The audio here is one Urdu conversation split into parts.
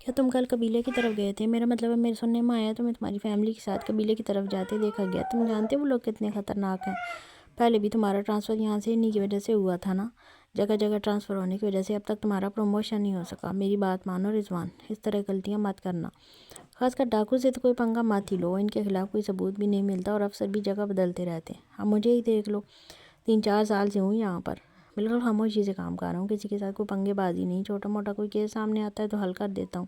کیا تم کل قبیلے کی طرف گئے تھے؟ میرا مطلب ہے میرے سننے میں آیا تمہیں تمہاری فیملی کے ساتھ قبیلے کی طرف جاتے دیکھا گیا۔ تم جانتے وہ لوگ کتنے خطرناک ہیں؟ پہلے بھی تمہارا ٹرانسفر یہاں سے انہی کی وجہ سے ہوا تھا نا؟ جگہ جگہ ٹرانسفر ہونے کی وجہ سے اب تک تمہارا پروموشن نہیں ہو سکا۔ میری بات مانو رضوان، اس طرح غلطیاں مت کرنا، خاص کر ڈاکو سے تو کوئی پنگا مت ہی لو۔ ان کے خلاف کوئی ثبوت بھی نہیں ملتا اور افسر بھی جگہ بدلتے رہتے ہیں۔ اب مجھے ہی دیکھ لو، 3-4 سال سے ہوں یہاں پر، بالکل خاموشی سے کام کر رہا ہوں، کسی کے ساتھ کوئی پنگے بازی نہیں۔ چھوٹا موٹا کوئی کیس سامنے آتا ہے تو حل کر دیتا ہوں۔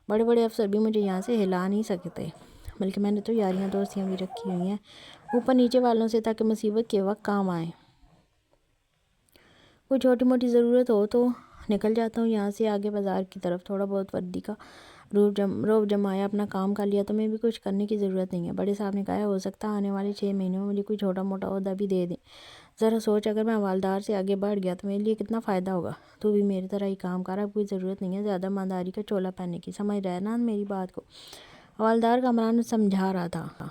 بڑے بڑے افسر بھی مجھے یہاں سے ہلا نہیں سکتے، بلکہ میں نے تو یاریاں دوستیاں بھی رکھی ہوئی ہیں اوپر نیچے والوں سے، تاکہ مصیبت کے وقت کام آئیں۔ کوئی چھوٹی موٹی ضرورت ہو تو نکل جاتا ہوں یہاں سے آگے بازار کی طرف۔ تھوڑا بہت وردی کا روب جمایا، اپنا کام کر لیا، تمہیں بھی کچھ کرنے کی ضرورت نہیں ہے۔ بڑے صاحب نے کہا ہے ہو سکتا ہے آنے والے 6 مہینوں میں مجھے کوئی چھوٹا موٹا عہدہ بھی دے دیں۔ ذرا سوچ، اگر میں حوالدار سے آگے بڑھ گیا تو میرے لیے کتنا فائدہ ہوگا۔ تو بھی میری طرح ہی کام کر، اب کوئی ضرورت نہیں ہے زیادہ مالداری کا چولا پہننے کی، سمجھ رہا ہے نا میری بات کو؟ حوالدار کامران سمجھا رہا تھا،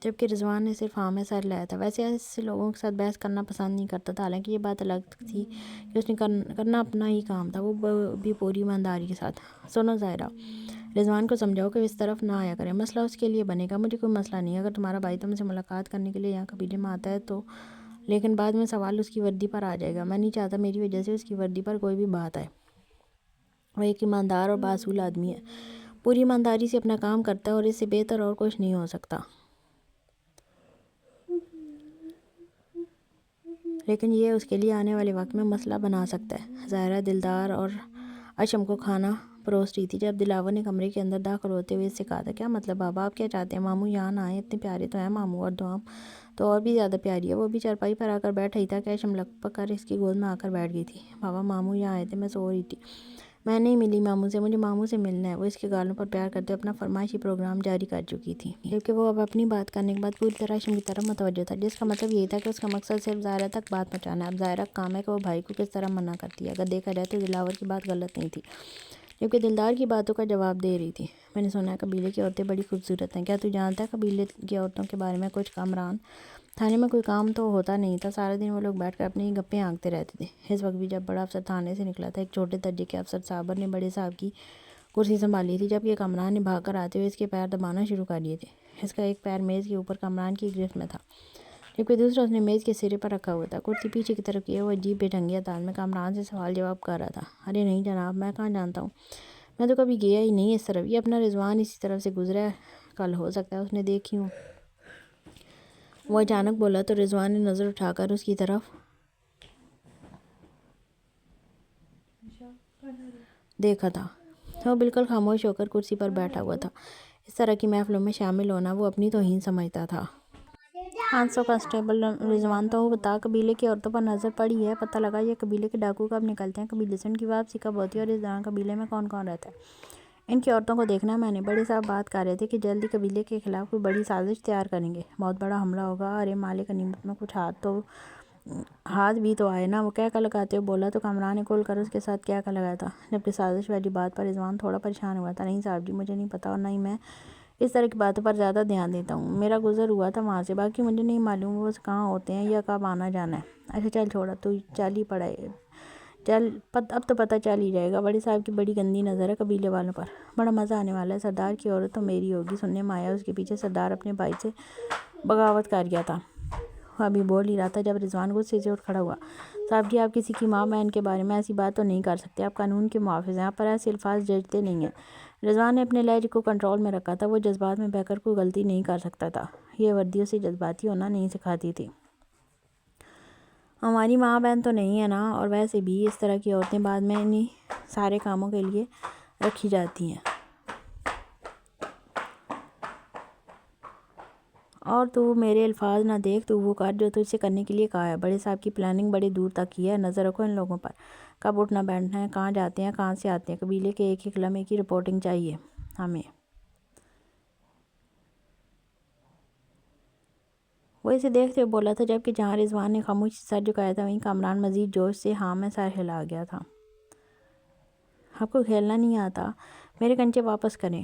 جبکہ رضوان نے صرف ہاں میں سر ہلایا تھا۔ ویسے ایسے لوگوں کے ساتھ بحث کرنا پسند نہیں کرتا تھا، حالانکہ یہ بات الگ تھی کہ اس نے کرنا اپنا ہی کام تھا، وہ بھی پوری ایمانداری کے ساتھ۔ سنو ظاہرہ، رضوان کو سمجھاؤ کہ اس طرف نہ آیا کرے، مسئلہ اس کے لیے بنے گا، مجھے کوئی مسئلہ نہیں ہے۔ اگر تمہارا بھائی تم سے ملاقات کرنے کے لیے یہاں قبیلے میں آتا ہے تو، لیکن بعد میں سوال اس کی وردی پر آ جائے گا۔ میں نہیں چاہتا میری وجہ سے اس کی وردی پر کوئی بھی بات آئے۔ وہ ایک ایماندار اور بااصول آدمی ہے، پوری ایمانداری سے اپنا کام کرتا ہے اور اس سے بہتر اور کچھ نہیں ہو سکتا۔ لیکن یہ اس کے لیے آنے والے وقت میں مسئلہ بنا سکتا ہے۔ ظاہرہ دلدار اور اشم کو کھانا پروس رہی تھی جب دلاور نے کمرے کے اندر داخل ہوتے ہوئے اس سے کہا تھا، کیا مطلب بابا، آپ کیا چاہتے ہیں؟ ماموں یہاں نہ آئیں، اتنے پیارے تو ہیں ماموں، اور دوام تو اور بھی زیادہ پیاری ہے۔ وہ بھی چارپائی پر آ کر بیٹھا ہی تھا کہ اشم لپک کر اس کی گود میں آ کر بیٹھ گئی تھی۔ بابا، ماموں یہاں آئے تھے، میں سو رہی تھی، میں نہیں ملی ماموں سے، مجھے ماموں سے ملنا ہے۔ وہ اس کے گالوں پر پیار کرتے ہوئے اپنا فرمائشی پروگرام جاری کر چکی تھی، جبکہ وہ اب اپنی بات کرنے کے بعد پوری طرح اشم کی طرف متوجہ تھا، جس کا مطلب یہی تھا کہ اس کا مقصد صرف ظاہرہ تک بات پہنچانا ہے۔ اب ظاہرہ کا کام ہے کہ وہ بھائی کو کس طرح منع کرتی ہے۔ اگر دیکھا جائے تو دلاور کی بات غلط نہیں تھی، جبکہ دلدار کی باتوں کا جواب دے رہی تھی۔ میں نے سنا ہے قبیلے کی عورتیں بڑی خوبصورت ہیں، کیا تو جانتا ہے قبیلے کی عورتوں کے بارے میں کچھ؟ کامران، تھانے میں کوئی کام تو ہوتا نہیں تھا، سارا دن وہ لوگ بیٹھ کر اپنی ہی گپیں ہانکتے رہتے تھے۔ اس وقت بھی جب بڑا افسر تھانے سے نکلا تھا، ایک چھوٹے درجے کے افسر صابر نے بڑے صاحب کی کرسی سنبھالی تھی، جبکہ کامران نے بھاگ کر آتے ہوئے اس کے پیر دبانا شروع کر دیے تھے۔ اس کا ایک پیر میز کے اوپر کامران کی گرفت میں تھا، جبکہ دوسرا اس نے میز کے سرے پر رکھا ہوا تھا، کرسی پیچھے کی طرف کیے، وہ عجیب بے ڈھنگی انداز میں کامران سے سوال جواب کر رہا تھا۔ ارے نہیں جناب، میں کہاں جانتا ہوں، میں تو کبھی گیا ہی نہیں اس طرف، یہ اپنا رضوان اسی طرف سے گزرا ہے، کل ہو سکتا ہے اس نے دیکھی ہوں۔ وہ اچانک بولا تو رضوان نے نظر اٹھا کر اس کی طرف دیکھا تھا۔ وہ بالکل خاموش ہو کر کرسی پر بیٹھا ہوا تھا۔ اس طرح کی محفلوں میں شامل ہونا وہ اپنی توہین سمجھتا تھا۔ 500 کانسٹیبل رضوان، تو بتا، قبیلے کی عورتوں پر نظر پڑی ہے؟ پتہ لگا یہ قبیلے کے ڈاکو کب نکلتے ہیں قبیلے سے؟ ان کی واپسی کب ہوتی ہے؟ اور اس دوران قبیلے میں کون کون رہتا ہے؟ ان کی عورتوں کو دیکھنا ہے میں نے۔ بڑے صاحب بات کر رہے تھے کہ جلد ہی قبیلے کے خلاف کوئی بڑی سازش تیار کریں گے، بہت بڑا حملہ ہوگا۔ ارے مالک غنیمت میں کچھ ہاتھ بھی تو آئے نا، وہ کہہ کر لگاتے ہوئے بولا تو کامران نے کھل کر اس کے ساتھ کہہ کر لگایا تھا، جبکہ سازش والی بات پر رضوان تھوڑا پریشان ہوا تھا۔ نہیں صاحب جی، مجھے نہیں پتا، اور نہ ہی میں اس طرح کی باتوں پر زیادہ دھیان دیتا ہوں، میرا گزر ہوا تھا وہاں سے، باقی مجھے نہیں معلوم وہ کہاں ہوتے ہیں یا کب آنا جانا ہے۔ اچھا چل چھوڑا، تو چل ہی پڑا ہے، چل اب تو پتہ چل ہی جائے گا۔ بڑے صاحب کی بڑی گندی نظر ہے قبیلے والوں پر، بڑا مزہ آنے والا ہے۔ سردار کی عورت تو میری ہوگی، سننے میں آیا اس کے پیچھے سردار اپنے بھائی سے بغاوت کر گیا تھا۔ وہ ابھی بول ہی رہا تھا جب رضوان غصے سے اٹھ کھڑا ہوا۔ صاحب جی، آپ کسی کی ماں بہن کے بارے میں ایسی بات تو نہیں کر سکتے، آپ قانون کے محافظ ہیں، آپ پر ایسے الفاظ جچتے نہیں ہیں۔ رضوان نے اپنے لہجے کو کنٹرول میں رکھا تھا، وہ جذبات میں بہہ کر کوئی غلطی نہیں کر سکتا تھا، یہ وردی اسے جذباتی ہونا نہیں سکھاتی تھی۔ ہماری ماں بہن تو نہیں ہے نا، اور ویسے بھی اس طرح کی عورتیں بعد میں انہی سارے کاموں کے لیے رکھی جاتی ہیں۔ اور تو میرے الفاظ نہ دیکھ، تو وہ کر جو تجھ سے کرنے کے لیے کہا ہے۔ بڑے صاحب کی پلاننگ بڑے دور تک کی ہے، نظر رکھو ان لوگوں پر، کب اٹھنا بیٹھنا ہے، کہاں جاتے ہیں، کہاں سے آتے ہیں، قبیلے کے ایک ایک لمحے کی رپورٹنگ چاہیے ہمیں۔ وہ اسے دیکھتے ہوئے بولا تھا، جبکہ جہاں رضوان نے خاموشی سے سر جھکایا تھا وہیں کامران مزید جوش سے ہاں میں سر ہلا گیا تھا۔ آپ کو کھیلنا نہیں آتا، میرے کنچے واپس کریں،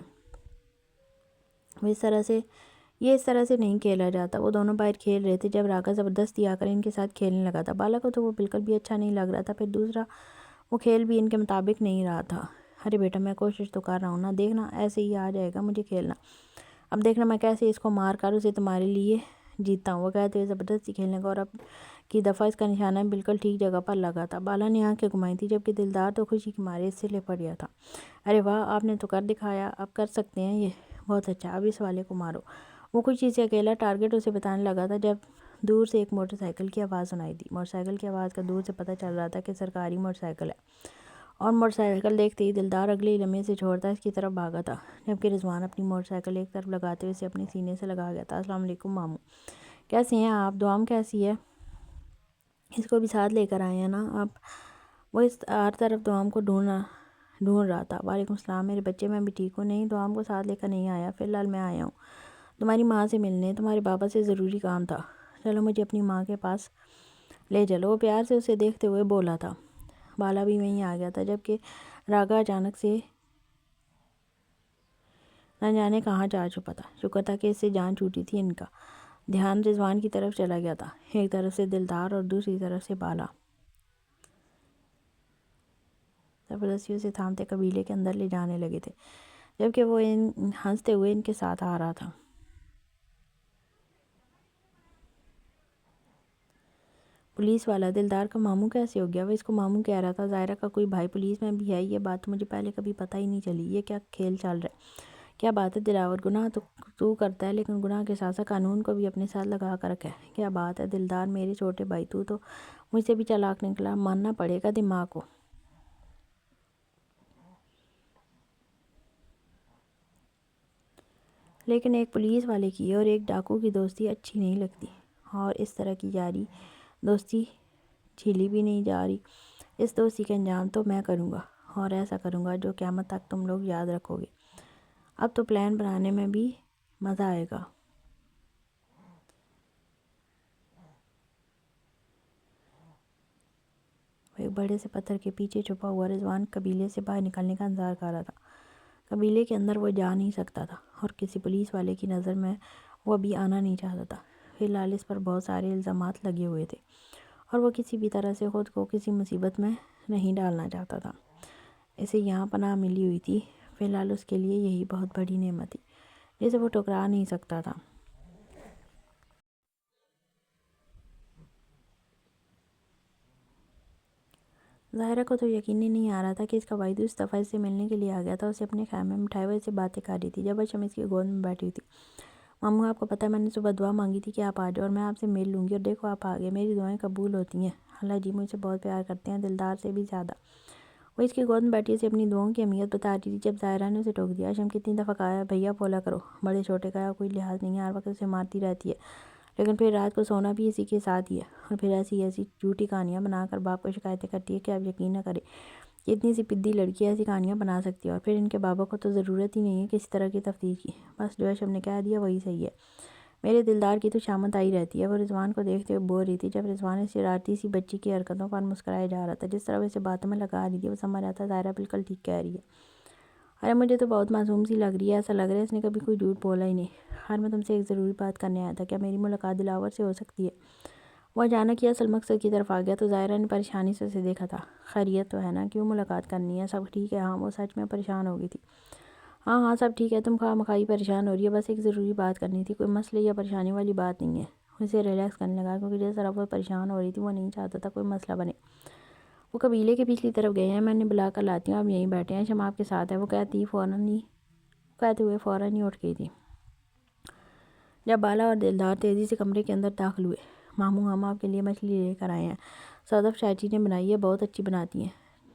یہ اس طرح سے نہیں کھیلا جاتا۔ وہ دونوں باہر کھیل رہے تھے جب راکا زبردستی آ کر ان کے ساتھ کھیلنے لگا تھا۔ بالا کو تو وہ بالکل بھی اچھا نہیں لگ رہا تھا، پھر دوسرا وہ کھیل بھی ان کے مطابق نہیں رہا تھا۔ ارے بیٹا میں کوشش تو کر رہا ہوں نا، دیکھنا ایسے ہی آ جائے گا مجھے کھیلنا، اب دیکھنا میں کیسے اس کو مار کر اسے تمہارے لیے جیتتا ہوں۔ وہ کہتے ہوئے زبردستی کھیلنے کا اور اب کی دفعہ اس کا نشانہ بالکل ٹھیک جگہ پر لگا تھا۔ بالا نے آنکھیں گھمائی تھی جبکہ دلدار تو خوشی کے مارے اس سے لپٹ گیا تھا۔ ارے واہ، آپ نے تو کر دکھایا، اب کر سکتے ہیں یہ، بہت اچھا، اب اس والے کو مارو۔ وہ خوشی سے اکیلا ٹارگٹ اسے بتانے لگا تھا جب دور سے ایک موٹر سائیکل کی آواز سنائی دی۔ موٹر سائیکل کی آواز کا دور سے پتہ چل رہا تھا کہ سرکاری موٹر سائیکل ہے، اور موٹر سائیکل دیکھتے ہی دلدار اگلے ہی لمحے سے چھوڑتا اس کی طرف بھاگا تھا، جبکہ رضوان اپنی موٹر سائیکل ایک طرف لگاتے ہوئے اسے اپنے سینے سے لگا گیا تھا۔ السلام علیکم ماموں، کیسے ہیں آپ؟ دعام کیسی ہے؟ اس کو بھی ساتھ لے کر آئے ہیں نا آپ؟ وہ اس ہر طرف دعام کو ڈھونڈ رہا تھا۔ وعلیکم السلام میرے بچے، میں بھی ٹھیک ہوں، نہیں دعام کو ساتھ لے کر نہیں آیا، فی الحال میں آیا ہوں تمہاری ماں سے ملنے، تمہارے بابا سے ضروری کام تھا، چلو مجھے اپنی ماں کے پاس لے چلو۔ وہ پیار سے اسے دیکھتے ہوئے بولا تھا۔ بالا بھی وہیں آ گیا تھا جبکہ راگا اچانک سے نہ جانے کہاں جا چھپا تھا۔ شکر تھا کہ اس سے جان چھوٹی تھی۔ ان کا دھیان رضوان کی طرف چلا گیا تھا، ایک طرف سے دلدار اور دوسری طرف سے بالا زبردستی اسے تھامتے قبیلے کے اندر لے جانے لگے تھے، جبکہ وہ ہنستے ہوئے ان کے ساتھ آ رہا تھا۔ پولیس والا دلدار کا ماموں کیسے ہو گیا؟ وہ اس کو ماموں کہہ رہا تھا۔ ظاہرہ کا کوئی بھائی پولیس میں بھی ہے، یہ بات تو مجھے پہلے کبھی پتہ ہی نہیں چلی، یہ کیا کھیل چل رہا ہے؟ کیا بات ہے دلاور، گناہ تو کرتا ہے لیکن گناہ کے ساتھ ساتھ قانون کو بھی اپنے ساتھ لگا کر رکھا ہے۔ کیا بات ہے دلدار میرے چھوٹے بھائی، تو مجھ سے بھی چالاک نکلا، ماننا پڑے گا دماغ کو۔ لیکن ایک پولیس والے کی اور ایک ڈاکو کی دوستی اچھی نہیں لگتی، اور اس طرح کی یاری دوستی جھیلی بھی نہیں جا رہی۔ اس دوستی کا انجام تو میں کروں گا، اور ایسا کروں گا جو قیامت تک تم لوگ یاد رکھو گے۔ اب تو پلان بنانے میں بھی مزہ آئے گا۔ وہ ایک بڑے سے پتھر کے پیچھے چھپا ہوا رضوان قبیلے سے باہر نکلنے کا انتظار کر رہا تھا۔ قبیلے کے اندر وہ جا نہیں سکتا تھا، اور کسی پولیس والے کی نظر میں وہ ابھی آنا نہیں چاہتا تھا۔ فی الحال اس پر بہت سارے الزامات لگے ہوئے تھے، اور وہ کسی بھی طرح سے خود کو کسی مصیبت میں نہیں ڈالنا چاہتا تھا۔ اسے یہاں پناہ ملی ہوئی تھی، فی الحال اس کے لیے یہی بہت بڑی نعمت تھی جسے وہ ٹھکرا نہیں سکتا تھا۔ ظاہرہ کو تو یقین ہی نہیں آ رہا تھا کہ اس کا بھائی اس دفعہ اس سے ملنے کے لیے آ گیا تھا۔ اسے اپنے خیمے میں بٹھائے ہوئے سے باتیں کر رہی تھی جب اشم اس کی گود میں بیٹھی ہوئی تھی۔ ماموں آپ کو پتہ ہے میں نے صبح دعا مانگی تھی کہ آپ آ جاؤ اور میں آپ سے مل لوں گی، اور دیکھو آپ آ گئے، میری دعائیں قبول ہوتی ہیں۔ اللہ جی مجھ سے بہت پیار کرتے ہیں، دلدار سے بھی زیادہ۔ وہ اس کی گود میں بیٹھی اسے اپنی دعاؤں کی اہمیت بتا رہی تھی جب ظاہرہ نے اسے ٹوک دیا۔ اشم کتنی دفعہ کہا ہے بھیا بولا کرو، بڑے چھوٹے کا کوئی لحاظ نہیں ہے، ہر وقت اسے مارتی رہتی ہے، لیکن پھر رات کو سونا بھی اسی کے ساتھ ہی ہے، اور پھر ایسی جھوٹی کہانیاں بنا کر باپ کو شکایتیں کرتی ہے کہ آپ یقین نہ کریں کہ اتنی سی پدی لڑکی ایسی کہانیاں بنا سکتی ہے، اور پھر ان کے بابا کو تو ضرورت ہی نہیں ہے کسی طرح کی تفتیش کی، بس جو اشم نے کہہ دیا وہی صحیح ہے۔ میرے دلدار کی تو شامت آئی رہتی ہے۔ وہ رضوان کو دیکھتے ہوئے بول رہی تھی جب رضوان اس شرارتی سی بچی کی حرکتوں پر مسکرائے جا رہا تھا، جس طرح وہ اسے باتوں میں لگا رہی تھی، وہ سمجھ رہا تھا ظاہرہ بالکل ٹھیک کہہ رہی ہے۔ ارے مجھے تو بہت معصوم سی لگ رہی ہے، ایسا لگ رہا ہے اس نے کبھی کوئی جھوٹ بولا ہی نہیں۔ خیر میں تم سے ایک ضروری بات کرنے آیا تھا، کیا میری ملاقات دلاور سے ہو سکتی ہے؟ وہ اچانک ہی اصل مقصد کی طرف آ گیا تو ظاہرہ نے پریشانی سے اسے دیکھا تھا۔ خیریت تو ہے نا، کیوں ملاقات کرنی ہے؟ سب ٹھیک ہے؟ ہاں وہ سچ میں پریشان ہو گئی تھی۔ ہاں ہاں سب ٹھیک ہے، تم خواہ مخواہ پریشان ہو رہی ہے، بس ایک ضروری بات کرنی تھی، کوئی مسئلے یا پریشانی والی بات نہیں ہے۔ اسے ریلیکس کرنے لگا کیونکہ جس طرح وہ پریشان ہو رہی تھی وہ نہیں چاہتا تھا کوئی مسئلہ بنے۔ وہ قبیلے کے پچھلی طرف گئے ہیں، میں نے بلا کر لاتی ہوں، آپ یہیں بیٹھے ہیں، شم آپ کے ساتھ ہے، وہ کہتے ہوئے فوراً ہی اٹھ گئی تھی۔ جب بالا اور دلدار تیزی سے کمرے کے اندر داخل ہوئے۔ ماموں ہم آپ کے لیے مچھلی لے کر آئے ہیں، صدف چاچی نے بنائی ہے، بہت اچھی بناتی ہیں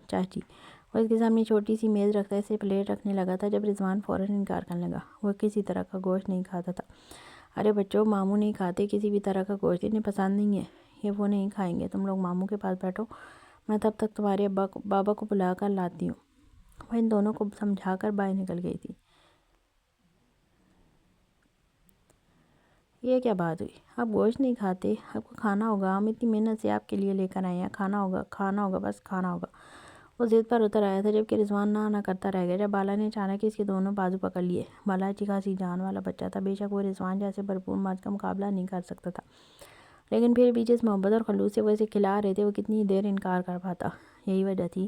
چاچی۔ وہ اس کے سامنے چھوٹی سی میز رکھتا اسے پلیٹ رکھنے لگا تھا جب رضوان فوراً انکار کرنے لگا، وہ کسی طرح کا گوشت نہیں کھاتا تھا۔ ارے بچوں، ماموں نہیں کھاتے کسی بھی طرح کا گوشت، انہیں پسند نہیں ہے، یہ وہ نہیں کھائیں گے، تم لوگ ماموں کے پاس بیٹھو، میں تب تک تمہارے بابا کو بلا کر لاتی ہوں۔ وہ ان دونوں کو سمجھا کر باہر نکل گئی تھی۔ یہ کیا بات ہوئی؟ آپ گوشت نہیں کھاتے؟ آپ کو کھانا ہوگا، ہم اتنی محنت سے آپ کے لیے لے کر آئے ہیں، کھانا ہوگا، کھانا ہوگا، بس کھانا ہوگا۔ وہ ضد پر اتر آیا تھا جبکہ رضوان نہ کرتا رہ گیا جب بالا نے اچانک اس کے دونوں بازو پکڑ لیے۔ بالا اچھی خاصی جان والا بچہ تھا، بے شک وہ رضوان جیسے بھرپور مرد کا مقابلہ نہیں کر سکتا تھا، لیکن پھر بھی جس محبت اور خلوص سے وہ اسے کھلا رہے تھے وہ کتنی دیر انکار کر پاتا۔ یہی وجہ تھی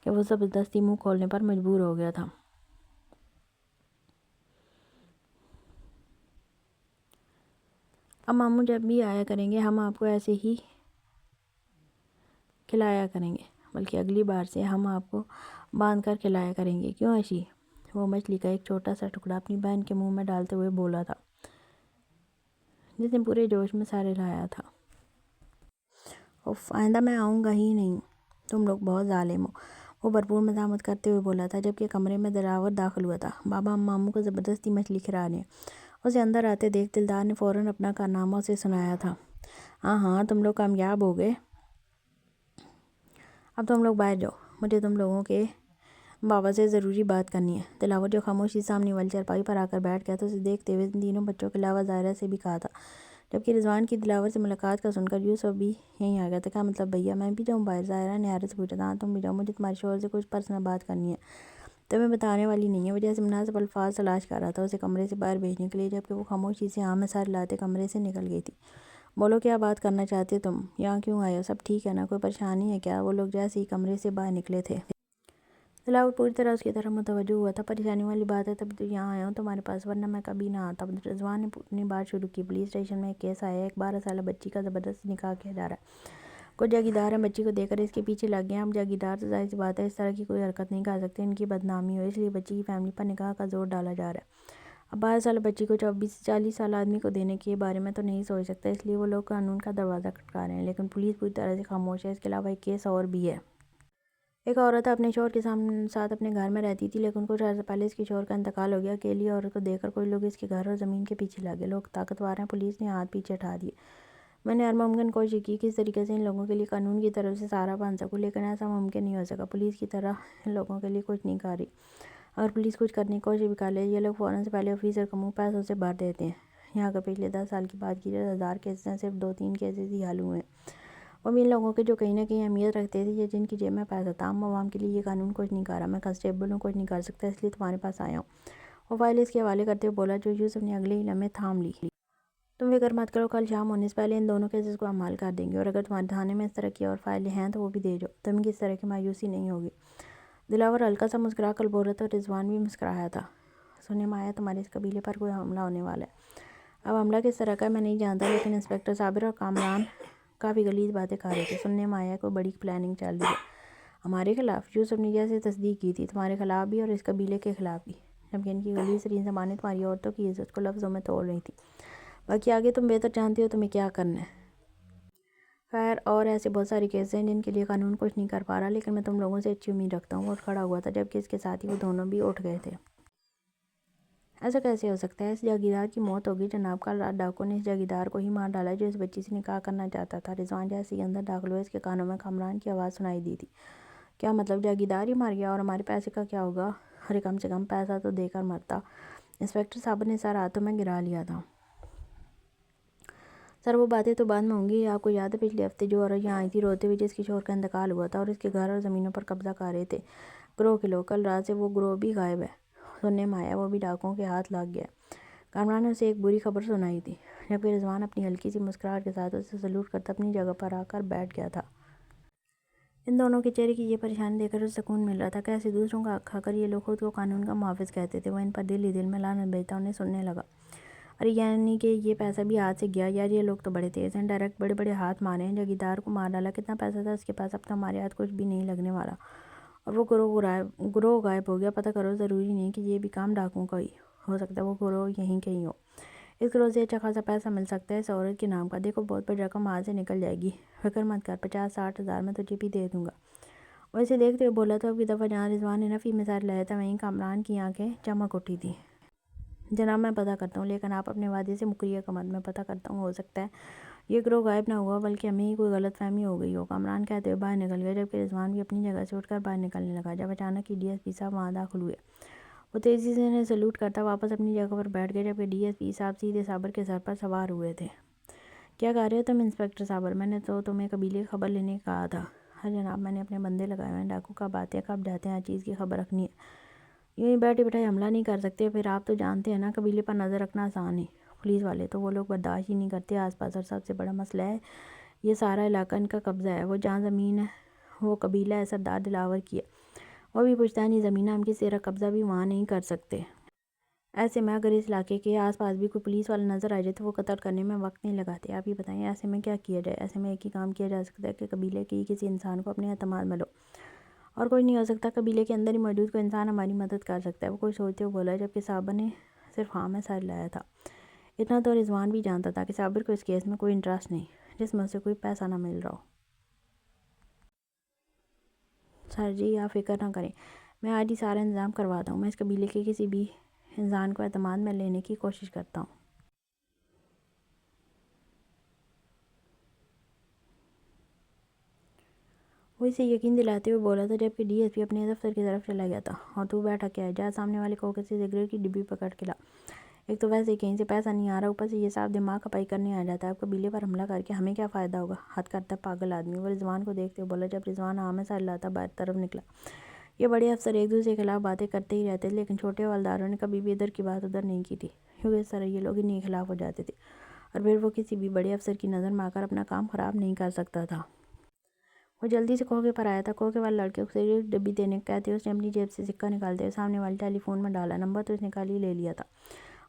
کہ وہ زبردستی منہ کھولنے پر مجبور ہو گیا تھا۔ اب ماموں جب بھی آیا کریں گے ہم آپ کو ایسے ہی کھلایا کریں گے، بلکہ اگلی بار سے ہم آپ کو باندھ کر کھلایا کریں گے، کیوں اشی؟ وہ مچھلی کا ایک چھوٹا سا ٹکڑا اپنی بہن کے منہ میں ڈالتے ہوئے بولا تھا، جس نے پورے جوش میں سارے لایا تھا۔ اف، آئندہ میں آؤں گا ہی نہیں، تم لوگ بہت ظالم ہو، وہ بھرپور مزاحمت کرتے ہوئے بولا تھا، جبکہ کمرے میں دلاور داخل ہوا تھا۔ بابا ہم ماموں کو زبردستی مچھلی کھلا رہے ہیں۔ اسے اندر آتے دیکھ دلدار نے فوراً اپنا کارنامہ اسے سنایا تھا۔ ہاں تم لوگ کامیاب ہو گئے، اب تم لوگ باہر جاؤ، مجھے تم لوگوں کے بابا سے ضروری بات کرنی ہے۔ دلاور جو خاموشی سامنے والی چارپائی پر آ کر بیٹھ گیا تھا، اسے دیکھتے ہوئے ان تینوں بچوں کے علاوہ ظاہرہ سے بھی کہا تھا، جبکہ رضوان کی دلاور سے ملاقات کا سن کر یوسف بھی یہیں آ گیا تھا۔ کیا مطلب بھیا، میں بھی جاؤں باہر؟ ظاہرہ نے حیرت سے پوچھا۔ ہاں تم بھی جاؤ، مجھے تمہارے شوہر سے کچھ پرسنل بات کرنی ہے، تمہیں بتانے والی نہیں ہے۔ وہ جیسے مناسب الفاظ تلاش کر رہا تھا اسے کمرے سے باہر بھیجنے کے لیے، جبکہ وہ خاموشی سے ہاں میں سر ہلاتے کمرے سے نکل گئی تھی۔ بولو کیا بات کرنا چاہتے تم؟ یہاں کیوں آئے ہو؟ سب ٹھیک ہے نا؟ کوئی پریشانی ہے کیا؟ وہ لوگ جیسے ہی کمرے سے باہر نکلے تھے، دلاور پوری طرح اس کی طرف متوجہ ہوا تھا۔ پریشانی والی بات ہے تبھی تو یہاں آیا ہوں تمہارے پاس، ورنہ میں کبھی نہ آتا۔ رضوان نے اپنی بات شروع کی۔ پولیس اسٹیشن میں ایک کیس آیا ہے، ایک 12 سالہ بچی کا زبردستی نکاح کیا جا رہا ہے۔ کچھ جاگیردار ہیں بچی کو دیکھ کر اس کے پیچھے لگ گئے ہیں۔ اب جاگیردار تو ظاہر سی بات ہے اس طرح کی کوئی حرکت نہیں کر سکتے، ان کی بدنامی ہو، اس لیے بچی کی فیملی پر نکاح کا زور ڈالا جا رہا ہے۔ اب 12 سالہ بچی کو 40 سالہ آدمی کو دینے کے بارے میں تو نہیں سوچ سکتا، اس لیے وہ لوگ قانون کا دروازہ کھٹکا رہے ہیں، لیکن پولیس پوری طرح سے خاموش ہے۔ اس کے علاوہ ایک کیس اور بھی ہے۔ ایک عورت اپنے شوہر کے ساتھ اپنے گھر میں رہتی تھی، لیکن کچھ عرصہ پہلے اس کے شوہر کا انتقال ہو گیا۔ اکیلی عورت کو دیکھ کر کچھ لوگ اس کے گھر اور زمین کے پیچھے لگے۔ لوگ طاقتور ہیں، پولیس نے ہاتھ پیچھے ہٹا دیے۔ میں نے ہر ممکن کوشش کی کہ اس طریقے سے ان لوگوں کے لیے قانون کی طرف سے سہارا بن سکوں، لیکن ایسا ممکن نہیں ہو سکا۔ پولیس کی طرح ان لوگوں کے لیے کچھ نہیں کر رہی۔ اگر پولیس کچھ کرنے کی کوشش بھی کر لے، یہ لوگ فوراً سے پہلے آفیسر کا منہ پیسوں سے بھر دیتے ہیں۔ یہاں اگر پچھلے 10 سال کی بات کی جائے تو 1000 کیسز ہیں، صرف 2-3 کیسز ہی حل ہوئے ہیں۔ وہ بھی ان لوگوں کے جو کہیں نہ کہیں اہمیت رکھتے تھے یا جن کی جیب میں پیسہ تھا۔ عام عوام کے لیے یہ قانون کچھ نہیں کر رہا۔ میں کانسٹیبل ہوں، کچھ نہیں کر سکتا، اس لیے تمہارے پاس آیا ہوں، وہ فائل اس کے حوالے کرتے ہوئے بولا، جو یوسف نے اگلے ہی لمحے تھام لی۔ تم فکر مت کرو، کل شام ہونے سے پہلے ان دونوں کیسز کو ہم حل کر دیں گے، اور اگر تمہارے تھانے میں اس طرح کی اور فائلیں ہیں تو وہ بھی دے جاؤ، تمہیں کس طرح کی مایوسی نہیں ہوگی۔ دلاور ہلکا سا مسکرا کر بول رہا تھا، اور رضوان بھی مسکرایا تھا۔ سننے میں آیا تمہارے اس قبیلے پر کوئی حملہ ہونے والا ہے۔ اب حملہ کس طرح کا ہے میں نہیں جانتا، لیکن انسپکٹر صابر اور کامران کافی غلیظ باتیں کر رہے تھے۔ سننے میں آیا کوئی بڑی پلاننگ چل رہی ہے ہمارے خلاف۔ یوسف نے جیسے تصدیق کی تھی، تمہارے خلاف بھی اور اس قبیلے کے خلاف بھی، جبکہ ان کی غلیظ ترین زبانیں تمہاری عورتوں کی عزت کو لفظوں میں توڑ رہی تھیں۔ باقی آگے تم بہتر جانتے ہو تمہیں کیا کرنا ہے۔ خیر، اور ایسے بہت سارے کیس ہیں جن کے لیے قانون کچھ نہیں کر پا رہا، لیکن میں تم لوگوں سے اچھی امید رکھتا ہوں۔ وہ اٹھ کھڑا ہوا تھا، جبکہ اس کے ساتھ ہی وہ دونوں بھی اٹھ گئے تھے۔ ایسا کیسے ہو سکتا ہے؟ اس جاگیردار کی موت ہوگی جناب، کل رات ڈاکو نے اس جاگیردار کو ہی مار ڈالا جو اس بچی سے نکاح کرنا چاہتا تھا۔ رضوان جیسے ہی اندر داخل ہوا، اس کے کانوں میں کامران کی آواز سنائی دی تھی۔ کیا مطلب جاگیردار ہی مر گیا؟ اور ہمارے پیسے کا کیا ہوگا؟ ارے کم سے کم پیسہ تو دے کر مرتا۔ انسپکٹر صابر نے سر ہاتھوں میں گرا لیا تھا۔ سر وہ باتیں تو بعد میں ہوں گی، آپ کو یاد ہے پچھلے ہفتے جو عورت یہاں آئی تھی روتے ہوئے، جس کے شوہر کا انتقال ہوا تھا اور اس کے گھر اور زمینوں پر قبضہ کر رہے تھے گروہ کے لوگ، کل رات سے وہ گروہ بھی غائب ہے۔ سننے میں آیا وہ بھی ڈاکوؤں کے ہاتھ لگ گیا ہے۔ کامران نے اسے ایک بری خبر سنائی تھی، جبکہ رضوان اپنی ہلکی سی مسکراہٹ کے ساتھ اسے سلوٹ کرتا اپنی جگہ پر آ کر بیٹھ گیا تھا۔ ان دونوں کے چہرے کی یہ پریشانی دیکھ کر اسے سکون مل رہا تھا۔ کیسے دوسروں کا حق کھا کر یہ لوگ خود کو قانون کا محافظ کہتے تھے، وہ ان پر دل ہی دل میں لعنت بھیجتا انہیں سننے لگا۔ ارے یعنی کہ یہ پیسہ بھی ہاتھ سے گیا؟ یار یہ لوگ تو بڑے تیز ہیں، ڈائریکٹ بڑے بڑے ہاتھ مارے ہیں۔ جاگیردار کو مار ڈالا، کتنا پیسہ تھا اس کے پاس؟ اب تو ہمارے ہاتھ کچھ بھی نہیں لگنے والا، اور وہ گروہ غائب ہو گیا۔ پتہ کرو، ضروری نہیں کہ یہ بھی کام ڈاکوؤں کا ہی ہو سکتا ہے، وہ گروہ یہیں کہیں ہو۔ اس گروہ سے اچھا خاصا پیسہ مل سکتا ہے اس عورت کے نام کا، دیکھو بہت بڑی رقم ہاتھ سے نکل جائے گی۔ فکر مت کر، 50-60 ہزار میں تجھے بھی دے دوں گا، وہ اسے دیکھتے ہوئے بولا تھا۔ اب کی دفعہ جہاں رضوان نے نفی میں سر ہلایا تھا، وہیں کامران کی آنکھیں چمک اٹھی تھیں۔ جناب میں پتہ کرتا ہوں، لیکن آپ اپنے وعدے سے مکریے کا مت۔ میں پتہ کرتا ہوں، ہو سکتا ہے یہ گروہ غائب نہ ہوا بلکہ ہمیں ہی کوئی غلط فہمی ہو گئی ہو۔ کامران کہتے ہوئے باہر نکل گیا، جبکہ رضوان بھی اپنی جگہ سے اٹھ کر باہر نکلنے لگا، جب اچانک ہی ڈی ایس پی صاحب وہاں داخل ہوئے۔ وہ تیزی سے انہیں سلوٹ کرتا واپس اپنی جگہ پر بیٹھ گیا، جبکہ ڈی ایس پی صاحب سیدھے صابر کے سر پر سوار ہوئے تھے۔ کیا کہہ رہے ہو تم انسپکٹر صابر؟ میں نے تو تمہیں قبیلے کی خبر لینے کا کہا تھا۔ ہاں جناب، میں نے اپنے بندے لگائے ہوئے ہیں، ڈاکو کب آتے ہیں کب جاتے ہیں، ہر چیز کی خبر رکھنی ہے۔ یوں ہی بیٹھے بٹھائے حملہ نہیں کر سکتے، پھر آپ تو جانتے ہیں نا قبیلے پر نظر رکھنا آسان ہے۔ پولیس والے تو وہ لوگ برداشت ہی نہیں کرتے آس پاس، اور سب سے بڑا مسئلہ ہے یہ سارا علاقہ ان کا قبضہ ہے، وہ جہاں زمین ہے وہ قبیلہ ہے سردار دلاور کی ہے۔ وہ بھی پشتانی زمین ہم کسی طرح قبضہ بھی وہاں نہیں کر سکتے۔ ایسے میں اگر اس علاقے کے آس پاس بھی کوئی پولیس والا نظر آ جائے تو وہ قتل کرنے میں وقت نہیں لگاتے۔ آپ ہی بتائیں ایسے میں کیا کیا جائے؟ ایسے میں ایک ہی کام کیا جا سکتا ہے کہ قبیلے کے کسی انسان کو اپنے اعتماد میں لو، اور کوئی نہیں ہو سکتا۔ قبیلے کے اندر ہی موجود کوئی انسان ہماری مدد کر سکتا ہے۔ وہ کوئی سوچتے ہوئے بولا، جبکہ صابر نے صرف ہاں میں سر لایا تھا۔ اتنا تو رضوان بھی جانتا تھا کہ صابر کو اس کیس میں کوئی انٹرسٹ نہیں، جس میں اسے کوئی پیسہ نہ مل رہا ہو۔ سر جی آپ فکر نہ کریں، میں آج ہی سارا انتظام کرواتا ہوں۔ میں اس قبیلے کے کسی بھی انسان کو اعتماد میں لینے کی کوشش کرتا ہوں۔ وہ اسے یقین دلاتے ہوئے بولا تھا، جبکہ ڈی ایس پی اپنے دفتر کی طرف چلا گیا تھا۔ اور تو بیٹھا کیا ہے؟ جا سامنے والے کوکے سے سگریٹ کی ڈبی پکڑ کے لا۔ ایک تو ویسے ہی کہیں سے پیسہ نہیں آ رہا، اوپر سے یہ صاحب دماغ کھپائی کرنے آ جاتا ہے۔ اب قبیلے پر حملہ کر کے ہمیں کیا فائدہ ہوگا؟ حد کرتا ہے پاگل آدمی۔ وہ رضوان کو دیکھتے ہوئے بولا۔ جب رضوان ہاں میں سر لاتا باہر طرف نکلا، یہ بڑے افسر ایک دوسرے کے خلاف باتیں کرتے ہی رہتے تھے، لیکن چھوٹے حوالداروں نے کبھی بھی ادھر کی بات ادھر نہیں کی تھی، کیونکہ اس طرح یہ لوگ انہیں کے خلاف ہو جاتے تھے، اور پھر وہ کسی بھی بڑے افسر کی نظر میں آ کر اپنا کام خراب نہیں کر سکتا تھا۔ وہ جلدی سے کوکے پر آیا تھا۔ کوکے والے لڑکے کو سگریٹ کی ڈبی دینے کو کہتے اس نے اپنی جیب سے سکہ نکالتے ہوئے سامنے والے ٹیلی فون میں ڈالا۔ نمبر تو اس نے کل ہی لے لیا تھا۔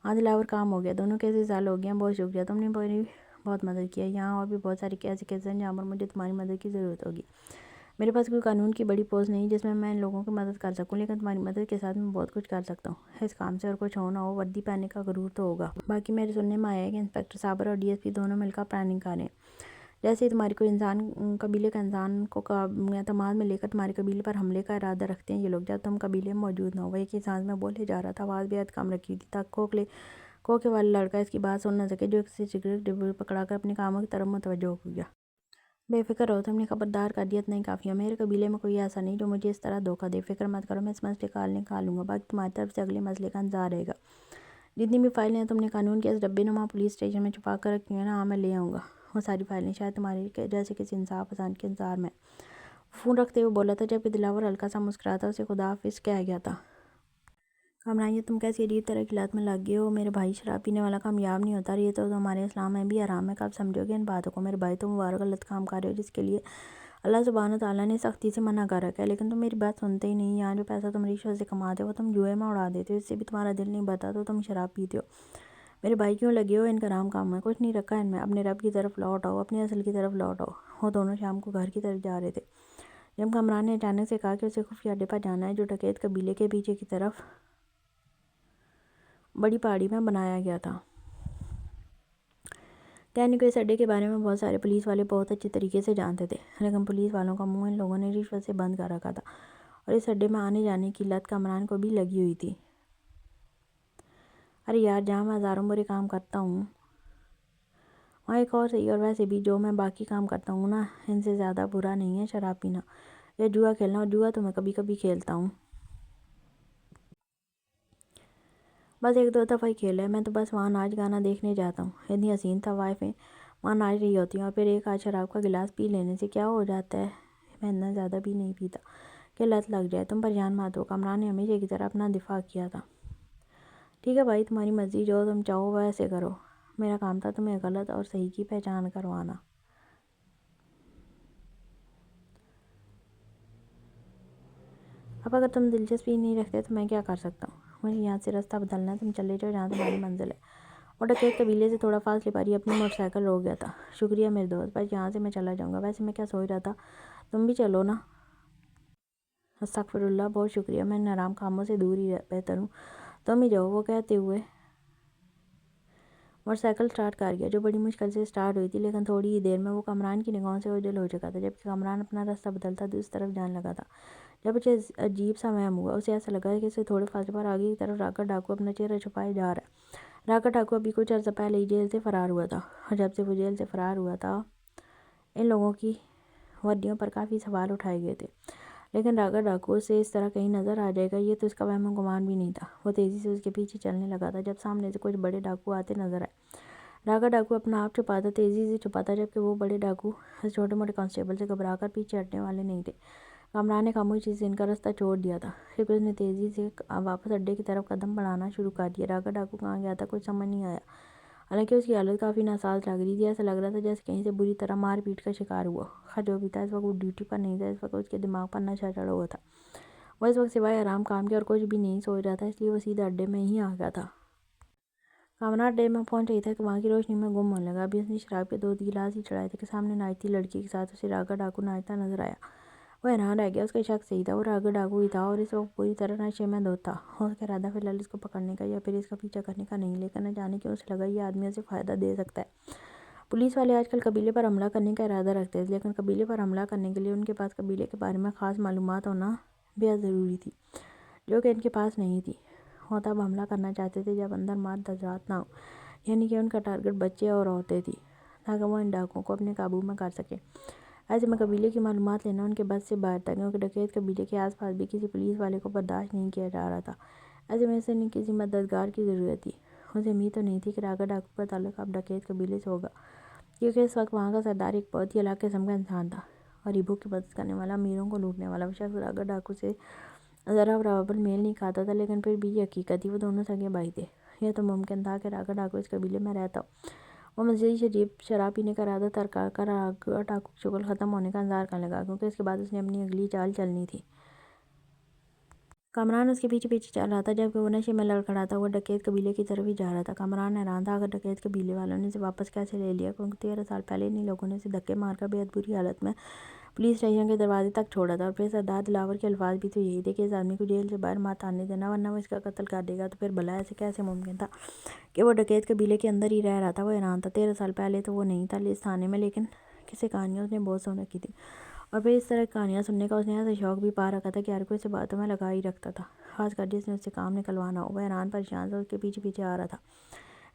ہاں دلاور، کام ہو گیا، دونوں کیسز حل ہو گئے ہیں۔ بہت شکریہ، تم نے میری بہت مدد کی ہے۔ یہاں اور بھی بہت سارے ایسے کیسز ہیں جہاں پر مجھے تمہاری مدد کی ضرورت ہوگی۔ میرے پاس کوئی قانون کی بڑی پوسٹ نہیں جس میں ان لوگوں کی مدد کر سکوں، لیکن تمہاری مدد کے ساتھ میں بہت کچھ کر سکتا ہوں۔ اس کام سے اور کچھ ہو نہ ہو وردی پہننے کا غرور تو ہوگا۔ باقی میرے سننے میں آیا ہے کہ انسپکٹر صابر اور ڈی ایس پی دونوں مل کر پلاننگ کر رہے ہیں۔ جیسے ہی تمہاری کوئی انسان قبیلے کا انسان کو اعتماد میں لے کر تمہارے قبیلے پر حملے کا ارادہ رکھتے ہیں یہ لوگ، جب تم قبیلے میں موجود نہ ہو۔ وہ ایک ہی سانس میں بولے جا رہا تھا، آواز بے حد کم رکھی ہوئی تھی تاکہ کوکے والا لڑکا اس کی بات سن نہ سکے، جو کسی سگریٹ ڈبی پکڑا کر اپنے کاموں کی طرف متوجہ ہو گیا۔ بے فکر رہو، تم نے خبردار کر دیا، اتنا ہی کافی ہے۔ میرے قبیلے میں کوئی ایسا نہیں جو مجھے اس طرح دھوکہ دے۔ فکر مت کرو، میں اس مسئلے کا حل نکال لوں گا۔ باقی تمہاری طرف سے اگلے مسئلے کا انتظار رہے گا۔ جتنی بھی فائلیں تم نے قانون کے اس ڈبے نما پولیس اسٹیشن میں چھپا کر رکھی ہیں نا، ہاں میں لے آؤں گا وہ ساری فائلیں۔ شاید تمہارے جیسے کسی انصاف پسند کے انتظار میں۔ فون رکھتے ہوئے بولا تھا، جبکہ دلاور ہلکا سا مسکراتا اسے خدا حافظ کہہ گیا تھا۔ کامران، یہ تم کیسی عجیب طرح کی لت میں لگ گئے ہو؟ میرے بھائی، شراب پینے والا کامیاب نہیں ہوتا، اور یہ تو ہمارے اسلام میں بھی حرام ہے۔ کب سمجھو گے ان باتوں کو؟ میرے بھائی، تم مبارک غلط کام کر رہے ہو جس کے لیے اللہ سبحانہ تعالیٰ نے سختی سے منع کر رکھا ہے، لیکن تم میری بات سنتے ہی نہیں۔ یہاں جو پیسہ تم رشوت سے کماتے ہو وہ تم جوئے میں اڑا دیتے ہو، اس سے بھی تمہارا دل نہیں بھرتا تو تم شراب پیتے ہو۔ میرے بھائی کیوں لگے ہو ان حرام کاموں میں؟ کچھ نہیں رکھا ان میں، اپنے رب کی طرف لوٹ آؤ، اپنی اصل کی طرف لوٹ آؤ۔ وہ دونوں شام کو گھر کی طرف جا رہے تھے جب کامران نے اچانک سے کہا کہ اسے خفیہ اڈے پر جانا ہے جو ڈکیت قبیلے کے پیچھے کی طرف بڑی پہاڑی میں بنایا گیا تھا۔ کہنے کو اس اڈے کے بارے میں بہت سارے پولیس والے بہت اچھے طریقے سے جانتے تھے، لیکن پولیس والوں کا منہ ان لوگوں نے رشوت سے بند کر رکھا تھا، اور اس اڈے میں آنے جانے کی لت کامران کو بھی لگی ہوئی تھی۔ ارے یار، جہاں میں ہزاروں برے کام کرتا ہوں وہاں ایک اور صحیح، اور ویسے بھی جو میں باقی کام کرتا ہوں نا، ان سے زیادہ برا نہیں ہے شراب پینا یا جوا کھیلنا، اور جوا تو میں کبھی کبھی کھیلتا ہوں، بس ایک دو دفعہ ہی کھیلا ہے۔ میں تو بس وہاں ناچ گانا دیکھنے جاتا ہوں، اتنی حسین طوائفیں وہاں ناچ رہی ہوتی ہیں، اور پھر ایک آدھ شراب کا گلاس پی لینے سے کیا ہو جاتا ہے؟ میں اتنا زیادہ بھی نہیں پیتا کہ لت لگ جائے۔ تم پریشان مت ہو، کامران نے ہمیشہ کی طرح اپنا دفاع کیا تھا۔ ٹھیک ہے بھائی، تمہاری مرضی، جو تم چاہو ویسے کرو۔ میرا کام تھا تمہیں غلط اور صحیح کی پہچان کروانا۔ اب اگر تم دلچسپی نہیں رکھتے تو میں کیا کر سکتا ہوں؟ مجھے یہاں سے راستہ بدلنا ہے، تم چلے جاؤ جہاں تمہاری منزل ہے۔ وہ ڈکیت قبیلے سے تھوڑا فاصلے پر ہی اپنی موٹر سائیکل روک گیا تھا۔ شکریہ میرے دوست، بس یہاں سے میں چلا جاؤں گا۔ ویسے میں کیا سوچ رہا تھا، تم بھی چلو نا۔ استغفر اللہ، بہت شکریہ، میں ان حرام کاموں سے دور ہی بہتر ہوں، تم ہی جاؤ۔ وہ کہتے ہوئے موٹر سائیکل سٹارٹ کر گیا، جو بڑی مشکل سے سٹارٹ ہوئی تھی، لیکن تھوڑی ہی دیر میں وہ کامران کی نگاہوں سے اوجھل ہو چکا تھا۔ جبکہ کامران اپنا راستہ بدلتا دوسری طرف جانے لگا تھا، جب اسے عجیب سا وہم ہوا۔ اسے ایسا لگا کہ اسے تھوڑے فاصلے پر آگے کی طرف راکٹ ڈاکو اپنا چہرہ چھپائے جا رہا ہے۔ راکٹ ڈاکو ابھی کچھ عرصہ پہلے ہی جیل سے فرار ہوا تھا، اور جب سے وہ جیل سے فرار ہوا تھا ان لوگوں کی وردیوں پر کافی سوال اٹھائے گئے تھے، لیکن راکٹ ڈاکو سے اس طرح کہیں نظر آ جائے گا یہ تو اس کا وہم و گمان بھی نہیں تھا۔ وہ تیزی سے اس کے پیچھے چلنے لگا تھا، جب سامنے سے کچھ بڑے ڈاکو آتے نظر آئے۔ راکٹ ڈاکو اپنا آپ چھپاتا تیزی سے چھپاتا، جبکہ وہ بڑے ڈاکو اس چھوٹے موٹے کانسٹیبل سے گھبرا کر پیچھے ہٹنے والے نہیں تھے۔ کامران نے خاموشی سے ان کا راستہ چھوڑ دیا تھا، پھر اس نے تیزی سے واپس اڈے کی طرف قدم بڑھانا شروع کر دیا۔ راکٹ ڈاکو کہاں گیا تھا کچھ سمجھ نہیں آیا، حالانکہ اس کی حالت کافی ناساز لگ رہی تھی۔ ایسا لگ رہا تھا جیسے کہیں سے بری طرح مار پیٹ کا شکار ہوا۔ خیر جو بھی تھا، اس وقت وہ ڈیوٹی پر نہیں تھا، اس وقت اس کے دماغ پر نشہ چڑھا ہوا تھا۔ وہ اس وقت سوائے آرام کام کے اور کچھ بھی نہیں سوچ رہا تھا، اس لیے وہ سیدھا اڈے میں ہی آ گیا تھا۔ کامران اڈے میں پہنچ رہی تھا کہ وہاں کی روشنی میں گم ہونے لگا۔ ابھی اس نے شراب کے 2 گلاس ہی چڑھائے تھے کہ سامنے ناچتی لڑکی کے ساتھ اسے راگا ڈاکو ناچتا نظر آیا۔ وہ حیران رہ گیا، اس کا شک صحیح تھا، وہ راگا ڈاکو ہی تھا اور اس وقت پوری طرح نشے میں دھت تھا۔ اس کا ارادہ فی الحال اس کو پکڑنے کا یا پھر اس کا پیچھا کرنے کا نہیں، لیکن نہ جانے کیوں اسے لگا یہ آدمی اسے فائدہ دے سکتا ہے۔ پولیس والے آج کل قبیلے پر حملہ کرنے کا ارادہ رکھتے تھے، لیکن قبیلے پر حملہ کرنے کے لیے ان کے پاس قبیلے کے بارے میں خاص معلومات ہونا بے حد ضروری تھی، جو کہ ان کے پاس نہیں تھی۔ وہ تب حملہ کرنا چاہتے تھے جب اندر مرد حضرات نہ ہو، یعنی کہ ان کا ٹارگٹ بچے اور عورتیں تھیں، تاکہ وہ ان ڈاکوؤں کو اپنے قابو میں کر سکیں۔ ایسے میں قبیلے کی معلومات لینا ان کے بس سے باہر تھا، کیونکہ ڈکیت قبیلے کے آس پاس بھی کسی پولیس والے کو برداشت نہیں کیا جا رہا تھا۔ ایسے میں اسے کسی مددگار کی ضرورت تھی۔ اسے امید تو نہیں تھی کہ راگا ڈاکو کا تعلق اب ڈکیت قبیلے سے ہوگا، کیونکہ اس وقت وہاں کا سردار ایک بہت ہی الگ قسم کا انسان تھا، غریبوں کی مدد کرنے والا، امیروں کو لوٹنے والا۔ وہ شخص راگا ڈاکو سے ذرا برابر میل نہیں کھاتا تھا، لیکن پھر بھی یہ حقیقت تھی وہ دونوں سگے بھائی تھے۔ یہ تو ممکن تھا کہ راگا ڈاکو اس قبیلے میں رہتا ہو۔ وہ مزید شراب پینے کا ارادہ ترک کر راگا ڈاکو کی شغل ختم ہونے کا انتظار کرنے لگا، کیونکہ اس کے بعد اس نے اپنی اگلی چال چلنی تھی۔ کامران اس کے پیچھے پیچھے چل رہا تھا، جبکہ وہ نشے میں لڑکھڑاتا ہوا ڈکیت قبیلے کی طرف ہی جا رہا تھا۔ کامران حیران تھا آخر ڈکیت قبیلے والوں نے اسے واپس کیسے لے لیا، کیونکہ 13 سال پہلے انہی لوگوں نے اسے دھکے مار کر بے حد بری حالت میں پولیس اسٹیشن کے دروازے تک چھوڑا تھا۔ اور پھر سردار دلاور کے الفاظ بھی تو یہی تھے کہ اس آدمی کو جیل سے باہر مت آنے دینا، ورنہ وہ اس کا قتل کر دے گا۔ تو پھر بھلا ایسے کیسے ممکن تھا کہ وہ ڈکیت قبیلے کے اندر ہی رہ رہا تھا؟ وہ حیران تھا۔ 13 سال پہلے تو وہ نہیں تھا اس تھانے میں، لیکن کسی کہانیاں اس نے بہت سن رکھی تھی، اور پھر اس طرح کی کہانیاں سننے کا اس نے ایسا شوق بھی پا رکھا تھا کہ ہر کوئی اسے باتوں میں لگا ہی رکھتا تھا، خاص کر جس نے اس سے کام نکلوانا ہو۔ وہ حیران پریشان تھا، اس کے پیچھے پیچھے آ رہا تھا۔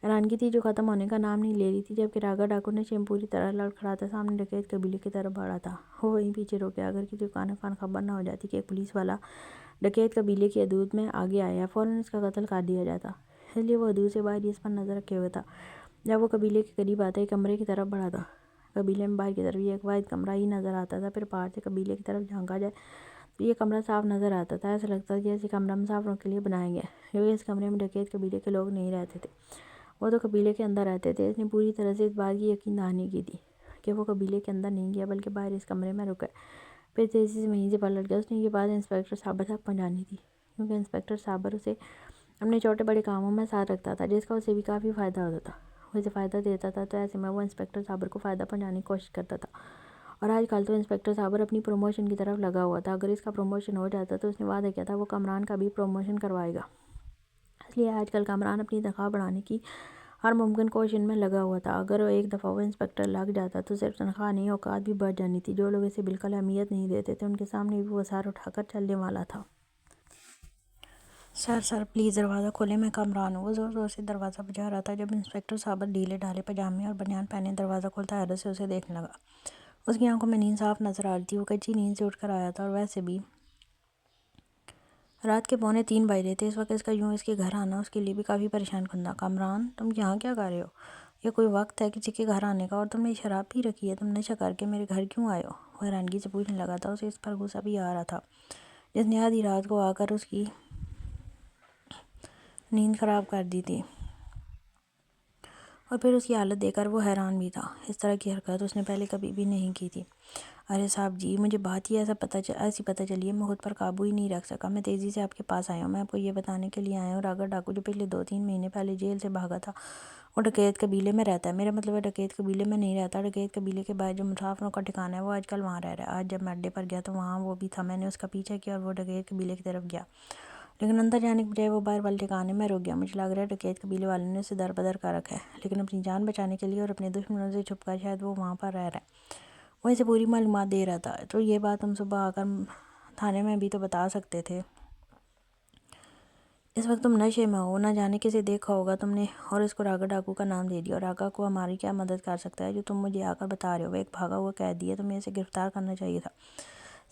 حیرانگی تھی جو ختم ہونے کا نام نہیں لے رہی تھی، جبکہ راگا ڈاکو نشے میں پوری طرح لڑکھڑاتا سامنے ڈکیت قبیلے کی طرف بڑھا تھا۔ وہ وہیں پیچھے رک گیا۔ اگر کسی کو کان فان خبر نہ ہو جاتی کہ ایک پولیس والا ڈکیت قبیلے کی حدود میں آگے آیا ہے، فوراً اس کا قتل کر دیا جاتا، اس لیے وہ حدود سے باہر ہی اس پر نظر رکھے ہوئے تھا۔ جب وہ قبیلے کے قریب آتا ایک کمرے کی طرف بڑھا تھا۔ قبیلے میں باہر کی طرف یہ ایک واحد کمرہ ہی نظر آتا تھا۔ پھر باہر سے قبیلے کی طرف جھانکا جائے تو یہ کمرہ صاف نظر آتا تھا۔ ایسا لگتا تھا جیسے کمرہ مسافروں کے لیے بنایا گیا ہے، کیونکہ اس کمرے میں ڈکیت قبیلے کے لوگ نہیں رہتے تھے، وہ تو قبیلے کے اندر رہتے تھے۔ اس نے پوری طرح سے اس بات کی یقین دہانی کی تھی کہ وہ قبیلے کے اندر نہیں گیا بلکہ باہر اس کمرے میں رکا ہے۔ پھر تیزی سے وہیں سے پلٹ گیا۔ اس نے یہ بات انسپکٹر صابر تک پہنچانی تھی، کیونکہ انسپکٹر صابر اسے اپنے چھوٹے بڑے کاموں میں ساتھ رکھتا تھا، جس کا اسے بھی کافی فائدہ ہوتا تھا۔ وہ اسے فائدہ دیتا تھا، تو ایسے میں وہ انسپکٹر صابر کو فائدہ پہنچانے کی کوشش کرتا تھا۔ اور آج کل تو انسپکٹر صابر اپنی پروموشن کی طرف لگا ہوا تھا۔ اگر اس کا پروموشن ہو جاتا تو اس نے وعدہ کیا تھا وہ کامران کا بھی پروموشن کروائے گا، اس لیے آج کل کامران اپنی تنخواہ بڑھانے کی ہر ممکن کوشش میں لگا ہوا تھا۔ اگر ایک دفعہ وہ انسپکٹر لگ جاتا تو صرف تنخواہ نہیں، اوقات بھی بڑھ جانی تھی۔ جو لوگ اسے بالکل اہمیت نہیں دیتے تھے ان کے سامنے بھی وہ سر اٹھا کر چلنے والا تھا۔ سر پلیز دروازہ کھولیں، میں کامران ہوں۔ وہ زور زور سے دروازہ بجا رہا تھا جب انسپکٹر صابر ڈھیلے ڈھالے پاجامے اور بنیان پہنے دروازہ کھولتا حیرت سے اسے دیکھنے لگا۔ اس کی آنکھوں میں نیند صاف نظر آ رہی تھی۔ وہ کچی نیند سے اٹھ کر آیا تھا، اور ویسے بھی رات کے 2:45 بج رہے تھے۔ اس وقت اس کا یوں اس کے گھر آنا اس کے لیے بھی کافی پریشان کن تھا۔ کامران، تم یہاں کیا کر رہے ہو؟ یہ کوئی وقت ہے کسی کے گھر آنے کا؟ اور تم نے شراب پی رکھی ہے، تم نشہ کر کے میرے گھر کیوں آئے ہو؟ وہ حیرانگی سے پوچھنے لگا تھا۔ اسے اس پر غصہ بھی آ رہا تھا جس نے آدھی رات کو آ کر اس کی نیند خراب کر دی تھی، اور پھر اس کی حالت دیکھ کر وہ حیران بھی تھا۔ اس طرح کی حرکت اس نے پہلے کبھی بھی نہیں کی تھی۔ ارے صاحب جی، مجھے بات ہی ایسی پتہ چلی ہے، میں خود پر قابو ہی نہیں رکھ سکا، میں تیزی سے آپ کے پاس آیا ہوں۔ میں آپ کو یہ بتانے کے لیے آیا ہوں راگا ڈاکو جو پچھلے 2-3 مہینے پہلے جیل سے بھاگا تھا، وہ ڈکیت قبیلے میں رہتا ہے۔ میرا مطلب ہے ڈکیت قبیلے میں نہیں رہتا، ڈکیت قبیلے کے باہر جو مسافروں کا ٹھکانہ ہے وہ آج کل وہاں رہ رہا ہے۔ آج جب میں اڈے پر گیا تو وہاں وہ بھی تھا، میں نے اس کا پیچھا کیا اور وہ ڈکیت قبیلے کی طرف گیا، لیکن اندر جانے کے بجائے وہ باہر والے ٹھکانے میں رک گیا۔ مجھے لگ رہا ہے ڈکیت قبیلے والوں نے اسے در بدر کر رکھا ہے، لیکن اپنی جان بچانے کے لیے اور اپنے دشمنوں سے چھپ کر شاید وہ وہاں پر رہ رہا ہے۔ وہ اسے پوری معلومات دے رہا تھا۔ تو یہ بات تم صبح آ کر تھانے میں بھی تو بتا سکتے تھے۔ اس وقت تم نشے میں ہو، نہ جانے کسے دیکھا ہوگا تم نے اور اس کو راگا ڈاکو کا نام دے دیا۔ اور راگا کو ہماری کیا مدد کر سکتا ہے جو تم مجھے آ کر بتا رہے ہو؟ وہ ایک بھاگا ہوا قیدی ہے، تمہیں اسے گرفتار کرنا چاہیے تھا۔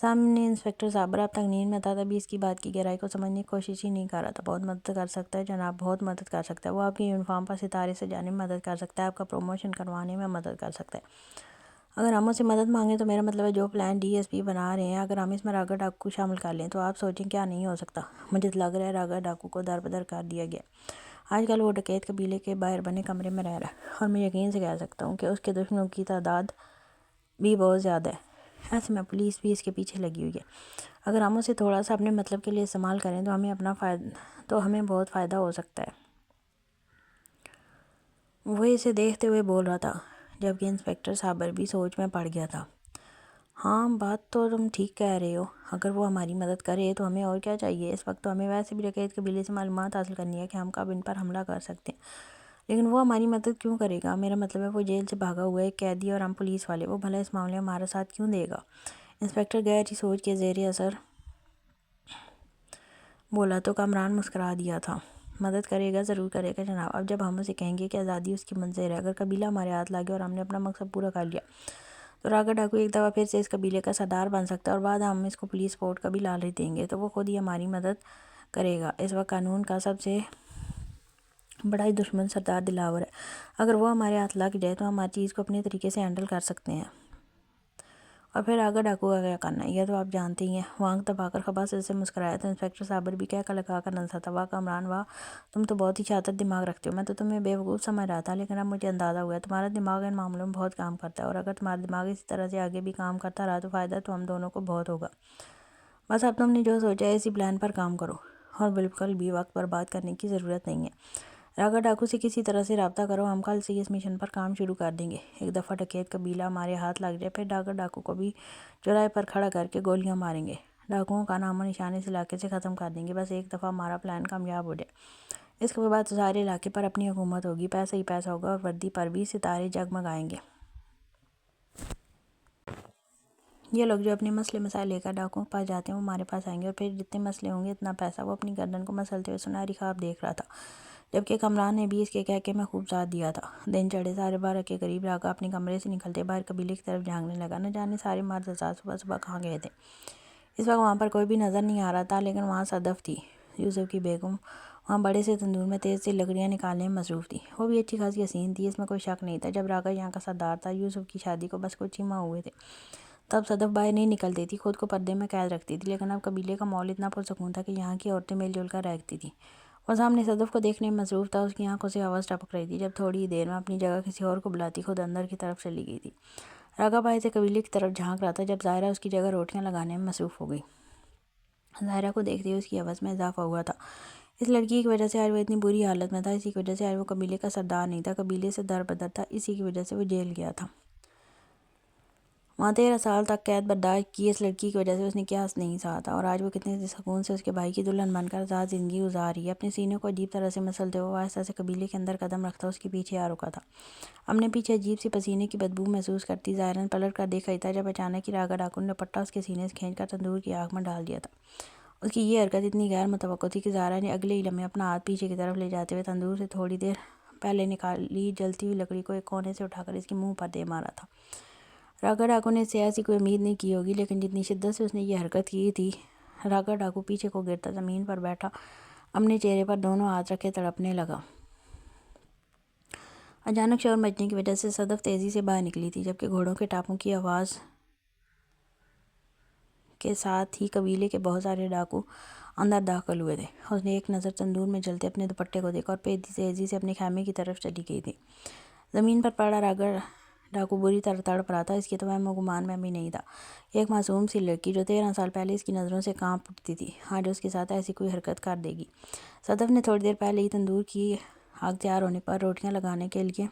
سامنے انسپکٹر صابر اب تک نیند میں تھا، تبھی اس کی بات کی گہرائی کو سمجھنے کی کوشش ہی نہیں کر رہا تھا۔ بہت مدد کر سکتا ہے جناب، بہت مدد کر سکتا ہے۔ وہ آپ کی یونیفارم پر ستارے سجانے میں مدد کر سکتا ہے، آپ کا پروموشن کروانے میں مدد کر سکتا ہے۔ اگر ہم اس سے مدد مانگیں تو میرا مطلب ہے جو پلان ڈی ایس پی بنا رہے ہیں، اگر ہم اس میں راگا ڈاکو کو شامل کر لیں تو آپ سوچیں کیا نہیں ہو سکتا۔ مجھے لگ رہا ہے راگا ڈاکو کو در بدر کر دیا گیا۔ آج کل وہ ڈکیت قبیلے کے باہر بنے کمرے میں رہ رہا ہے، اور میں یقین سے کہہ سکتا ہوں کہ اس کے دشمنوں کی تعداد بھی بہت زیادہ ہے۔ ایسے میں پولیس بھی اس کے پیچھے لگی ہوئی ہے. اگر ہم اسے تھوڑا سا اپنے مطلب کے لیے استعمال کریں تو ہمیں بہت فائدہ ہو سکتا ہے. وہ اسے دیکھتے ہوئے بول رہا تھا جبکہ انسپکٹر صابر بھی سوچ میں پڑ گیا تھا. ہاں بات تو تم ٹھیک کہہ رہے ہو. اگر وہ ہماری مدد کرے تو ہمیں اور کیا چاہیے. اس وقت تو ہمیں ویسے بھی ڈکیت قبیلے سے معلومات حاصل کرنی ہے کہ ہم کب ان پر حملہ کر سکتے ہیں. لیکن وہ ہماری مدد کیوں کرے گا؟ میرا مطلب ہے وہ جیل سے بھاگا ہوا ایک قیدی اور ہم پولیس والے، وہ بھلا اس معاملے میں ہمارا ساتھ کیوں دے گا؟ انسپکٹر گہری سوچ کے زیر اثر بولا تو کامران مسکرا دیا تھا. مدد کرے گا، ضرور کرے گا جناب. اب جب ہم اسے کہیں گے کہ آزادی اس کی منظر ہے، اگر قبیلہ ہمارے ہاتھ لگے اور ہم نے اپنا مقصد پورا کر لیا تو راگا ڈاکو ایک دفعہ پھر سے اس قبیلے کا سردار بن سکتا ہے اور بعد ہم اس کو پولیس سپورٹ کا بھی لالچ دیں گے تو وہ خود ہی ہماری مدد کرے گا. اس وقت قانون کا سب سے بڑا ہی دشمن سردار دلاور ہے. اگر وہ ہمارے ہاتھ لگ جائے تو ہم ہر چیز کو اپنے طریقے سے ہینڈل کر سکتے ہیں. اور پھر راگا ڈاکو کا کیا کرنا ہے یہ تو آپ جانتے ہی ہیں. وانگ دبا کر خباثت سے مسکرایا تو انسپکٹر صابر بھی کہہ لگا کر ہنسا تھا. واہ کامران واہ، تم تو بہت ہی شاطر دماغ رکھتے ہو. میں تو تمہیں بیوقوف سمجھ رہا تھا لیکن اب مجھے اندازہ ہوا ہے تمہارا دماغ ان معاملوں میں بہت کام کرتا ہے، اور اگر تمہارا دماغ اسی طرح سے آگے بھی کام کرتا رہا تو فائدہ تو ہم دونوں کو بہت ہوگا. بس اب تم نے جو سوچا ہے اسی پلان پر کام کرو اور بالکل بھی وقت برباد کرنے کی ضرورت نہیں ہے. راگا ڈاکو سے کسی طرح سے رابطہ کرو، ہم کل سے اس مشن پر کام شروع کر دیں گے. ایک دفعہ ڈکیت قبیلہ ہمارے ہاتھ لگ جائے پھر راگا ڈاکو کو بھی چوراہے پر کھڑا کر کے گولیاں ماریں گے. ڈاکوؤں کا نام و نشان اس علاقے سے ختم کر دیں گے. بس ایک دفعہ ہمارا پلان کامیاب ہو جائے، اس کے بعد سارے علاقے پر اپنی حکومت ہوگی، پیسہ ہی پیسہ ہوگا اور وردی پر بھی ستارے جگمگائیں گے. یہ لوگ جو اپنے مسئلے مسائل لے کر ڈاکوؤں کے پاس جاتے ہیں وہ ہمارے پاس آئیں گے، اور پھر جتنے مسئلے ہوں گے اتنا پیسہ. وہ اپنی گردن کو مسلتے ہوئے سنہری خواب دیکھ رہا تھا جبکہ کامران نے بھی اس کے کہکے میں خوب ساتھ دیا تھا. دن چڑھے 12:30 کے قریب راگا اپنے کمرے سے نکلتے باہر قبیلے کی طرف جھانکنے لگا. نہ جانے سارے مرد حضرات صبح صبح کہاں گئے تھے. اس وقت وہاں پر کوئی بھی نظر نہیں آ رہا تھا، لیکن وہاں صدف تھی، یوسف کی بیگم. وہاں بڑے سے تندور میں تیز سے لکڑیاں نکالنے میں مصروف تھی. وہ بھی اچھی خاصی حسین تھی، اس میں کوئی شک نہیں تھا. جب راگا یہاں کا سردار تھا، یوسف کی شادی کو بس کچھ ہی ماہ ہوئے تھے، تب صدف باہر نہیں نکلتی تھی، خود کو پردے میں قید رکھتی تھی. لیکن اب قبیلے کا ماحول اتنا پرسکون تھا کہ یہاں کی عورتیں مل جل کر رہتی تھیں. وہ سامنے صدف کو دیکھنے میں مصروف تھا، اس کی آنکھوں سے آواز ٹپک رہی تھی. جب تھوڑی دیر میں اپنی جگہ کسی اور کو بلاتی خود اندر کی طرف چلی گئی تھی. راگا باہر سے قبیلے کی طرف جھانک رہا تھا جب ظاہرہ اس کی جگہ روٹیاں لگانے میں مصروف ہو گئی. ظاہرہ کو دیکھتے ہوئے اس کی آواز میں اضافہ ہوا تھا. اس لڑکی کی وجہ سے آج وہ اتنی بری حالت میں تھا، اسی کی وجہ سے آج وہ قبیلے کا سردار نہیں تھا، قبیلے سے دربدر تھا، اسی کی وجہ سے وہ جیل گیا تھا. وہاں 13 سال تک قید برداشت کی اس لڑکی کی وجہ سے اس نے کیا نہیں سہا تھا، اور آج وہ کتنے سکون سے اس کے بھائی کی دلہن بن کر آزاد زندگی گزار رہی ہے. اپنے سینے کو عجیب طرح سے مسلتے ہوئے وہ آہستہ سے قبیلے کے اندر قدم رکھتا اس کے پیچھے آ رکا تھا. اپنے پیچھے عجیب سی پسینے کی بدبو محسوس کرتی ظاہرا پلٹ کر دیکھا ہی تھا جب اچانک ہی راگا ڈاکو نے دوپٹہ اس کے سینے سے کھینچ کر تندور کی آگ میں ڈال دیا تھا. اس کی یہ حرکت اتنی غیر متوقع تھی کہ ظاہرا نے اگلے ہی لمحے اپنا ہاتھ پیچھے کی طرف لے جاتے ہوئے تندور سے تھوڑی دیر پہلے نکالی جلتی ہوئی لکڑی کو ایک کونے سے اٹھا کر اس کے منہ پر دے مارا تھا. راگا ڈاکو نے اس سے ایسی کوئی امید نہیں کی ہوگی، لیکن جتنی شدت سے اس نے یہ حرکت کی تھی، راگا ڈاکو پیچھے کو گرتا زمین پر بیٹھا اپنے چہرے پر دونوں ہاتھ رکھے تڑپنے لگا. اچانک شور مچنے کی وجہ سے صدف تیزی سے باہر نکلی تھی جبکہ گھوڑوں کے ٹاپوں کی آواز کے ساتھ ہی قبیلے کے بہت سارے ڈاکو اندر داخل ہوئے تھے. اس نے ایک نظر تندور میں جلتے اپنے دوپٹے کو دیکھا اور تیزی سے اپنے خیمے کی طرف چلی گئی تھی. زمین پر پڑا راگا ڈاکو بری طرح تڑپ رہا تھا، اس کے تو وہم و گمان میں بھی نہیں تھا. ایک معصوم سی لڑکی جو 13 سال پہلے اس کی نظروں سے کانپ اٹھتی تھی، آج اس کے ساتھ ایسی کوئی حرکت کر دے گی. صدف نے تھوڑی دیر پہلے ہی تندور کی آگ تیار ہونے پر روٹیاں لگانے کے لیے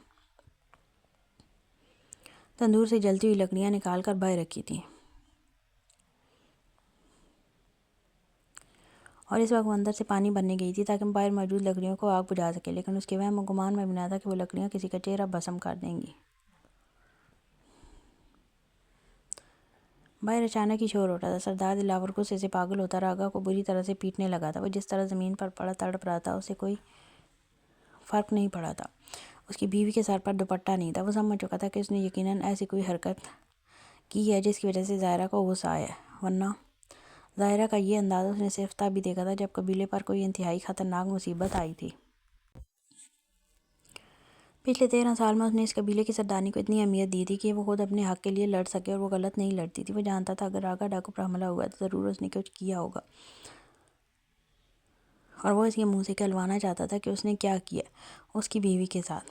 تندور سے جلتی ہوئی لکڑیاں نکال کر باہر رکھی تھیں، اور اس وقت وہ اندر سے پانی بھرنے گئی تھی تاکہ باہر موجود لکڑیوں کو آگ بجھا سکے. لیکن اس کے وہم و گمان میں بھی نہ تھا کہ وہ لکڑیاں کسی کا چہرہ بھسم کر دیں گی. باہر اچانک ہی شور اٹھا تھا. سردار دلاور غصے سے پاگل ہوتا راگا کو بری طرح سے پیٹنے لگا تھا. وہ جس طرح زمین پر پڑا تڑپ رہا تھا اسے کوئی فرق نہیں پڑا تھا. اس کی بیوی کے سر پر دوپٹہ نہیں تھا. وہ سمجھ چکا تھا کہ اس نے یقیناً ایسی کوئی حرکت کی ہے جس کی وجہ سے ظاہرہ کو غصہ آیا ہے، ورنہ ظاہرہ کا یہ انداز اس نے صرف تب بھی دیکھا تھا جب قبیلے پر کوئی انتہائی خطرناک مصیبت آئی تھی. پچھلے 13 سال میں اس نے اس قبیلے کی سردارنی کو اتنی اہمیت دی تھی کہ وہ خود اپنے حق کے لیے لڑ سکے، اور وہ غلط نہیں لڑتی تھی. وہ جانتا تھا اگر راگا ڈاکو پر حملہ ہوا تو ضرور اس نے کچھ کیا ہوگا، اور وہ اس کے منہ سے کہلوانا چاہتا تھا کہ اس نے کیا کیا اس کی بیوی کے ساتھ.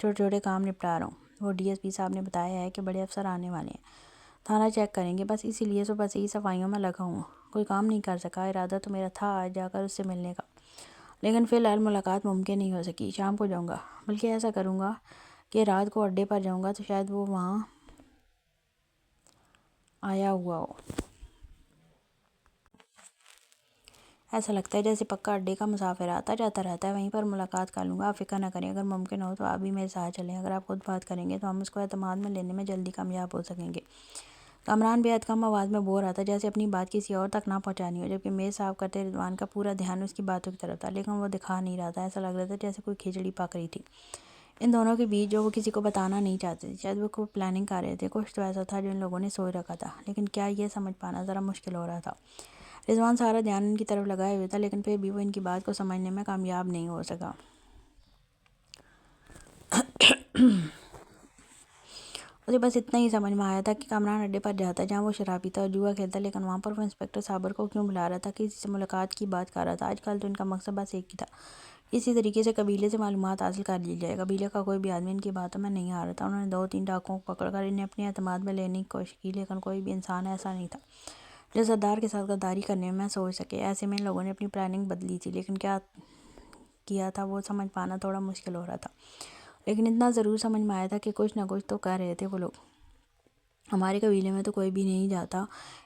چھوٹے چھوٹے کام نپٹا رہا ہوں. وہ ڈی ایس پی صاحب نے بتایا ہے کہ بڑے افسر آنے والے ہیں, تھانہ چیک کریں گے, بس اسی لیے صبح سے ہی صفائیوں میں لگا ہوں. کوئی کام نہیں کر سکا. ارادہ تو میرا تھا آج جا کر اس سے ملنے کا, لیکن فی الحال ملاقات ممکن نہیں ہو سکی. شام کو جاؤں گا, بلکہ ایسا کروں گا کہ رات کو اڈے پر جاؤں گا تو شاید وہ وہاں آیا ہوا ہو. ایسا لگتا ہے جیسے پکا اڈے کا مسافر آتا جاتا رہتا ہے, وہیں پر ملاقات کر لوں گا. آپ فکر نہ کریں, اگر ممکن ہو تو آپ بھی میرے ساتھ چلیں. اگر آپ خود بات کریں گے تو ہم اس کو اعتماد میں لینے میں جلدی کامیاب ہو سکیں گے. کامران بے حد کم آواز میں بول رہا تھا, جیسے اپنی بات کسی اور تک نہ پہنچانی ہو, جبکہ میز صاف کرتے رضوان کا پورا دھیان اس کی باتوں کی طرف تھا, لیکن وہ دکھا نہیں رہا تھا. ایسا لگ رہا تھا جیسے کوئی کھچڑی پک رہی تھی ان دونوں کے بیچ, جو وہ کسی کو بتانا نہیں چاہتے تھے. شاید وہ کوئی پلاننگ کر رہے تھے. کچھ تو ایسا تھا جو ان لوگوں نے سوچ رکھا تھا, لیکن کیا یہ سمجھ پانا ذرا مشکل ہو رہا تھا. رضوان سارا دھیان ان کی طرف لگائے ہوئے تھا, لیکن پھر بھی وہ ان کی بات کو سمجھنے میں کامیاب نہیں ہو سکا. اسے بس اتنا ہی سمجھ میں آیا تھا کہ کامران اڈے پر جاتا جہاں وہ شراب پیتا اور جوا کھیلتا, لیکن وہاں پر وہ انسپکٹر صابر کو کیوں بلا رہا تھا, کسی سے ملاقات کی بات کر رہا تھا. آج کل تو ان کا مقصد بس ایک ہی تھا, اسی طریقے سے قبیلے سے معلومات حاصل کر لی جائے. قبیلے کا کوئی بھی آدمی ان کی باتوں میں نہیں آ رہا تھا. انہوں نے 2-3 ڈاکوؤں کو پکڑ کر انہیں اپنے اعتماد میں لینے کی کوشش کی, لیکن کوئی بھی انسان ایسا نہیں تھا جو سردار کے ساتھ غداری کرنے میں سوچ سکے. ایسے میں ان لوگوں نے اپنی پلاننگ بدلی تھی, لیکن کیا کیا تھا وہ سمجھ پانا تھوڑا مشکل ہو رہا تھا. لیکن اتنا ضرور سمجھ میں آیا تھا کہ کچھ نہ کچھ تو کر رہے تھے وہ لوگ. ہمارے قبیلے میں تو کوئی بھی نہیں جاتا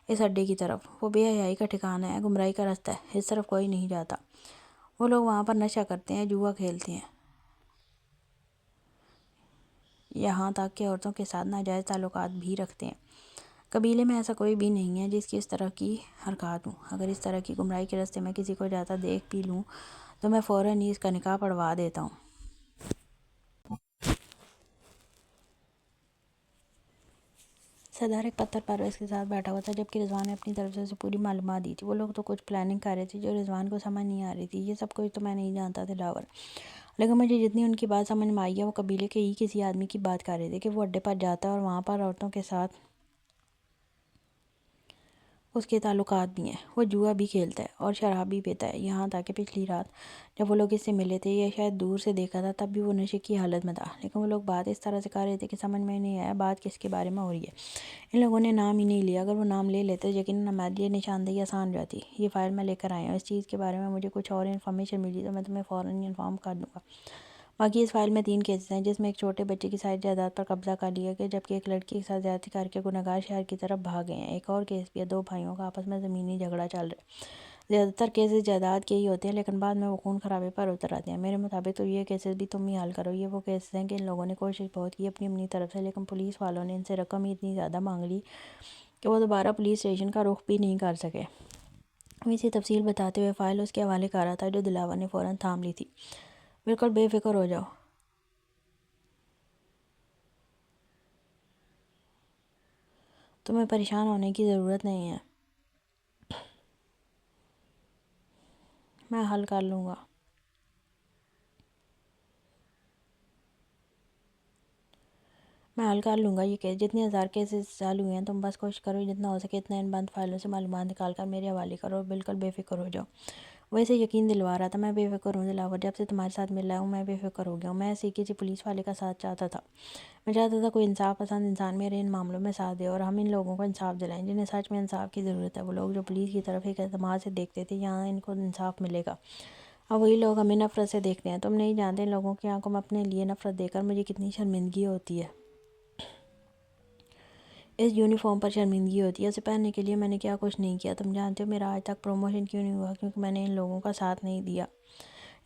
اس اڈے کی طرف, وہ بے حیائی کا ٹھکانہ ہے, گمراہی کا راستہ ہے, اس طرف کوئی نہیں جاتا. وہ لوگ وہاں پر نشہ کرتے ہیں, جوا کھیلتے ہیں, یہاں تک کہ عورتوں کے ساتھ ناجائز تعلقات بھی رکھتے ہیں. قبیلے میں ایسا کوئی بھی نہیں ہے جس کی اس طرح کی حرکات ہوں. اگر اس طرح کی گمراہی کے راستے میں کسی کو جاتا دیکھ بھی لوں تو میں فوراً ہی اس کا نکاح پڑھوا دیتا ہوں. سردار ایک پتھر پر اس کے ساتھ بیٹھا ہوا تھا, جبکہ رضوان نے اپنی طرف سے اسے پوری معلومات دی تھی. وہ لوگ تو کچھ پلاننگ کر رہے تھے جو رضوان کو سمجھ نہیں آ رہی تھی. یہ سب کچھ تو میں نہیں جانتا تھا دلاور, لیکن مجھے جتنی ان کی بات سمجھ میں آئی ہے وہ قبیلے کے ہی کسی آدمی کی بات کر رہے تھے کہ وہ اڈے پر جاتا ہے اور وہاں پر عورتوں کے ساتھ اس کے تعلقات بھی ہیں. وہ جوا بھی کھیلتا ہے اور شراب بھی پیتا ہے. یہاں تک کہ پچھلی رات جب وہ لوگ اس سے ملے تھے یا شاید دور سے دیکھا تھا, تب بھی وہ نشے کی حالت میں تھا. لیکن وہ لوگ بات اس طرح سے کر رہے تھے کہ سمجھ میں نہیں آیا بات کس کے بارے میں ہو رہی ہے. ان لوگوں نے نام ہی نہیں لیا. اگر وہ نام لے لیتے تو یقیناً ہمارے لیے نشاندہی آسان ہو جاتی. یہ فائل میں لے کر آیا ہوں, اس چیز کے بارے میں مجھے کچھ اور انفارمیشن ملی تو میں تمہیں فوراً انفارم کر دوں گا. باقی اس فائل میں 3 کیسز ہیں, جس میں ایک چھوٹے بچے کی ساری جائیداد پر قبضہ کر لیا گیا, جبکہ ایک لڑکی کے ساتھ زیادتی کر کے گنہگار شہر کی طرف بھاگ گئے ہیں. ایک اور کیس بھی ہے, 2 بھائیوں کا آپس میں زمینی جھگڑا چل رہا ہے. زیادہ تر کیسز جائیداد کے ہی ہوتے ہیں, لیکن بعد میں وہ خون خرابے پر اتر آتے ہیں. میرے مطابق تو یہ کیسز بھی تم ہی حل کرو. یہ وہ کیسز ہیں کہ ان لوگوں نے کوشش بہت کی اپنی طرف سے, لیکن پولیس والوں نے ان سے رقم ہی اتنی زیادہ مانگ لی کہ وہ دوبارہ پولیس اسٹیشن کا رخ بھی نہیں کر سکے. وہ اسی تفصیل بتاتے ہوئے فائل اس کے حوالے کر رہا تھا, جو دلاور نے فوراً تھام لی تھی. بالکل بے فکر ہو جاؤ, تمہیں پریشان ہونے کی ضرورت نہیں ہے, میں حل کر لوں گا. یہ کیس جتنے 1000 کیسز حل ہوئے ہیں, تم بس کوشش کرو جتنا ہو سکے اتنا ان بند فائلوں سے معلومات نکال کر میرے حوالے کرو, اور بالکل بے فکر ہو جاؤ. وہ اسے یقین دلوا رہا تھا. میں بے فکر ہوں دلاور, جب سے تمہارے ساتھ مل رہا ہوں میں بے فکر ہو گیا ہوں. میں ایسے کسی پولیس والے کا ساتھ چاہتا تھا. میں چاہتا تھا کوئی انصاف پسند انسان میرے ان معاملوں میں ساتھ دے, اور ہم ان لوگوں کو انصاف دلائیں جنہیں سچ میں انصاف کی ضرورت ہے. وہ لوگ جو پولیس کی طرف ایک اعتماد سے دیکھتے تھے, یہاں ان کو انصاف ملے گا, اور وہی لوگ ہمیں نفرت سے دیکھتے ہیں. تم نہیں جانتے ان لوگوں کی آنکھوں میں اپنے لیے نفرت دیکھ کر مجھے کتنی شرمندگی ہوتی ہے. اس یونیفارم پر شرمندگی ہوتی ہے. اسے پہننے کے لیے میں نے کیا کچھ نہیں کیا. تم جانتے ہو میرا آج تک پروموشن کیوں نہیں ہوا؟ کیونکہ میں نے ان لوگوں کا ساتھ نہیں دیا.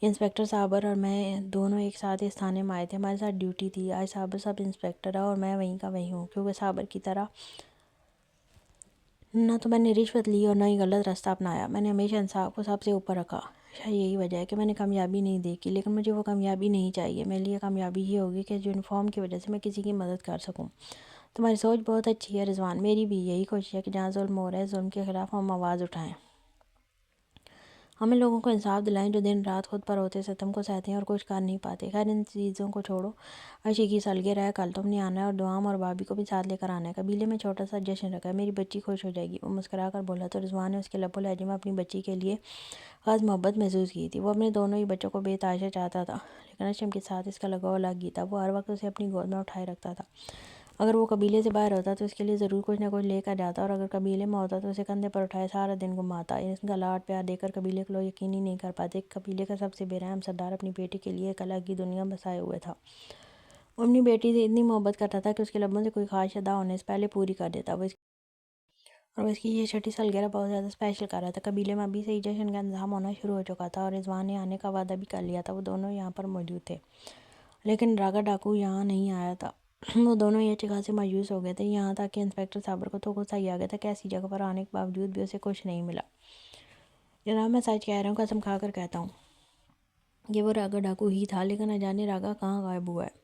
یہ انسپکٹر صابر اور میں دونوں ایک ساتھ اس تھانے میں آئے تھے. ہمارے ساتھ ڈیوٹی تھی. آج صابر سب انسپکٹر ہے اور میں وہیں کا وہیں ہوں, کیونکہ صابر کی طرح نہ تو میں نے رشوت لی اور نہ ہی غلط راستہ اپنایا. میں نے ہمیشہ انصاف کو سب سے اوپر رکھا. شاید یہی وجہ ہے کہ میں نے کامیابی نہیں دیکھی, لیکن مجھے وہ کامیابی نہیں چاہیے. میرے لیے کامیابی یہ ہوگی کہ اس یونیفارم کی وجہ سے میں کسی کی مدد کر سکوں. تمہاری سوچ بہت اچھی ہے رضوان. میری بھی یہی کوشش ہے کہ جہاں ظلم ہو رہا ہے, ظلم کے خلاف ہم آواز اٹھائیں. ہمیں لوگوں کو انصاف دلائیں جو دن رات خود پر ہوتے ستم کو سہتے ہیں اور کچھ کر نہیں پاتے۔ خیر ان چیزوں کو چھوڑو، عائشہ کی سالگرہ ہے، کل تم نے آنا ہے اور دعام اور بابی کو بھی ساتھ لے کر آنا ہے۔ قبیلے میں چھوٹا سا جشن رکھا ہے، میری بچی خوش ہو جائے گی۔ وہ مسکرا کر بولا تو رضوان نے اس کے لب و لہجے میں اپنی بچی کے لیے خاص محبت محسوس کی تھی۔ وہ اپنے دونوں ہی بچوں کو بے تحاشا چاہتا تھا، لیکن اشم کے ساتھ اس کا لگاؤ الگ ہی تھا۔ وہ ہر وقت اسے اپنی گود میں اٹھائے رکھتا تھا۔ اگر وہ قبیلے سے باہر ہوتا تو اس کے لیے ضرور کچھ نہ کچھ لے کر جاتا، اور اگر قبیلے میں ہوتا تو اسے کندھے پر اٹھائے سارا دن گھماتا۔ اس کا لاڈ پیار دیکھ کر قبیلے کے لوگ یقین ہی نہیں کر پاتے کہ قبیلے کا سب سے بے رحم سردار اپنی بیٹی کے لیے ایک الگ ہی دنیا بسائے ہوئے تھا۔ وہ اپنی بیٹی سے اتنی محبت کرتا تھا کہ اس کے لبوں سے کوئی خواہش ادا ہونے سے پہلے پوری کر دیتا۔ وہ اس کی یہ چھٹی سالگرہ بہت زیادہ اسپیشل کر رہا تھا۔ قبیلے میں ابھی سے ہی جشن کا انتظام ہونا شروع ہو چکا تھا اور رضوان نے آنے کا وعدہ بھی کر لیا تھا۔ وہ دونوں یہاں پر موجود تھے، لیکن راگا ڈاکو یہاں نہیں آیا تھا۔ وہ دونوں یہ اچھی خاصے مایوس ہو گئے تھے، یہاں تک کہ انسپکٹر صابر کو تو غصہ ہی آ گیا تھا کہ ایسی جگہ پر آنے کے باوجود بھی اسے کچھ نہیں ملا۔ جناب میں سچ کہہ رہا ہوں، قسم کھا کر کہتا ہوں کہ وہ راگا ڈاکو ہی تھا، لیکن نہ جانے راگا کہاں غائب ہوا ہے۔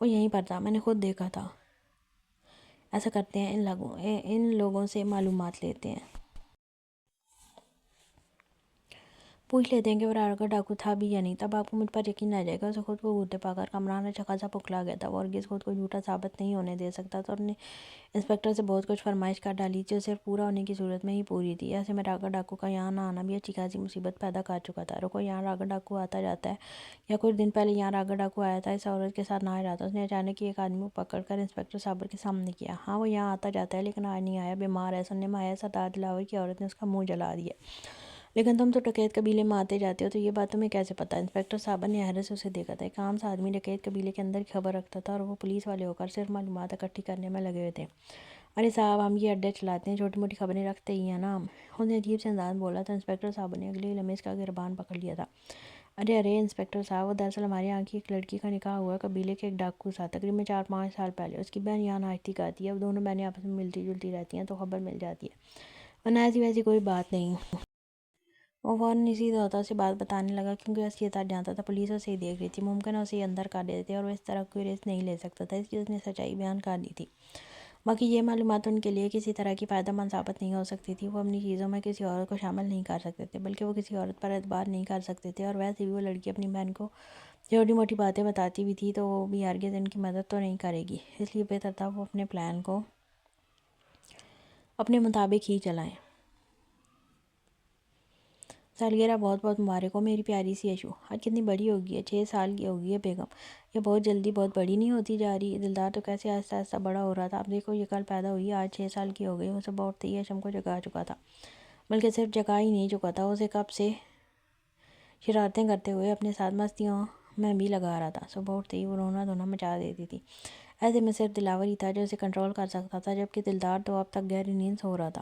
وہ یہیں پر تھا، میں نے خود دیکھا تھا۔ ایسا کرتے ہیں، ان لوگوں سے معلومات لیتے ہیں، پوچھ لیتے ہیں کہ وہ راگا ڈاکو تھا بھی یا نہیں، تب آپ کو مجھ پر یقین آ جائے گا۔ اسے خود کو گھوٹے پا کر کامران اچھا خاصا پکھلا گیا تھا۔ وہ ہرگز خود کو جھوٹا ثابت نہیں ہونے دے سکتا تھا، اور نے انسپکٹر سے بہت کچھ فرمائش کر ڈالی تھی جو صرف پورا ہونے کی صورت میں ہی پوری تھی۔ ایسے میں راگا ڈاکو کا یہاں نہ آنا بھی اچھی خاصی مصیبت پیدا کر چکا تھا۔ رکو، یہاں راگا ڈاکو آتا جاتا ہے یا کچھ دن پہلے یہاں راگا ڈاکو آیا تھا، اس عورت کے ساتھ نہ آیا تھا؟ اس نے اچانک ایک آدمی کو پکڑ کر انسپکٹر صابر کے سامنے کیا۔ ہاں وہ یہاں آتا جاتا ہے، لیکن آج نہیں آیا، بیمار ہے۔ سننے میں آیا سردار دلاور کی عورت نے اس کا منہ جلا دیا۔ لیکن تم تو ڈکیت قبیلے میں آتے جاتے ہو، تو یہ بات تمہیں کیسے پتا؟ انسپکٹر صابر نے حیرت سے اسے دیکھا تھا۔ ایک عام سا آدمی ڈکیت قبیلے کے اندر کی خبر رکھتا تھا، اور وہ پولیس والے ہو کر صرف معلومات اکٹھی کرنے میں لگے ہوئے تھے۔ ارے صاحب، ہم یہ اڈے چلاتے ہیں، چھوٹی موٹی خبریں رکھتے ہی ہیں نا ہم۔ اس نے عجیب سے انداز میں بولا تو انسپکٹر صاحب نے اگلے ہی لمحے اس کا گریبان پکڑ لیا تھا۔ ارے انسپکٹر صاحب، وہ دراصل ہمارے یہاں کی ایک لڑکی کا نکاح ہوا ہے قبیلے کے ایک ڈاکو ساتھ، تقریباً 4-5 سال پہلے۔ اس کی بہن یہاں ناچتی گاتی ہے، اب دونوں بہنیں آپس میں ملتی جلتی رہتی ہیں تو خبر مل جاتی ہے، ورنہ ایسی ویسی کوئی بات نہیں۔ وہ فوراً اسی طرح سے بات بتانے لگا کیونکہ اس یہ تک جانتا تھا پولیس اسے ہی دیکھ رہی تھی، ممکن ہے اسے ہی اندر کر دیتے اور وہ اس طرح کوئی رسک نہیں لے سکتا تھا، اس لیے اس نے سچائی بیان کر دی تھی۔ باقی یہ معلومات ان کے لیے کسی طرح کی فائدہ مند ثابت نہیں ہو سکتی تھی۔ وہ اپنی چیزوں میں کسی عورت کو شامل نہیں کر سکتے تھے، بلکہ وہ کسی عورت پر اعتبار نہیں کر سکتے تھے، اور ویسے بھی وہ لڑکی اپنی بہن کو چھوٹی موٹی باتیں بتاتی بھی تھی تو وہ بھی ہرگز ان کی مدد تو نہیں کرے گی، اس لیے بہتر تھا وہ اپنے پلان کو اپنے مطابق ہی چلائیں۔ سالگرہ بہت بہت مبارک ہو میری پیاری سی اشو۔ آج کتنی بڑی ہوگی ہے، 6 سال کی ہوگی ہے بیگم۔ یہ بہت جلدی بہت بڑی نہیں ہوتی جا رہی؟ دلدار تو کیسے آہستہ آہستہ بڑا ہو رہا تھا، اب دیکھو یہ کل پیدا ہوئی، آج 6 سال کی ہو گئی۔ وہ صبح اٹھتے ہی اشم کو جگا چکا تھا، بلکہ صرف جگا ہی نہیں چکا تھا، اسے کب سے شرارتیں کرتے ہوئے اپنے ساتھ مستیوں میں بھی لگا رہا تھا۔ صبح اٹھتے ہی وہ رونا دھونا مچا دیتی تھی۔ ایسے میں صرف دلاور ہی تھا جو اسے کنٹرول کر سکتا تھا، جبکہ دلدار تو اب تک گہری نیند سو رہا تھا۔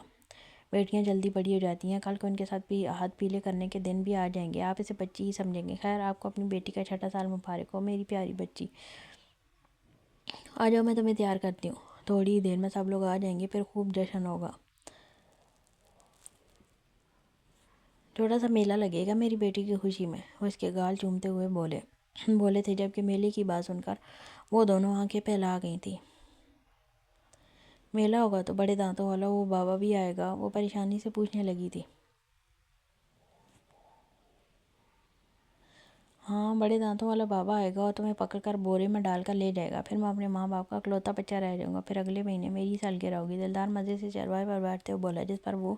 بیٹیاں جلدی بڑی ہو جاتی ہیں، کل کو ان کے ساتھ بھی ہاتھ پیلے کرنے کے دن بھی آ جائیں گے، آپ اسے بچی ہی سمجھیں گے۔ خیر، آپ کو اپنی بیٹی کا 6واں سال مبارک ہو میری پیاری بچی۔ آ جاؤ، میں تمہیں تیار کرتی ہوں، تھوڑی ہی دیر میں سب لوگ آ جائیں گے، پھر خوب جشن ہوگا، چھوٹا سا میلہ لگے گا میری بیٹی کی خوشی میں۔ وہ اس کے گال چومتے ہوئے بولے تھے، جبکہ میلے کی بات سن کر وہ دونوں آنکھیں پھیلا گئی تھیں۔ میلہ ہوگا تو بڑے دانتوں والا وہ بابا بھی آئے گا؟ وہ پریشانی سے پوچھنے لگی تھی۔ ہاں، بڑے دانتوں والا بابا آئے گا اور تمہیں پکڑ کر بورے میں ڈال کر لے جائے گا، پھر میں اپنے ماں باپ کا اکلوتا بچہ رہ جاؤں گا، پھر اگلے مہینے میری سالگرہ ہوگی۔ دلدار مزے سے چرپائی پر بیٹھتے ہوئے بولا، جس پر وہ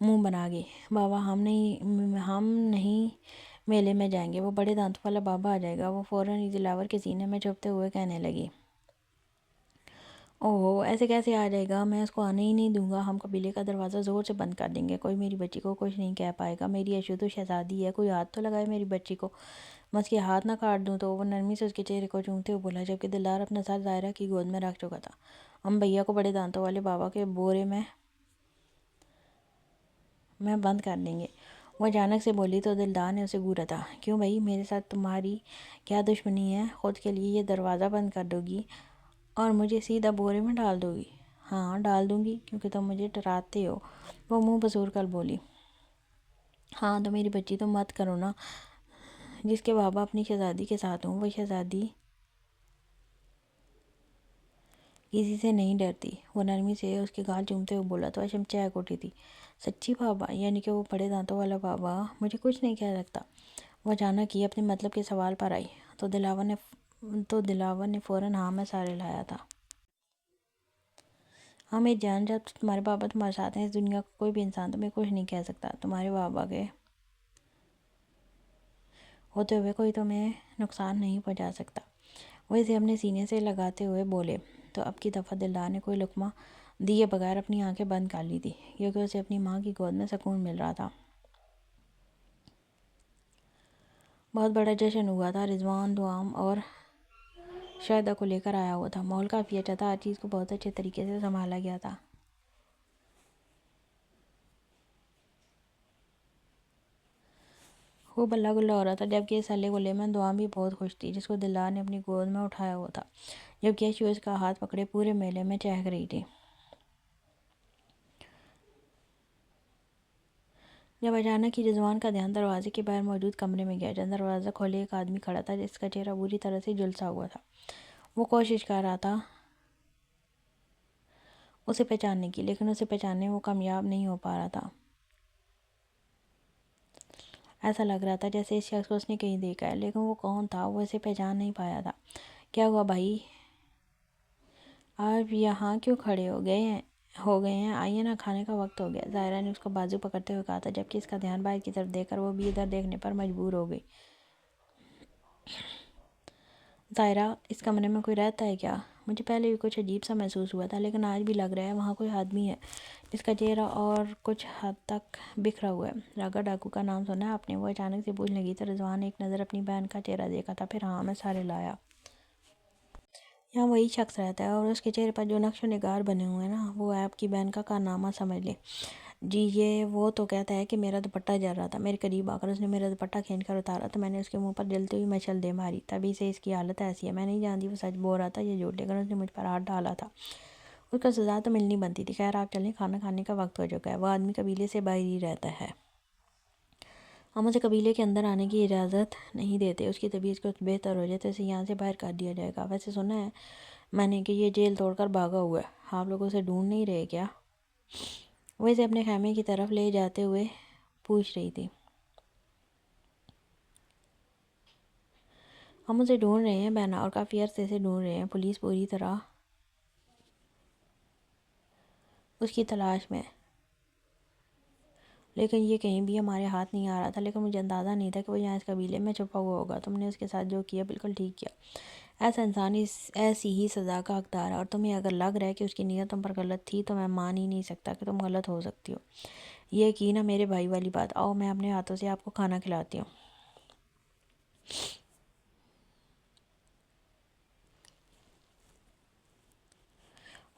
منہ بنا گئی۔ بابا ہم نہیں میلے میں جائیں گے، وہ بڑے دانتوں والا بابا آ جائے گا۔ وہ فوراً ہی دلاور کے سینے میں چھپتے ہوئے کہنے لگی، اوہو، ایسے کیسے آ جائے گا، میں اس کو آنے ہی نہیں دوں گا، ہم قبیلے کا دروازہ زور سے بند کر دیں گے، کوئی میری بچی کو کچھ نہیں کہہ پائے گا، میری اشو تو شہزادی ہے، کوئی ہاتھ تو لگائے میری بچی کو، میں اس کے ہاتھ نہ کاٹ دوں تو؟ وہ نرمی سے اس کے چہرے کو چومتے ہوئے بولا، جبکہ دلدار اپنا سر ظاہرہ کی گود میں رکھ چکا تھا۔ ہم بھیا کو بڑے دانتوں والے بابا کے بورے میں بند کر دیں گے۔ وہ اچانک سے بولی تو دلدار نے اسے گھورا تھا، کیوں بھائی، میرے ساتھ تمہاری کیا دشمنی ہے؟ خود کے لیے یہ دروازہ بند کر دو گی اور مجھے سیدھا بورے میں ڈال دو گی؟ ہاں ڈال دوں گی، کیونکہ تم مجھے ڈراتے ہو، وہ منہ بسور کر بولی۔ ہاں تو میری بچی، تم مت کرو نا، جس کے بابا اپنی شہزادی کے ساتھ ہوں، وہ شہزادی کسی سے نہیں ڈرتی۔ وہ نرمی سے اس کے گال چومتے ہوئے بولا تو اشم چہک اٹھی تھی۔ سچی بابا؟ یعنی کہ وہ بڑے دانتوں والا بابا مجھے کچھ نہیں کہہ سکتا؟ وہ اچانک ہی اپنے مطلب کے سوال پر آئی تو دلاور نے فوراً ہاں میں سارے لایا تھا۔ ہاں میری جان، جب تمہارے بابا تمہارے ساتھ ہیں اس دنیا کا کوئی بھی انسان تمہیں کچھ نہیں کہہ سکتا۔ تمہارے بابا کے ہوتے ہوئے کوئی تمہیں نقصان نہیں پہنچا سکتا۔ وہ اسے اپنے سینے سے لگاتے ہوئے بولے تو اب کی دفعہ دلدار نے کوئی لقمہ دیے بغیر اپنی آنکھیں بند کر لی تھی، کیونکہ اسے اپنی ماں کی گود میں سکون مل رہا تھا۔ بہت بڑا جشن ہوا تھا۔ رضوان دوام اور شاہدہ کو لے کر آیا ہوا تھا۔ ماحول کافی اچھا تھا، ہر چیز کو بہت اچھے طریقے سے سنبھالا گیا تھا۔ خوب ہلا گلا ہو رہا تھا، جبکہ اس ہلے گلے میں دوام بھی بہت خوش تھی، جس کو دلدار نے اپنی گود میں اٹھایا ہوا تھا، جبکہ ایشو اس کا ہاتھ پکڑے پورے میلے میں چہک رہی تھی۔ جب اچانک ہی رضوان کا دھیان دروازے کے باہر موجود کمرے میں گیا، جہاں دروازہ کھولے ایک آدمی کھڑا تھا جس کا چہرہ بری طرح سے جھلسا ہوا تھا۔ وہ کوشش کر رہا تھا اسے پہچاننے کی، لیکن اسے پہچاننے میں وہ کامیاب نہیں ہو پا رہا تھا۔ ایسا لگ رہا تھا جیسے اس شخص کو اس نے کہیں دیکھا ہے، لیکن وہ کون تھا وہ اسے پہچان نہیں پایا تھا۔ کیا ہوا بھائی؟ آپ یہاں کیوں کھڑے ہو گئے ہیں؟ آئیے نا، کھانے کا وقت ہو گیا، ظاہرہ نے اس کو بازو پکڑتے ہوئے کہا تھا، جبکہ اس کا دھیان باہر کی طرف دیکھ کر وہ بھی ادھر دیکھنے پر مجبور ہو گئی۔ ظاہرہ، اس کمرے میں کوئی رہتا ہے کیا؟ مجھے پہلے بھی کچھ عجیب سا محسوس ہوا تھا، لیکن آج بھی لگ رہا ہے وہاں کوئی آدمی ہے جس کا چہرہ اور کچھ حد تک بکھرا ہوا ہے۔ راگا ڈاکو کا نام سنا ہے آپ نے؟ وہ اچانک سے پوچھنے لگی تو رضوان نے ایک نظر اپنی بہن کا چہرہ دیکھا تھا، پھر ہاں میں سارے لایا۔ یہاں وہی شخص رہتا ہے، اور اس کے چہرے پر جو نقش و نگار بنے ہوئے ہیں نا، وہ آپ کی بہن کا کارنامہ سمجھ لیں۔ جی یہ وہ تو کہتا ہے کہ میرا دوپٹہ جل رہا تھا، میرے قریب آ کر اس نے میرا دوپٹہ کھینچ کر اتارا تو میں نے اس کے منہ پر جلتی ہوئی مشعل دے ماری، تبھی سے اس کی حالت ایسی ہے۔ میں نہیں جانتی وہ سچ بول رہا تھا یا جھوٹ، لیکن اس نے مجھ پر ہاتھ ڈالا تھا، اس کو سزا تو ملنی بنتی تھی۔ خیر آپ چلیں، کھانا کھانے کا وقت ہو چکا ہے۔ وہ آدمی قبیلے سے باہر ہی رہتا ہے، ہم اسے قبیلے کے اندر آنے کی اجازت نہیں دیتے، اس کی طبیعت کچھ بہتر ہو جائے تو اسے یہاں سے باہر کر دیا جائے گا۔ ویسے سنا ہے میں نے کہ یہ جیل توڑ کر بھاگا ہوا ہے، آپ لوگ اسے ڈھونڈ نہیں رہے کیا؟ وہ اسے اپنے خیمے کی طرف لے جاتے ہوئے پوچھ رہی تھی۔ ہم اسے ڈھونڈ رہے ہیں بہنا، اور کافی عرصے سے ڈھونڈ رہے ہیں، پولیس پوری طرح اس کی تلاش میں، لیکن یہ کہیں بھی ہمارے ہاتھ نہیں آ رہا تھا، لیکن مجھے اندازہ نہیں تھا کہ وہ یہاں اس قبیلے میں چھپا ہوا ہوگا۔ تم نے اس کے ساتھ جو کیا بالکل ٹھیک کیا، ایسا انسان ایسی ہی سزا کا حقدار ہے، اور تمہیں اگر لگ رہا ہے کہ اس کی نیت تم پر غلط تھی تو میں مان ہی نہیں سکتا کہ تم غلط ہو سکتی ہو۔ یہ کی نا میرے بھائی والی بات، آؤ میں اپنے ہاتھوں سے آپ کو کھانا کھلاتی ہوں۔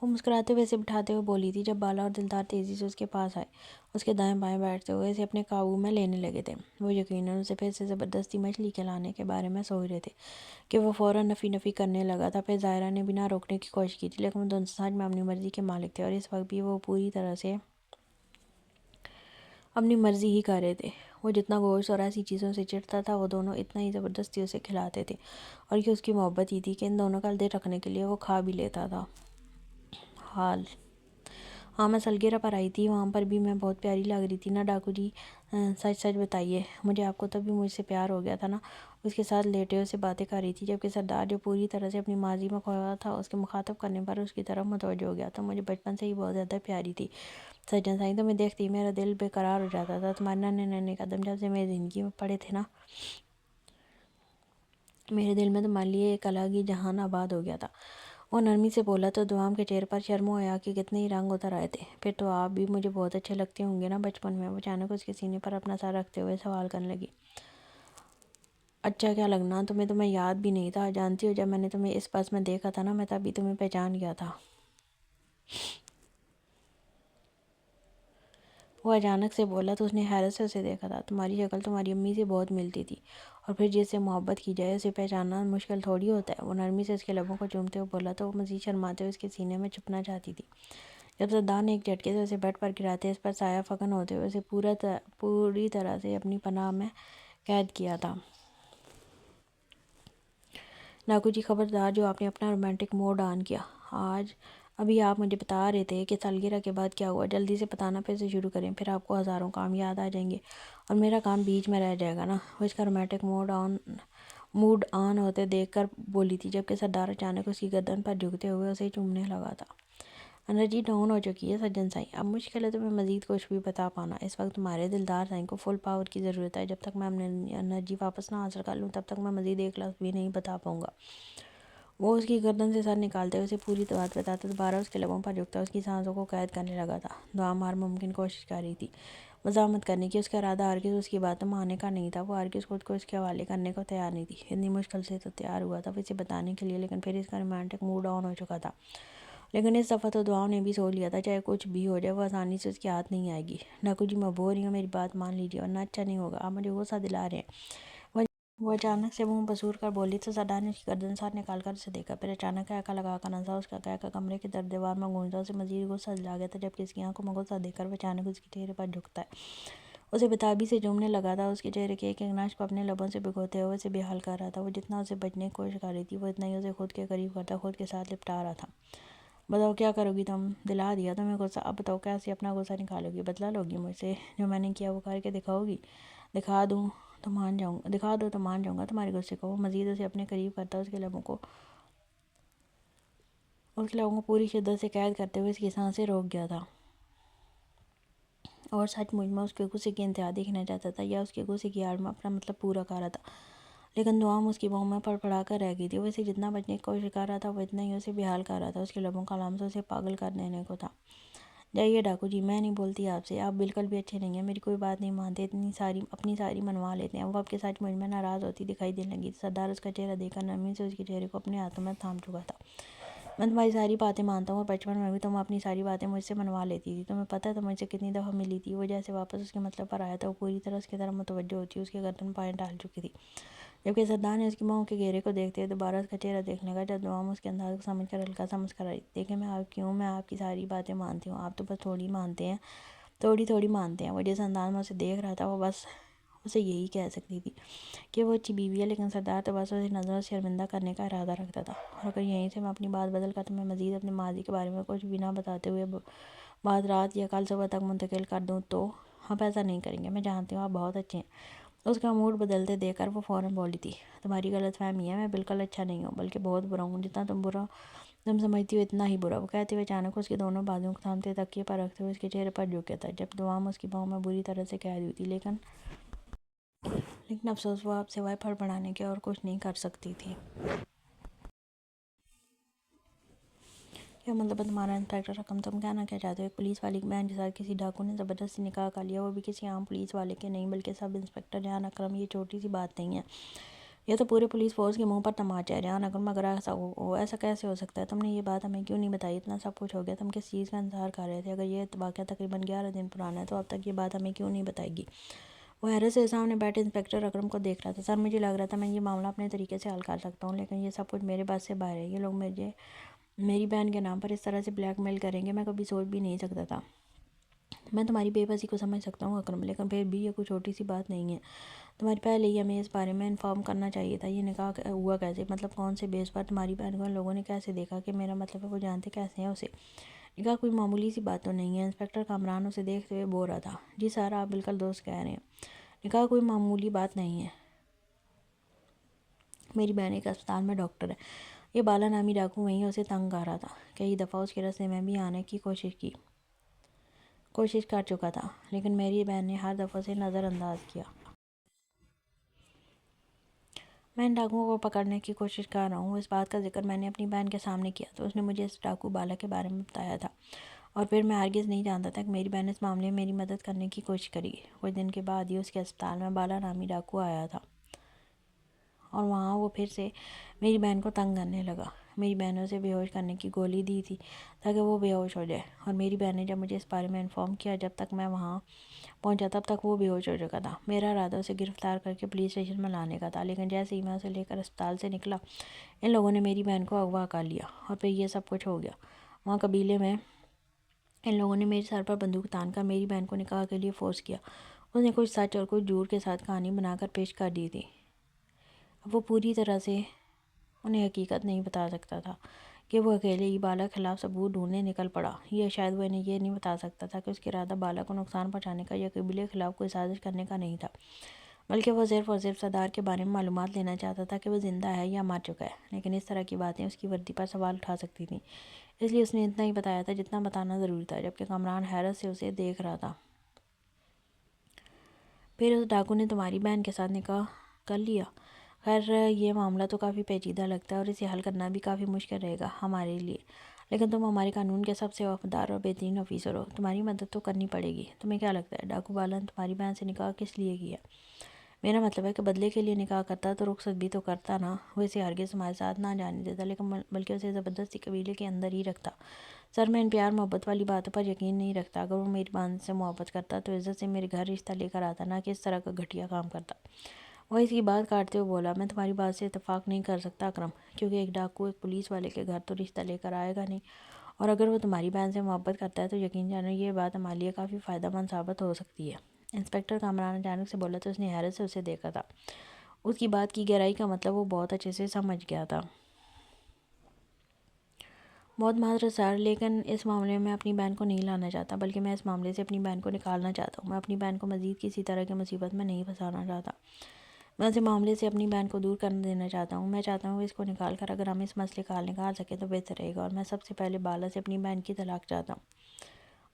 وہ مسکراتے ہوئے اسے بٹھاتے ہوئے بولی تھی، جب بالا اور دلدار تیزی سے اس کے پاس آئے، اس کے دائیں بائیں بیٹھتے ہوئے اسے اپنے قابو میں لینے لگے تھے۔ وہ یقیناً اسے پھر سے زبردستی مچھلی کھلانے کے بارے میں سوچ رہے تھے کہ وہ فوراً نفی نفی کرنے لگا تھا۔ پھر ظاہرہ نے بنا روکنے کی کوشش کی تھی، لیکن وہ دونوں سچ میں اپنی مرضی کے مالک تھے، اور اس وقت بھی وہ پوری طرح سے اپنی مرضی ہی کر رہے تھے۔ وہ جتنا گوشت اور ایسی چیزوں سے چڑھتا تھا، وہ دونوں اتنا ہی زبردستی اسے کھلاتے تھے، اور یہ اس کی محبت ہی تھی کہ ان دونوں کا دل رکھنے کے لیے وہ کھا بھی لیتا تھا۔ ہاں میں سلگیرہ پر آئی تھی، وہاں پر بھی میں بہت پیاری لگ رہی تھی نا ڈاکو جی؟ سچ سچ بتائیے، مجھے آپ کو تب بھی مجھ سے پیار ہو گیا تھا نا؟ اس کے ساتھ لیٹے اسے باتیں کر رہی تھی، جبکہ سردار جو پوری طرح سے اپنی ماضی میں کھویا تھا، اس کے مخاطب کرنے پر اس کی طرف متوجہ ہو گیا۔ تو مجھے بچپن سے ہی بہت زیادہ پیاری تھی سجن سائی، تمہیں دیکھتی ہی میرا دل بے قرار ہو جاتا تھا۔ تمہارے ننھے ننھے قدم جب سے میری زندگی میں پڑے تھے نا، میرے دل میں تمہارے لیے ایک الگ ہی جہان آباد ہو گیا تھا۔ وہ نرمی سے بولا تو دوام کے چہرے پر شرم و حیا کے کتنے ہی رنگ اتر آئے تھے۔ پھر تو آپ بھی مجھے بہت اچھے لگتے ہوں گے نا بچپن میں؟ وہ اچانک اس کے سینے پر اپنا سر رکھتے ہوئے سوال کرنے لگی۔ اچھا کیا لگنا، تمہیں یاد بھی نہیں تھا؟ جانتی ہو جب میں نے تمہیں اس بس میں دیکھا تھا نا، میں تب بھی تمہیں پہچان گیا تھا۔ وہ اچانک سے بولا تو اس نے حیرت سے اسے دیکھا تھا۔ تمہاری شکل تمہاری امی سے بہت ملتی تھی، اور پھر جس سے محبت کی جائے اسے پہچاننا مشکل تھوڑی ہوتا ہے۔ وہ نرمی سے اس کے لبوں کو چومتے ہوئے بولا تو وہ مزید شرماتے ہوئے اس کے سینے میں چھپنا چاہتی تھی، جب سردار نے ایک جھٹکے سے اسے بیڈ پر گراتے اس پر سایہ فکن ہوتے ہوئے اسے پوری طرح سے اپنی پناہ میں قید کیا تھا۔ ڈاکو جی خبردار، جو آپ نے اپنا رومانٹک موڈ آن کیا، آج ابھی آپ مجھے بتا رہے تھے کہ سالگرہ کے بعد کیا ہوا، جلدی سے بتانا پھر سے شروع کریں، پھر آپ کو ہزاروں کام یاد آ جائیں گے اور میرا کام بیچ میں رہ جائے گا نا۔ وہ اس کا رومانٹک موڈ آن ہوتے دیکھ کر بولی تھی، جبکہ سردار اچانک اس کی گردن پر جھکتے ہوئے اسے چومنے لگا تھا۔ انرجی ڈاؤن ہو چکی ہے سجن سائی، اب مشکل ہے تمہیں مزید کچھ بھی بتا پانا۔ اس وقت تمہارے دلدار سائی کو فل پاور کی ضرورت ہے، جب تک میں اپنی انرجی واپس نہ حاصل کر لوں تب تک میں مزید ایک لفظ بھی نہیں بتا پاؤں گا۔ وہ اس کی گردن سے سر نکالتے ہوئے اسے پوری بات بتاتا، دوبارہ اس کے لبوں پر جھکتا، اس کی سانسوں کو قید کرنے لگا تھا۔ دعا ہر ممکن کوشش کر رہی تھی مزاحمت کرنے کی، اس کا ارادہ ہرگز اس کی بات ماننے کا نہیں تھا، وہ ہرگز خود کو اس کے حوالے کرنے کو تیار نہیں تھی۔ اتنی مشکل سے تو تیار ہوا تھا اسے بتانے کے لیے، لیکن پھر اس کا رومانٹک موڈ آن ہو چکا تھا۔ لیکن اس دفعہ تو دعاؤں نے بھی سوچ لیا تھا، چاہے کچھ بھی ہو جائے وہ آسانی سے اس کے ہاتھ نہیں آئے گی۔ ڈاکو جی میں بول رہی ہوں، میری بات مان لیجیے ورنہ اچھا نہیں ہوگا، آپ مجھے غصہ دلا رہے ہیں۔ وہ اچانک سے منہ بسور کر بولی تو سردار نے اس کی گردن ساتھ نکال کر اسے دیکھا، پھر اچانک کہکا لگا کر ہنسا۔ اس کا کہکا کمرے کے در دیوار میں گونجتا، اسے مزید غصہ دلا گیا تھا، جبکہ اس کی آنکھوں میں غصہ دیکھ کر وہ اچانک اس کے چہرے پر جھکتا اسے بتابی سے چومنے لگا تھا، اس کے چہرے کے ایک ایک ناش کو اپنے لبوں سے بھگوتے ہوئے اسے بے حال کر رہا تھا۔ وہ جتنا اسے بچنے کی کوشش کر رہی تھی، وہ اتنا ہی اسے خود کے قریب کرتا، خود کے ساتھ لپٹا رہا تھا۔ بتاؤ کیا کرو گی تم؟ دلا دیا تمہیں غصہ، اب بتاؤ کیسے اپنا غصہ نکالو گی؟ بدلہ لو گی مجھ سے؟ جو میں نے کیا وہ کر کے دکھاؤ گی؟ دکھا دو تو مان جاؤں گا تمہارے غصے کو۔ وہ مزید اسے اپنے قریب کرتا، اس کے لبوں کو پوری شدت سے قید کرتے ہوئے اس کی سانسیں روک گیا تھا، اور سچ مجھ میں اس کے غصے کی انتہا دیکھنا چاہتا تھا، یا اس کے غصے کی آڑ میں اپنا مطلب پورا کر رہا تھا۔ لیکن دعا اس کی باہوں میں پڑپڑا کر رہ گئی تھی، وہ اسے جتنا بچنے کی کوشش کر رہا تھا وہ اتنا ہی اسے بے حال کر رہا تھا۔ اس کے لبوں کا لمس اسے پاگل کر دینے کو تھا۔ جائیے ڈاکو جی، میں نہیں بولتی آپ سے، آپ بالکل بھی اچھے نہیں ہیں، میری کوئی بات نہیں مانتے، اپنی ساری منوا لیتے ہیں۔ وہ اب کے سچ مجھ میں ناراض ہوتی دکھائی دینے لگی۔ سردار اس کا چہرہ دیکھ کر نرمی سے اس کے چہرے کو اپنے ہاتھوں میں تھام چکا تھا۔ میں تمہاری ساری باتیں مانتا ہوں، اور بچپن میں بھی تم اپنی ساری باتیں مجھ سے منوا لیتی تھی، تمہیں پتہ ہے تم مجھ سے کتنی دفعہ ملی تھی۔ وہ جیسے واپس اس کے مطلب پر آیا تھا، وہ پوری طرح اس کی طرف متوجہ ہوتی، اس کے گردن پائیں ڈال چکی تھی، جبکہ سردار نے اس کی باہوں کے گھیرے کو دیکھتے ہوئے دوبارہ اس کا چہرہ دیکھنے لگا، جب دعا اس کے انداز کو سمجھ کر ہلکا سا مسکرائی۔ دیکھیں میں آپ کی ساری باتیں مانتی ہوں، آپ تو بس تھوڑی مانتے ہیں۔ وہ جس انداز میں اسے دیکھ رہا تھا، وہ بس اسے یہی کہہ سکتی تھی کہ وہ اچھی بیوی ہے، لیکن سردار تو بس اسے نظروں سے شرمندہ کرنے کا ارادہ رکھتا تھا۔ اور اگر یہیں سے میں اپنی بات بدل کر تمہیں مزید اپنے ماضی کے بارے میں کچھ بھی نہ بتاتے ہوئے بات رات یا کل صبح تک منتقل کر دوں تو آپ ایسا نہیں کریں گے، میں جانتی ہوں آپ بہت اچھے ہیں۔ اس کا موڈ بدلتے دیکھ کر وہ فوراً بولی تھی، تمہاری غلط فہمی ہے، میں بالکل اچھا نہیں ہوں، بلکہ بہت برا ہوں، جتنا تم سمجھتی ہو اتنا ہی برا۔ وہ کہتے ہوئے اچانک اس کے دونوں بازوؤں کو تھامتے تکیے پر رکھتے ہوئے اس کے چہرے پر جھک گیا تھا، جب دعا اس کی باہوں میں بری طرح سے قید ہوئی تھی، لیکن افسوس وہ آپ سوائے پھڑ پڑانے کے اور کچھ نہیں کر سکتی تھی۔ کیا مطلب ہے تمہارا انسپکٹر اکرم؟ تم کہنا کیا چاہتے ہو؟ ایک پولیس والی کی بہن کے ساتھ کسی ڈاکو نے زبردستی نکاح کر لیا، وہ بھی کسی عام پولیس والے کے نہیں بلکہ سب انسپکٹر ریحان اکرم۔ یہ چھوٹی سی بات نہیں ہے، یہ تو پورے پولیس فورس کے منہ پر تماچا ہے۔ ریحان اکرم، اگر ایسا کیسے ہو سکتا ہے؟ تم نے یہ بات ہمیں کیوں نہیں بتائی؟ اتنا سب کچھ ہو گیا، تم کس چیز کا انتظار کر رہے تھے؟ اگر یہ واقعہ تقریباً 11 دن پرانا ہے تو اب تک یہ بات ہمیں کیوں نہیں بتائی گی؟ وہ حیرت سے سامنے بیٹھے انسپکٹر اکرم کو دیکھ رہا تھا۔ سر مجھے لگ رہا تھا میں یہ معاملہ اپنے طریقے سے حل کر سکتا ہوں، لیکن یہ سب کچھ میرے بس سے باہر ہے۔ یہ لوگ مجھے میری بہن کے نام پر اس طرح سے بلیک میل کریں گے، میں کبھی سوچ بھی نہیں سکتا تھا۔ میں تمہاری بے بسی کو سمجھ سکتا ہوں اکرم، لیکن پھر بھی یہ کوئی چھوٹی سی بات نہیں ہے، تمہیں پہلے ہی ہمیں اس بارے میں انفارم کرنا چاہیے تھا۔ یہ نکاح ہوا کیسے؟ مطلب کون سے بیس پر؟ تمہاری بہن کو ان لوگوں نے کیسے دیکھا؟ کہ میرا مطلب ہے وہ جانتے کیسے ہیں اسے؟ نکاح کوئی معمولی سی بات تو نہیں ہے، انسپکٹر کامران اسے دیکھتے ہوئے بول رہا تھا۔ جی سر، آپ بالکل درست کہہ رہے ہیں، نکاح کوئی معمولی بات نہیں ہے۔ میری بہن ایک اسپتال میں ڈاکٹر ہے۔ یہ بالا نامی ڈاکو وہیں اسے تنگ کر رہا تھا، کئی دفعہ اس کے راستے میں بھی آنے کی کوشش کر چکا تھا، لیکن میری بہن نے ہر دفعہ اسے نظر انداز کیا۔ میں ان ڈاکوؤں کو پکڑنے کی کوشش کر رہا ہوں۔ اس بات کا ذکر میں نے اپنی بہن کے سامنے کیا تو اس نے مجھے اس ڈاکو بالا کے بارے میں بتایا تھا، اور پھر میں ہرگز نہیں جانتا تھا کہ میری بہن اس معاملے میں میری مدد کرنے کی کوشش کرے گی۔ کچھ دن کے بعد ہی اس کے اسپتال میں بالا نامی ڈاکو آیا تھا، اور وہاں وہ پھر سے میری بہن کو تنگ کرنے لگا۔ میری بہن نے اسے بے ہوش کرنے کی گولی دی تھی تاکہ وہ بے ہوش ہو جائے، اور میری بہن نے جب مجھے اس بارے میں انفارم کیا، جب تک میں وہاں پہنچا تب تک وہ بے ہوش ہو چکا تھا۔ میرا ارادہ اسے گرفتار کر کے پولیس اسٹیشن میں لانے کا تھا، لیکن جیسے ہی میں اسے لے کر اسپتال سے نکلا، ان لوگوں نے میری بہن کو اغوا کر لیا، اور پھر یہ سب کچھ ہو گیا۔ وہاں قبیلے میں ان لوگوں نے میرے سر پر بندوق تان کر میری بہن کو نکاح کے لیے فورس کیا۔ اس نے کچھ سچ اور کچھ جھوٹ کے ساتھ کہانی بنا کر پیش کر دی تھی۔ اب وہ پوری طرح سے انہیں حقیقت نہیں بتا سکتا تھا کہ وہ اکیلے ہی بالا کے خلاف ثبوت ڈھونڈنے نکل پڑا. یہ شاید وہ انہیں یہ نہیں بتا سکتا تھا کہ اس کا ارادہ بالا کو نقصان پہنچانے کا یا قبیلے کے خلاف کوئی سازش کرنے کا نہیں تھا، بلکہ وہ صرف اور صرف سردار کے بارے میں معلومات لینا چاہتا تھا کہ وہ زندہ ہے یا مر چکا ہے. لیکن اس طرح کی باتیں اس کی وردی پر سوال اٹھا سکتی تھیں، اس لیے اس نے اتنا ہی بتایا تھا جتنا بتانا ضروری تھا، جبکہ کامران حیرت سے اسے دیکھ رہا تھا. پھر اس ڈاکو نے تمہاری بہن کے ساتھ نکاح کر لیا؟ خیر یہ معاملہ تو کافی پیچیدہ لگتا ہے اور اسے حل کرنا بھی کافی مشکل رہے گا ہمارے لیے، لیکن تم ہمارے قانون کے سب سے وفادار اور بہترین آفیسر ہو، تمہاری مدد تو کرنی پڑے گی. تمہیں کیا لگتا ہے ڈاکو بالا نے تمہاری بہن سے نکاح کس لیے کیا؟ میرا مطلب ہے کہ بدلے کے لیے نکاح کرتا تو رخصت بھی تو کرتا نا. وہ اسے ہرگز ہمارے ساتھ نہ جانے دیتا، لیکن بلکہ اسے زبردستی قبیلے کے اندر ہی رکھتا. سر میں ان پیار محبت والی باتوں پر یقین نہیں رکھتا. اگر وہ میری بہن سے محبت کرتا تو عزت سے میرے گھر رشتہ لے کر آتا، نہ کہ اس طرح کا گھٹیا کام کرتا. وہ اس کی بات کاٹتے ہوئے بولا، میں تمہاری بات سے اتفاق نہیں کر سکتا اکرم، کیونکہ ایک ڈاکو ایک پولیس والے کے گھر تو رشتہ لے کر آئے گا نہیں، اور اگر وہ تمہاری بہن سے محبت کرتا ہے تو یقین جانو یہ بات ہمارے لیے کافی فائدہ مند ثابت ہو سکتی ہے. انسپکٹر کامران اچانک سے بولا تو اس نے حیرت سے اسے دیکھا تھا. اس کی بات کی گہرائی کا مطلب وہ بہت اچھے سے سمجھ گیا تھا. بہت معذرت سر، لیکن اس معاملے میں اپنی بہن کو نہیں لانا چاہتا، بلکہ میں اس معاملے سے اپنی بہن کو نکالنا چاہتا ہوں. میں اپنی بہن کو مزید کسی طرح کی مصیبت میں نہیں پھنسانا چاہتا. میں اس معاملے سے اپنی بہن کو دور کر دینا چاہتا ہوں. میں چاہتا ہوں کہ اس کو نکال کر اگر ہم اس مسئلے کا حل نکال سکیں تو بہتر رہے گا، اور میں سب سے پہلے بالا سے اپنی بہن کی طلاق چاہتا ہوں.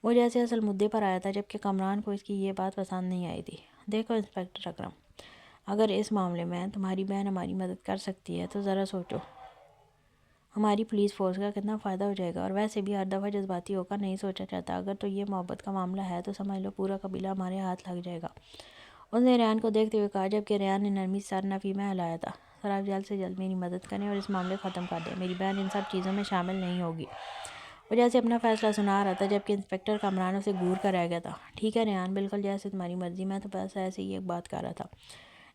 وہ جیسے اصل مدعے پر آیا تھا، جبکہ کامران کو اس کی یہ بات پسند نہیں آئی تھی. دیکھو انسپکٹر اکرم، اگر اس معاملے میں تمہاری بہن ہماری مدد کر سکتی ہے تو ذرا سوچو ہماری پولیس فورس کا کتنا فائدہ ہو جائے گا. اور ویسے بھی ہر دفعہ جذباتی ہو کر نہیں سوچا جاتا. اگر تو یہ محبت کا معاملہ ہے تو سمجھ لو پورا قبیلہ ہمارے ہاتھ لگ جائے گا. اس نے ریان کو دیکھتے ہوئے کہا، جبکہ ریان نے نرمی سے سر نفی میں ہلایا تھا. سر آپ جلد سے جلد میری مدد کریں اور اس معاملے کو ختم کر دیں. میری بہن ان سب چیزوں میں شامل نہیں ہوگی. وہ جیسے اپنا فیصلہ سنا رہا تھا، جبکہ انسپکٹر کامران اسے گور کر رہ گیا تھا. ٹھیک ہے ریان، بالکل جیسے تمہاری مرضی. میں تو بس ایسے ہی ایک بات کر رہا تھا.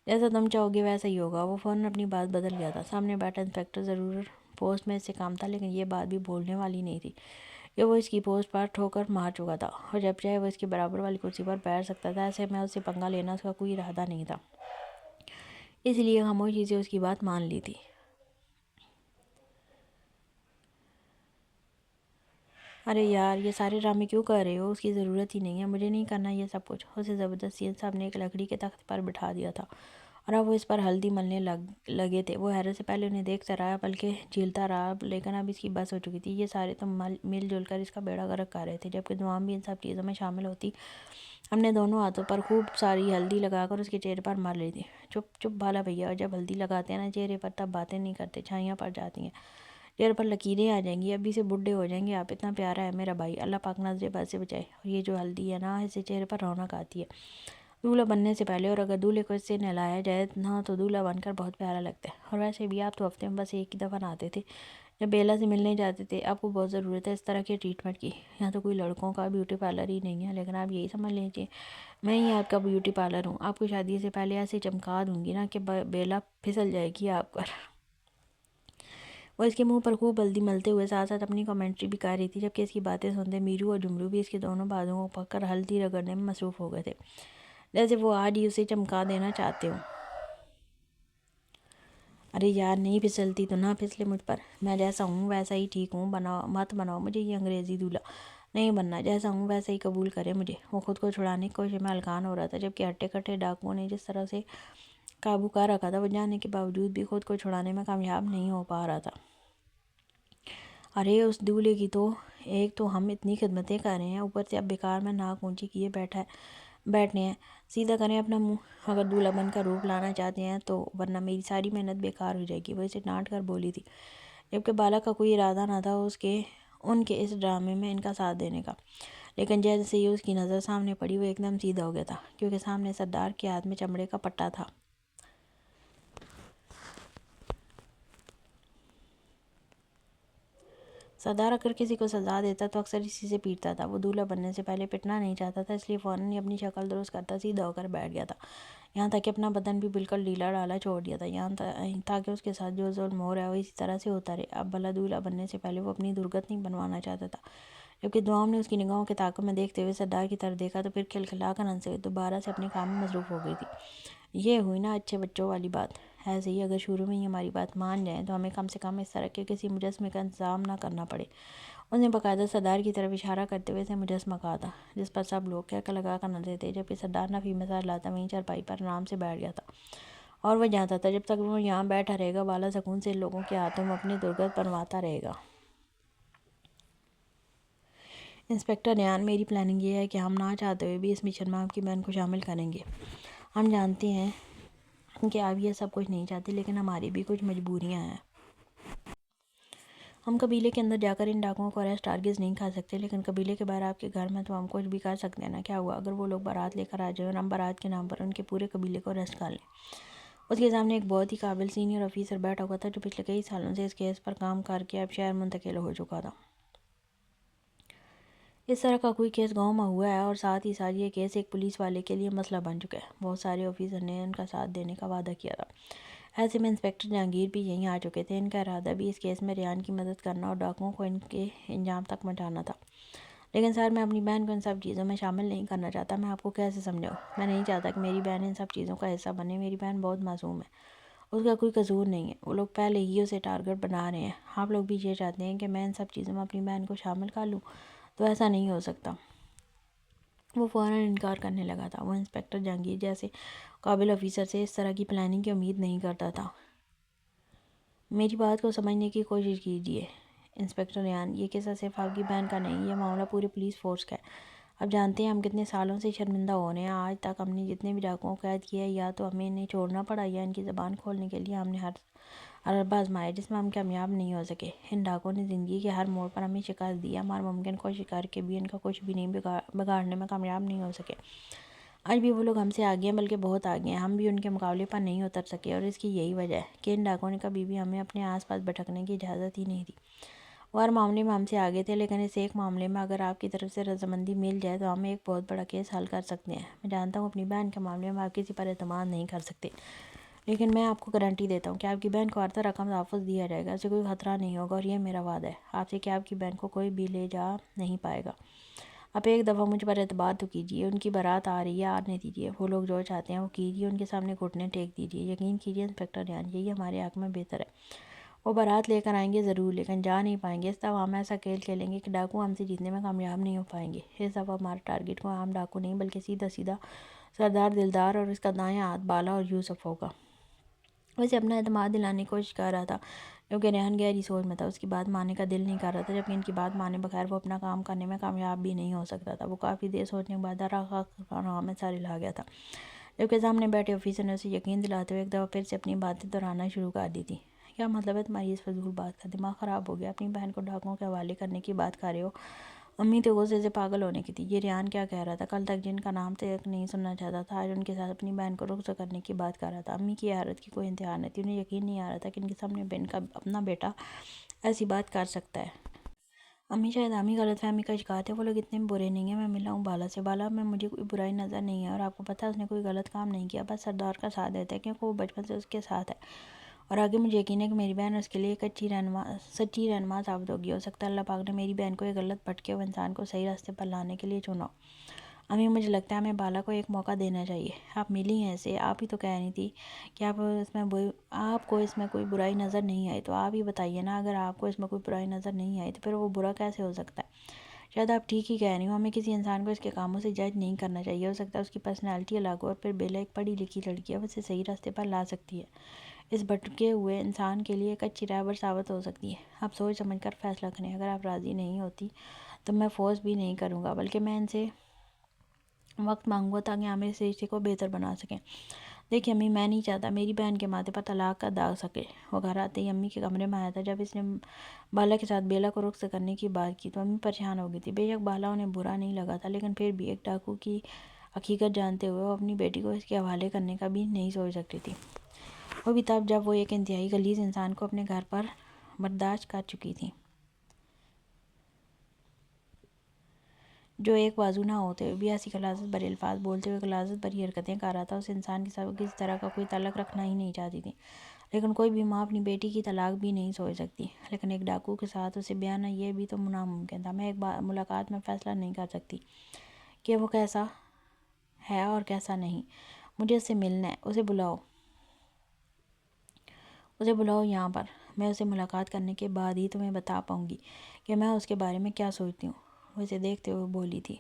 جیسا تم چاہو گے ویسا ہی ہوگا. وہ فوراً اپنی بات بدل گیا تھا. سامنے بیٹھا انسپکٹر ضرور پوسٹ میں اس سے کام تھا، لیکن یہ بات بھی بھولنے والی نہیں تھی کہ وہ اس کی پوسٹ پر ٹھوکر مار چکا تھا، اور جب چاہے وہ اس کے برابر والی کرسی پر بیٹھ سکتا تھا. ایسے میں اس سے پنگا لینا اس کا کوئی ارادہ نہیں تھا، اس لیے خاموشی سے اس کی بات مان لی تھی. ارے یار یہ سارے ڈرامے کیوں کر رہے ہو؟ اس کی ضرورت ہی نہیں ہے. مجھے نہیں کرنا یہ سب کچھ. اسے زبردستی ان سب نے ایک لکڑی کے تخت پر بٹھا دیا تھا، اور اب وہ اس پر ہلدی ملنے لگے تھے. وہ حیرت سے پہلے انہیں دیکھتا رہا، بلکہ جھیلتا رہا، لیکن اب اس کی بس ہو چکی تھی. یہ سارے تو مل جل کر اس کا بیڑا غرق کر رہے تھے، جبکہ دعام بھی ان سب چیزوں میں شامل ہوتی. ہم نے دونوں ہاتھوں پر خوب ساری ہلدی لگا کر اس کے چہرے پر مار لی تھی. چپ چپ بالا بھیا، اور جب ہلدی لگاتے ہیں نا چہرے پر تب باتیں نہیں کرتے، چھائیاں پڑ جاتی ہیں، چہرے پر لکیریں آ جائیں گی. ابھی سے بڈھے ہو جائیں گے آپ. اتنا پیارا ہے میرا بھائی، اللہ پاک نظر بد سے بچائے. اور یہ جو ہلدی ہے نا، اس سے چہرے پر رونق آتی ہے دولہا بننے سے پہلے، اور اگر دولہے کو اس سے نہلایا جائے نا تو دولہا بن کر بہت پیارا لگتا ہے. اور ویسے بھی آپ تو ہفتے میں بس ایک ہی دفعہ نہاتے تھے جب بیلا سے ملنے جاتے تھے. آپ کو بہت ضرورت ہے اس طرح کے ٹریٹمنٹ کی. یہاں تو کوئی لڑکوں کا بیوٹی پارلر ہی نہیں ہے، لیکن آپ یہی سمجھ لیجیے میں ہی آپ کا بیوٹی پارلر ہوں. آپ کو شادی سے پہلے ایسے چمکا دوں گی نا کہ بیلا پھسل جائے گی آپ پر. وہ اس کے منہ پر خوب ہلدی ملتے ہوئے ساتھ ساتھ اپنی کمنٹری بھی کر رہی تھی، جبکہ اس کی باتیں سنتے میرو اور جمرو بھی اس کے دونوں بازوؤں کو پکڑ کر ہلدی رگڑنے میں مصروف ہو گئے تھے، جیسے وہ آج ہی اسے چمکا دینا چاہتے ہوں. ارے یار نہیں پھسلتی تو نہ پھسلے مجھ پر. میں جیسا ہوں ویسا ہی ٹھیک ہوں. مت بناؤ مجھے یہ انگریزی دولہا. نہیں بننا، جیسا ہوں ویسا ہی قبول کرے مجھے. وہ خود کو چھڑانے کی کوشش میں ہلکان ہو رہا تھا، جبکہ ہٹے کٹے ڈاکوؤں نے جس طرح سے قابو کر رکھا تھا وہ جاننے کے باوجود بھی خود کو چھڑانے میں کامیاب نہیں ہو پا رہا تھا. ارے اس دولہے کی تو ایک تو ہم اتنی خدمتیں کر رہے ہیں، اوپر سے اب بیکار میں ناک اونچی کیے بیٹھنے ہیں. سیدھا کریں اپنا منہ اگر دولہا بن کر روپ لانا چاہتے ہیں تو، ورنہ میری ساری محنت بیکار ہو جائے گی. وہ اسے ڈانٹ کر بولی تھی، جبکہ بالا کا کوئی ارادہ نہ تھا ان کے اس ڈرامے میں ان کا ساتھ دینے کا. لیکن جیسے ہی اس کی نظر سامنے پڑی وہ ایک دم سیدھا ہو گیا تھا، کیونکہ سامنے سردار کے ہاتھ میں چمڑے کا پٹا تھا. سردار اگر کسی کو سزا دیتا تو اکثر اسی سے پیٹتا تھا. وہ دولہا بننے سے پہلے پٹنا نہیں چاہتا تھا، اس لیے فوراً ہی اپنی شکل درست کرتا سیدھا ہو کر بیٹھ گیا تھا، یہاں تک کہ اپنا بدن بھی بالکل ڈھیلا ڈالا چھوڑ دیا تھا، تاکہ اس کے ساتھ جو ظلم ہو رہا ہے وہ اسی طرح سے ہوتا رہے. اب بھلا دولہا بننے سے پہلے وہ اپنی درگت نہیں بنوانا چاہتا تھا. جبکہ دعام نے اس کی نگاہوں کے تعاقب میں دیکھتے ہوئے سردار کی طرف دیکھا تو پھر کھلکھلا کر ہنسے ہوئے دوبارہ سے اپنے کام میں مصروف ہو گئی تھی. یہ ہوئی نا اچھے بچوں والی بات. ایسے ہی اگر شروع میں ہی ہماری بات مان جائیں تو ہمیں کم سے کم اس طرح کے کسی مجسمے کا انتظام نہ کرنا پڑے۔ اس نے باقاعدہ سردار کی طرف اشارہ کرتے ہوئے اسے مجسمہ کہا تھا، جس پر سب لوگ کہہ لگا کر نظریں تھے، جبکہ سردار نفی میں سر لاتا وہیں چارپائی پر آرام سے بیٹھ گیا تھا، اور وہ جانتا تھا جب تک وہ یہاں بیٹھا رہے گا بالا سکون سے لوگوں کے ہاتھوں میں اپنی درگت بنواتا رہے گا۔ انسپکٹر ریان، میری پلاننگ یہ ہے کہ ہم نہ چاہتے ہوئے بھی اس مشن میں آپ کی بہن کو شامل کریں گے۔ ہم جانتے ہیں کہ آپ یہ سب کچھ نہیں چاہتے، لیکن ہماری بھی کچھ مجبوریاں ہیں۔ ہم قبیلے کے اندر جا کر ان ڈاکوؤں کو اریسٹ ہرگز نہیں کر سکتے، لیکن قبیلے کے باہر آپ کے گھر میں تو ہم کچھ بھی کر سکتے ہیں نا۔ کیا ہوا اگر وہ لوگ بارات لے کر آ جائیں اور ہم بارات کے نام پر ان کے پورے قبیلے کو اریسٹ کر لیں؟ اس کے سامنے ایک بہت ہی قابل سینئر آفیسر بیٹھا ہوا تھا جو پچھلے کئی سالوں سے اس کیس پر کام کر کے اب شہر منتقل ہو چکا تھا۔ اس طرح کا کوئی کیس گاؤں میں ہوا ہے، اور ساتھ ہی ساتھ یہ کیس ایک پولیس والے کے لیے مسئلہ بن چکا ہے۔ بہت سارے آفیسر نے ان کا ساتھ دینے کا وعدہ کیا تھا۔ ایسے میں انسپکٹر جہانگیر بھی یہیں آ چکے تھے۔ ان کا ارادہ بھی اس کیس میں ریان کی مدد کرنا اور ڈاکوؤں کو ان کے انجام تک پہنچانا تھا۔ لیکن سر، میں اپنی بہن کو ان سب چیزوں میں شامل نہیں کرنا چاہتا۔ میں آپ کو کیسے سمجھاؤں؟ میں نہیں چاہتا کہ میری بہن ان سب چیزوں کا حصہ بنے۔ میری بہن بہت معصوم ہے، اس کا کوئی قصور نہیں ہے۔ وہ لوگ پہلے ہی اسے ٹارگٹ بنا رہے ہیں۔ آپ لوگ بھی یہ چاہتے ہیں کہ میں ان سب چیزوں میں اپنی بہن کو شامل کر لوں، تو ایسا نہیں ہو سکتا۔ وہ فوراً انکار کرنے لگا تھا۔ وہ انسپکٹر جہانگیر جیسے قابل آفیسر سے اس طرح کی پلاننگ کی امید نہیں کرتا تھا۔ میری بات کو سمجھنے کی کوشش کیجیے انسپکٹر ریان، یہ قصہ صرف آپ کی بہن کا نہیں، یہ معاملہ پورے پولیس فورس کا ہے۔ اب جانتے ہیں ہم کتنے سالوں سے شرمندہ ہو رہے ہیں۔ آج تک ہم نے جتنے بھی ڈاکوؤں کو قید کیا ہے، یا تو ہمیں انہیں چھوڑنا پڑا یا ان کی زبان کھولنے کے لیے ہم نے ہر حربہ آزمایا، جس میں ہم کامیاب نہیں ہو سکے۔ ان ڈاکوؤں نے زندگی کے ہر موڑ پر ہمیں شکست دی ہے، ہم ہر ممکن کوشش کر کے بھی ان کا کچھ بھی نہیں بگاڑنے میں کامیاب نہیں ہو سکے۔ آج بھی وہ لوگ ہم سے آگے ہیں، بلکہ بہت آگے ہیں۔ ہم بھی ان کے مقابلے پر نہیں اتر سکے، اور اس کی یہی وجہ ہے کہ ان ڈاکوؤں نے کبھی بھی ہمیں اپنے آس پاس بھٹکنے کی اجازت ہی نہیں دی۔ وہ ہر معاملے میں ہم سے آگے تھے، لیکن اس ایک معاملے میں اگر آپ کی طرف سے رضامندی مل جائے تو ہم ایک بہت بڑا کیس حل کر سکتے ہیں۔ میں جانتا ہوں اپنی بہن کے معاملے میں آپ کسی پر اعتماد نہیں کر سکتے، لیکن میں آپ کو گارنٹی دیتا ہوں کہ آپ کی بہن کو ہر طرح کا تحفظ دیا جائے گا، اسے کوئی خطرہ نہیں ہوگا، اور یہ میرا وعدہ ہے آپ سے کہ آپ کی بہن کو کوئی بھی لے جا نہیں پائے گا۔ آپ ایک دفعہ مجھ پر اعتبار تو کیجیے۔ ان کی بارات آ رہی ہے، آنے دیجیے۔ وہ لوگ جو چاہتے ہیں وہ کیجیے، ان کے سامنے گھٹنے ٹیک دیجیے۔ یقین کیجیے انسپکٹر ریان، یہی ہمارے حق میں بہتر ہے۔ وہ بارات لے کر آئیں گے ضرور، لیکن جا نہیں پائیں گے۔ اس دفعہ ہم ایسا کھیل کھیلیں گے کہ ڈاکو ہم سے جیتنے میں کامیاب نہیں ہو پائیں گے۔ اس دفعہ ہمارا ٹارگٹ کوئی عام ڈاکو نہیں، بلکہ سیدھا سیدھا سردار دلدار اور اس کا دایاں ہاتھ بالا اور یوسف ہوگا۔ وہ اسے اپنا اعتماد دلانے کی کوشش کر رہا تھا، کیونکہ ریحان گہری سوچ میں تھا۔ اس کی بات ماننے کا دل نہیں کر رہا تھا، جبکہ ان کی بات مانے بغیر وہ اپنا کام کرنے میں کامیاب بھی نہیں ہو سکتا تھا۔ وہ کافی دیر سوچنے کے بعد آرام میں سر ہلا گیا تھا، جبکہ سامنے بیٹھے آفیسر نے اسے یقین دلاتے ہوئے ایک دفعہ پھر سے اپنی باتیں دہرانا شروع کر دی تھی۔ کیا مطلب ہے تمہاری اس فضول بات کا؟ دماغ خراب ہو گیا؟ اپنی بہن کو ڈاکوؤں کے حوالے کرنے کی بات کر رہے ہو؟ امی تو غصے سے پاگل ہونے کی تھی۔ یہ ریان کیا کہہ رہا تھا؟ کل تک جن کا نام تک نہیں سننا چاہتا تھا، آج ان کے ساتھ اپنی بہن کو رخصت کرنے کی بات کر رہا تھا۔ امی کی حیرت کی کوئی انتہا نہیں تھی۔ انہیں یقین نہیں آ رہا تھا کہ ان کے سامنے ان کا اپنا بیٹا ایسی بات کر سکتا ہے۔ امی، شاید ہم ہی غلط فہمی کا شکار تھے۔ وہ لوگ اتنے برے نہیں ہیں۔ میں ملا ہوں بالا سے، بالا میں مجھے کوئی برائی نظر نہیں ہے، اور آپ کو پتہ ہے اس نے کوئی غلط کام نہیں کیا، بس سردار کا ساتھ دیتا ہے کیونکہ وہ بچپن سے اس کے ساتھ ہے۔ اور آگے مجھے یقین ہے کہ میری بہن اس کے لیے ایک سچی رہنما ثابت ہوگی۔ ہو سکتا ہے اللہ پاک نے میری بہن کو ایک غلط بھٹکے ہوئے انسان کو صحیح راستے پر لانے کے لیے چنا ہو۔ امی، مجھے لگتا ہے ہمیں بالا کو ایک موقع دینا چاہیے۔ آپ ملی ہیں اسے، آپ ہی تو کہہ رہی تھی کہ آپ کو اس میں کوئی برائی نظر نہیں آئی، تو آپ ہی بتائیے نا، اگر آپ کو اس میں کوئی برائی نظر نہیں آئی تو پھر وہ برا کیسے ہو سکتا ہے؟ شاید آپ ٹھیک ہی کہہ رہی ہوں، ہمیں کسی انسان کو اس کے کاموں سے جج نہیں کرنا چاہیے۔ ہو سکتا ہے اس کی پرسنالٹی الگ ہو، اور پھر بیلا ایک پڑھی لکھی لڑکی ہے، وہ اسے صحیح راستے پر لا سکتی ہے۔ اس بھٹکے ہوئے انسان کے لیے ایک اچھی رہبر ثابت ہو سکتی ہے۔ آپ سوچ سمجھ کر فیصلہ کریں۔ اگر آپ راضی نہیں ہوتی تو میں فورس بھی نہیں کروں گا، بلکہ میں ان سے وقت مانگوں گا تاکہ ہم اس رشتے کو بہتر بنا سکیں۔ دیکھیے امی، میں نہیں چاہتا میری بہن کے ماتھے پر طلاق کا داغ سکے۔ وہ گھر آتے ہی امی کے کمرے میں آیا تھا۔ جب اس نے بالا کے ساتھ بیلا کو رخصت کرنے کی بات کی تو امی پریشان ہو گئی تھی۔ بے شک بالا انہیں برا نہیں لگا تھا، لیکن پھر بھی ایک ڈاکو کی حقیقت جانتے ہوئے وہ اپنی بیٹی کو اس کے حوالے کرنے کا بھی نہیں سوچ سکتی تھی، وہ بھی تب جب وہ ایک انتہائی غلیظ انسان کو اپنے گھر پر برداشت کر چکی تھی، جو ایک بازو نہ ہوتے ہوئے بھی ایسی غلاظت بھرے الفاظ بولتے ہوئے غلاظت بھری حرکتیں کر رہا تھا۔ اس انسان کے ساتھ کسی طرح کا کوئی تعلق رکھنا ہی نہیں چاہتی تھی، لیکن کوئی بھی ماں اپنی بیٹی کی طلاق بھی نہیں سوچ سکتی، لیکن ایک ڈاکو کے ساتھ اسے بیاہ نہ، یہ بھی تو ناممکن تھا۔ میں ایک ملاقات میں فیصلہ نہیں کر سکتی کہ وہ کیسا ہے اور کیسا نہیں؟ مجھے اس سے ملنا ہے، اسے بلاؤ۔ اسے بلاؤ یہاں پر، میں اسے ملاقات کرنے کے بعد ہی تمہیں بتا پاؤں گی کہ میں اس کے بارے میں کیا سوچتی ہوں، وہ اسے دیکھتے ہوئے بولی تھی،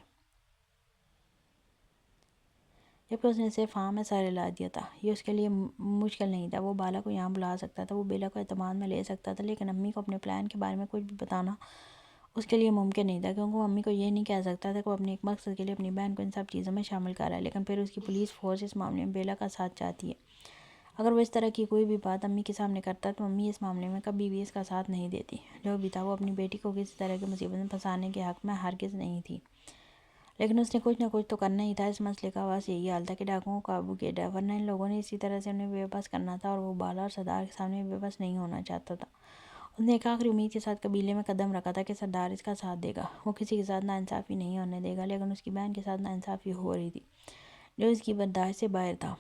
جبکہ اس نے صرف ہاں میں سر ہلا دیا تھا۔ یہ اس کے لیے مشکل نہیں تھا، وہ بالا کو یہاں بلا سکتا تھا، وہ بیلا کو اعتماد میں لے سکتا تھا، لیکن امی کو اپنے پلان کے بارے میں کچھ بھی بتانا اس کے لیے ممکن نہیں تھا، کیونکہ وہ امی کو یہ نہیں کہہ سکتا تھا کہ وہ اپنے ایک مقصد کے لیے اپنی بہن کو ان سب چیزوں میں شامل کر رہا ہے، لیکن پھر اس کی پولیس فورس اس معاملے میں بیلا کا ساتھ چاہتی ہے۔ اگر وہ اس طرح کی کوئی بھی بات امی کے سامنے کرتا تو امی اس معاملے میں کبھی بھی اس کا ساتھ نہیں دیتی۔ جو بھی تھا، وہ اپنی بیٹی کو کسی طرح کی مصیبت میں پھنسانے کے حق میں ہرگز نہیں تھی، لیکن اس نے کچھ نہ کچھ تو کرنا ہی تھا۔ اس مسئلے کا بس یہی حال تھا کہ ڈاکوؤں کو قابو کیا جائے، ورنہ ان لوگوں نے اسی طرح سے انہیں بے بس کرنا تھا، اور وہ بالا اور سردار کے سامنے بے بس نہیں ہونا چاہتا تھا۔ اس نے ایک آخری امید کے ساتھ قبیلے میں قدم رکھا تھا کہ سردار اس کا ساتھ دے گا، وہ کسی کے ساتھ ناانصافی نہیں ہونے دے گا، لیکن اس کی بہن کے ساتھ ناانصافی ہو رہی تھی جو اس کی برداشت سے باہر تھا۔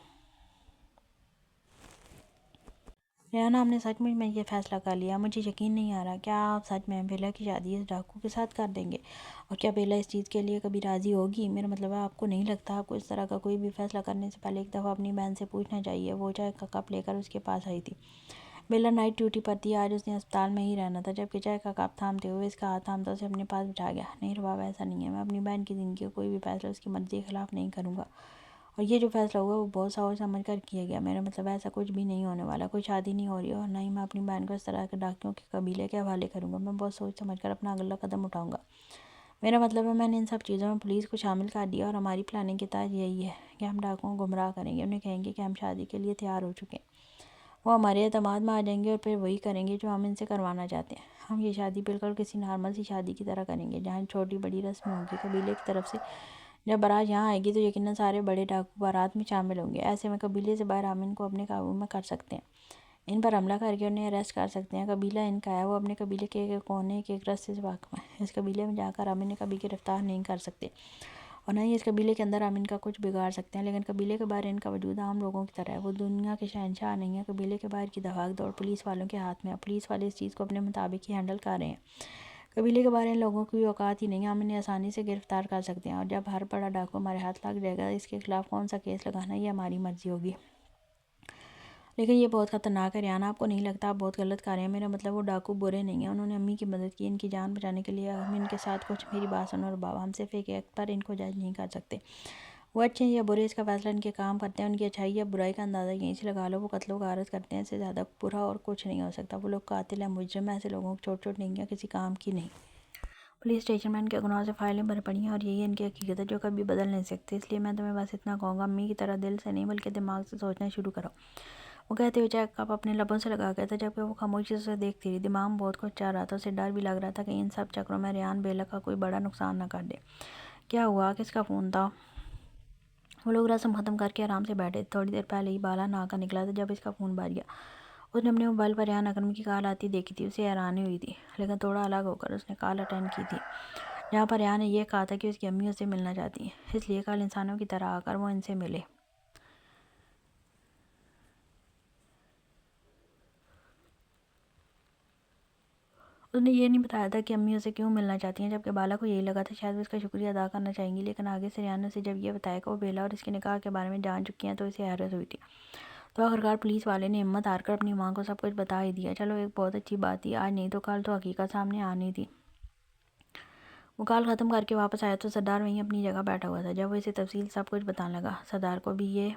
ریحانہ، ہم نے سچ مچ میں یہ فیصلہ کر لیا، مجھے یقین نہیں آ رہا، کیا آپ سچ میں بیلا کی شادی اس ڈاکو کے ساتھ کر دیں گے؟ اور کیا بیلا اس چیز کے لیے کبھی راضی ہوگی؟ میرا مطلب ہے، آپ کو نہیں لگتا آپ کو اس طرح کا کوئی بھی فیصلہ کرنے سے پہلے ایک دفعہ اپنی بہن سے پوچھنا چاہیے؟ وہ چائے کا کپ لے کر اس کے پاس آئی تھی۔ بیلا نائٹ ڈیوٹی پر تھی، آج اس نے اسپتال میں ہی رہنا تھا، جبکہ چائے کا کپ تھامتے ہوئے اس کا ہاتھ تھامتا اسے اپنے پاس بٹھا گیا۔ نہیں رباب، ایسا نہیں ہے، میں اپنی بہن کی زندگی کا کوئی بھی فیصلہ اس کی مرضی کے خلاف نہیں کروں گا، اور یہ جو فیصلہ ہوا وہ بہت سوچ سمجھ کر کیا گیا۔ میرا مطلب ہے، ایسا کچھ بھی نہیں ہونے والا، کوئی شادی نہیں ہو رہی، اور نہ ہی میں اپنی بہن کو اس طرح کے ڈاکیوں کے قبیلے کے حوالے کروں گا۔ میں بہت سوچ سمجھ کر اپنا اگلا قدم اٹھاؤں گا۔ میرا مطلب ہے، میں نے ان سب چیزوں میں پولیس کو شامل کر دیا، اور ہماری پلاننگ کے تحت یہی ہے کہ ہم ڈاکوؤں کو گمراہ کریں گے، انہیں کہیں گے کہ ہم شادی کے لیے تیار ہو چکے ہیں، وہ ہمارے اعتماد میں آ جائیں گے، اور پھر وہی کریں گے جو ہم ان سے کروانا چاہتے ہیں۔ ہم یہ شادی بالکل کسی نارمل سی شادی کی طرح کریں گے، جہاں چھوٹی بڑی رسمیں ہوں گی۔ قبیلے کی طرف سے جب بارات یہاں آئے گی تو یقیناً سارے بڑے ڈاکو بارات میں شامل ہوں گے۔ ایسے میں قبیلے سے باہر ہم ان کو اپنے قابو میں کر سکتے ہیں، ان پر حملہ کر کے انہیں اریسٹ کر سکتے ہیں۔ قبیلہ ان کا ہے، وہ اپنے قبیلے کے ایک کونے کے ایک رستے سے واقف ہے۔ اس قبیلے میں جا کر ہم انہیں کبھی گرفتار نہیں کر سکتے، اور نہ ہی اس قبیلے کے اندر ہم ان کا کچھ بگاڑ سکتے ہیں، لیکن قبیلے کے باہر ان کا وجود عام لوگوں کی طرح ہے، وہ دنیا کے شہنشاہ نہیں ہیں۔ قبیلے کے باہر کی بھاگ دوڑ پولیس والوں کے ہاتھ میں ہے، پولیس والے اس چیز کو اپنے مطابق ہی ہینڈل کر رہے ہیں۔ قبیلے کے باہر ان لوگوں کی اوقات ہی نہیں ہے، ہم انہیں آسانی سے گرفتار کر سکتے ہیں، اور جب ہر بڑا ڈاکو ہمارے ہاتھ لگ جائے گا، اس کے خلاف کون سا کیس لگانا یہ ہماری مرضی ہوگی۔ لیکن یہ بہت خطرناک ہے ریحانہ، آپ کو نہیں لگتا آپ بہت غلط کر رہے ہیں؟ میرا مطلب وہ ڈاکو برے نہیں ہیں، انہوں نے امی کی مدد کی، ان کی جان بچانے کے لیے ہم ان کے ساتھ کچھ۔ میری بات سنو رباب، ہم صرف ایک ایکٹ پر ان کو جج نہیں کر سکتے، وہ اچھے ہیں یا برے اس کا فیصلہ ان کے کام کرتے ہیں، ان کی اچھائی یا برائی کا اندازہ یہیں سے لگا لو۔ وہ قتل و غارت کرتے ہیں، اس سے زیادہ برا اور کچھ نہیں ہو سکتا۔ وہ لوگ قاتل ہیں، مجرم ہیں، ایسے لوگوں کی چھوٹ چھوٹ نیکیاں کسی کام کی نہیں۔ پولیس اسٹیشن میں ان کے گناہوں سے فائلیں بھر پڑی ہیں، اور یہی ان کی حقیقت ہے جو کبھی بدل نہیں سکتے، اس لیے میں تمہیں بس اتنا کہوں گا، امی کی طرح دل سے نہیں بلکہ دماغ سے سوچنا شروع کرو۔ وہ کہتے ہوئے چائے کا کپ اپنے لبوں سے لگا گیا تھا، جبکہ وہ خاموشی سے اسے دیکھتی رہی۔ دماغ میں بہت کچھ چل رہا تھا، اسے ڈر بھی لگ رہا تھا کہ ان سب چکروں میں ریحان بیلا کا کوئی بڑا نقصان نہ کر دے۔ کیا ہوا؟ کس کا فون تھا؟ وہ لوگ رسم ختم کر کے آرام سے بیٹھے تھے، تھوڑی دیر پہلے ہی بالا نہا کر نکلا تھا جب اس کا فون بج گیا۔ اس نے اپنے موبائل پر ریحان اکرم کی کال آتی دیکھی تھی، اسے حیرانی ہوئی تھی، لیکن تھوڑا الگ ہو کر اس نے کال اٹینڈ کی تھی، جہاں پر ریحان نے یہ کہا تھا کہ اس کی امی اس سے ملنا چاہتی ہیں، اس لیے کل انسانوں کی طرح آ کر وہ ان سے ملے۔ اس نے یہ نہیں بتایا تھا کہ امی اسے کیوں ملنا چاہتی ہیں، جبکہ بالا کو یہی لگا تھا شاید وہ اس کا شکریہ ادا کرنا چاہیں گی، لیکن آگے سے ریحان نے اسے جب یہ بتایا کہ وہ بیلا اور اس کے نکاح کے بارے میں جان چکی ہیں تو اسے حیرت ہوئی تھی۔ تو آخرکار پولیس والے نے ہمت ہار کر اپنی ماں کو سب کچھ بتا ہی دیا۔ چلو، ایک بہت اچھی بات تھی، آج نہیں تو کل تو حقیقت سامنے آنی تھی۔ وہ کال ختم کر کے واپس آیا تو سردار وہیں اپنی جگہ بیٹھا ہوا تھا۔ جب وہ اسے تفصیل سب کچھ بتانے لگا، سردار کو بھی یہ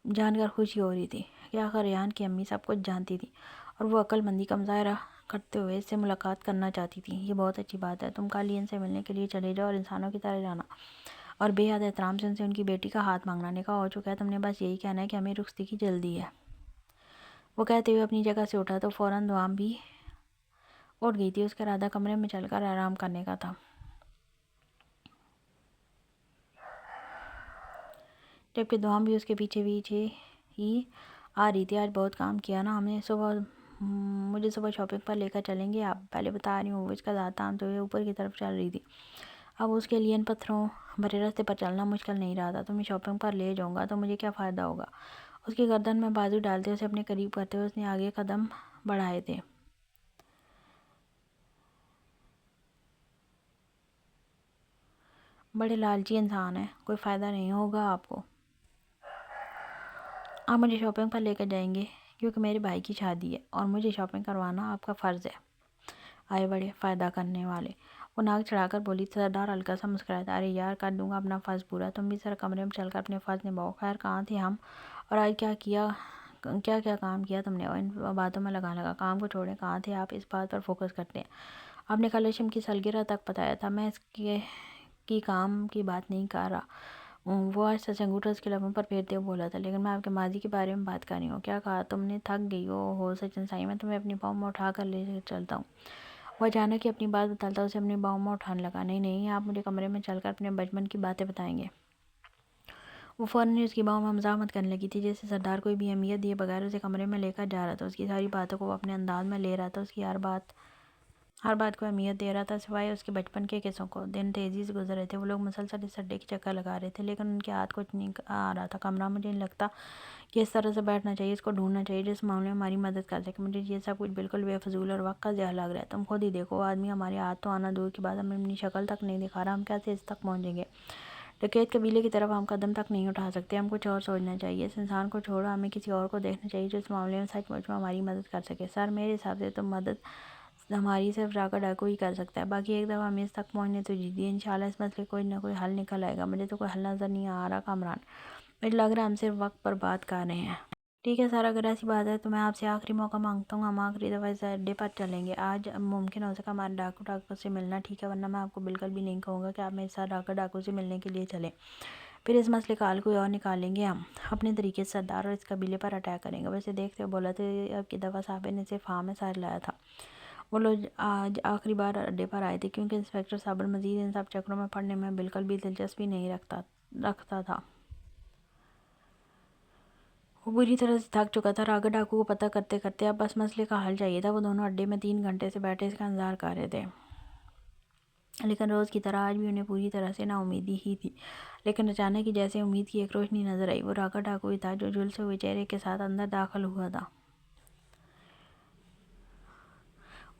جان کر خوشی ہو رہی تھی کہ آخر ریحان کی امی سب کچھ جانتی تھی، اور وہ عقل مندی کا مظاہرہ کرتے ہوئے اس سے ملاقات کرنا چاہتی تھی۔ یہ بہت اچھی بات ہے، تم کل ہی ان سے ملنے کے لیے چلے جاؤ، اور انسانوں کی طرح جانا، اور بے حد احترام سے ان سے ان کی بیٹی کا ہاتھ مانگنا۔ نکاح ہو چکا ہے، تم نے بس یہی کہنا ہے کہ ہمیں رخصتی کی جلدی ہے۔ وہ کہتے ہوئے اپنی جگہ سے اٹھا تو فوراً دوام بھی اٹھ گئی تھی، اس کا ارادہ کمرے میں چل کر آرام کرنے کا تھا۔ جبکہ دوام بھی اس کے پیچھے پیچھے ہی آ رہی تھی۔ آج بہت کام کیا نا، مجھے صبح شاپنگ پر لے کر چلیں گے آپ؟ پہلے بتا رہی ہوں، وہ اس کا دانت تانتے ہوئے اوپر کی طرف چل رہی تھی۔ اب اس کے لیے ان پتھروں بھرے راستے پر چلنا مشکل نہیں رہا تھا۔ تمہیں شاپنگ پر لے جاؤں گا تو مجھے کیا فائدہ ہوگا؟ اس کی گردن میں بازو ڈالتے اسے اپنے قریب کرتے ہوئے اس نے آگے قدم بڑھائے تھے۔ بڑے لالچی انسان ہیں، کوئی فائدہ نہیں ہوگا آپ کو۔ آپ مجھے شاپنگ پر لے کر جائیں گے کیونکہ میرے بھائی کی شادی ہے اور مجھے شاپنگ کروانا آپ کا فرض ہے۔ آئے بڑے فائدہ کرنے والے، وہ ناک چڑھا کر بولی۔ سردار ہلکا سا مسکرایا، ارے یار کر دوں گا اپنا فرض پورا، تم بھی سر کمرے میں چل کر اپنے فرض نبھاؤ۔ خیر کہاں تھے ہم اور آج کیا کام کیا تم نے؟ اور ان باتوں میں لگا کام کو چھوڑیں، کہاں تھے آپ؟ اس بات پر فوکس کرتے ہیں۔ آپ نے کل اشم کی سالگرہ تک بتایا تھا، میں اس کی کام کی بات نہیں کر رہا۔ وہ آج سچ انگوٹھا اس کے لبوں پر پھیرتے ہوئے بولا تھا، لیکن میں آپ کے ماضی کے بارے میں بات کر رہی ہوں۔ کیا کہا تم نے؟ تھک گئی ہو سچن سائی، میں تمہیں اپنی باہوں میں اٹھا کر لے چلتا ہوں۔ وہ اچانک ہی اپنی بات بتاتا اسے اپنی باہوں میں اٹھانے لگا۔ نہیں، آپ مجھے کمرے میں چل کر اپنے بچپن کی باتیں بتائیں گے۔ وہ فوراً ہی اس کی باہوں میں مزاحمت کرنے لگی تھی، جیسے سردار کوئی بھی اہمیت دیے بغیر اسے کمرے میں لے کر جا رہا تھا۔ اس کی ساری باتوں کو وہ اپنے انداز میں لے رہا تھا، اس کی ہر بات کو اہمیت دے رہا تھا سوائے اس کے بچپن کے قصوں کو۔ دن تیزی سے گزر رہے تھے، وہ لوگ مسلسل اس اڈے کے چکر لگا رہے تھے، لیکن ان کے ہاتھ کچھ نہیں آ رہا تھا۔ کمرہ مجھے نہیں لگتا کہ اس طرح سے بیٹھنا چاہیے، اس کو ڈھونڈنا چاہیے جس معاملے میں ہماری مدد کر سکے۔ مجھے یہ سب کچھ بالکل بے فضول اور وقت کا ضیاع لگ رہا ہے۔ تم خود ہی دیکھو، وہ آدمی ہمارے ہاتھ تو آنا دور کی بات، ہمیں اپنی شکل تک نہیں دکھا رہا، ہم کیسے اس تک پہنچیں گے؟ ڈکیت قبیلے کی طرف ہم قدم تک نہیں اٹھا سکتے، ہم کچھ اور سوچنا چاہیے۔ اس انسان کو چھوڑو، ہمیں کسی اور کو دیکھنا چاہیے جو اس معاملے میں سچ مچ میں ہماری مدد کر سکے۔ سر میرے حساب سے تو مدد ہماری صرف ڈاکہ ڈاکو ہی کر سکتا ہے، باقی ایک دفعہ ہمیں اس تک پہنچنے تو دیجیے، انشاءاللہ اس مسئلے کوئی نہ کوئی حل نکل آئے گا۔ مجھے تو کوئی حل نظر نہیں آ رہا کامران، مجھے لگ رہا ہے ہم صرف وقت پر بات کر رہے ہیں۔ ٹھیک ہے سر، اگر ایسی بات ہے تو میں آپ سے آخری موقع مانگتا ہوں، ہم آخری دفعہ اس اڈے پر چلیں گے۔ آج ممکن ہو سکا ہمارے ڈاکو سے ملنا، ٹھیک ہے، ورنہ میں آپ کو بالکل بھی نہیں کہوں گا کہ آپ میرے ساتھ ڈاکو سے ملنے کے لیے چلیں۔ پھر اس مسئلے کا حل کوئی اور نکالیں گے ہم اپنے طریقے سے، سردار اور اس قبیلے پر اٹیک کریں گے۔ ویسے دیکھتے ہوئے بولا تھا اب کی دفعہ صاحب نے صرف ہاں میں ساتھ لایا تھا۔ وہ لوگ آج آخری بار اڈے پر آئے تھے کیونکہ انسپکٹر صابر مزید ان سب چکروں میں پڑنے میں بالکل بھی دلچسپی نہیں رکھتا تھا۔ وہ بری طرح سے تھک چکا تھا، راگا ڈاکو کو پتہ کرتے کرتے اب بس مسئلے کا حل چاہیے تھا۔ وہ دونوں اڈے میں 3 گھنٹے سے بیٹھے اس کا انتظار کر رہے تھے، لیکن روز کی طرح آج بھی انہیں پوری طرح سے نا امیدی ہی تھی۔ لیکن اچانک ہی جیسے امید کی ایک روشنی نظر آئی، وہ راگا ڈاکو ہی تھا جو جھلسے ہوئے چہرے کے ساتھ اندر داخل ہوا تھا۔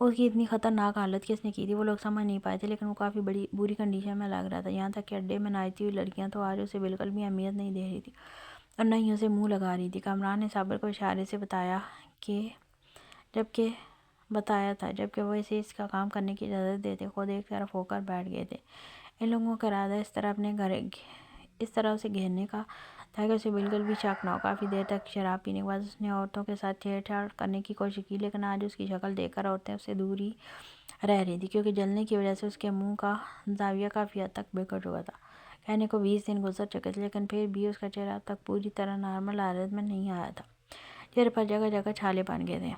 اس کی اتنی خطرناک حالت کس نے کی تھی وہ لوگ سمجھ نہیں پائے تھے، لیکن وہ کافی بری کنڈیشن میں لگ رہا تھا، یہاں تک کہ اڈے میں ناچتی ہوئی لڑکیاں تو آج اسے بالکل بھی اہمیت نہیں دے رہی تھی اور نہ ہی اسے منہ لگا رہی تھی۔ کامران نے صابر کو اشارے سے بتایا جبکہ وہ اسے اس کا کام کرنے کی اجازت دیتے، خود ایک طرف ہو کر بیٹھ گئے تھے۔ ان لوگوں کا ارادہ اس طرح اسے گھیرنے کا تھا کہ اسے بالکل بھی شک نہ ہو۔ کافی دیر تک شراب پینے کے بعد اس نے عورتوں کے ساتھ چھیڑ چھاڑ کرنے کی کوشش کی، لیکن آج اس کی شکل دیکھ کر عورتیں اس سے دور ہی رہ رہی تھی، کیونکہ جلنے کی وجہ سے اس کے منہ کا زاویہ کافی حد تک بگڑ چکا تھا۔ کہنے کو 20 دن گزر چکے تھے، لیکن پھر بھی اس کا چہرہ اب تک پوری طرح نارمل حالت میں نہیں آیا تھا، چہرے پر جگہ جگہ چھالے بن گئے تھے،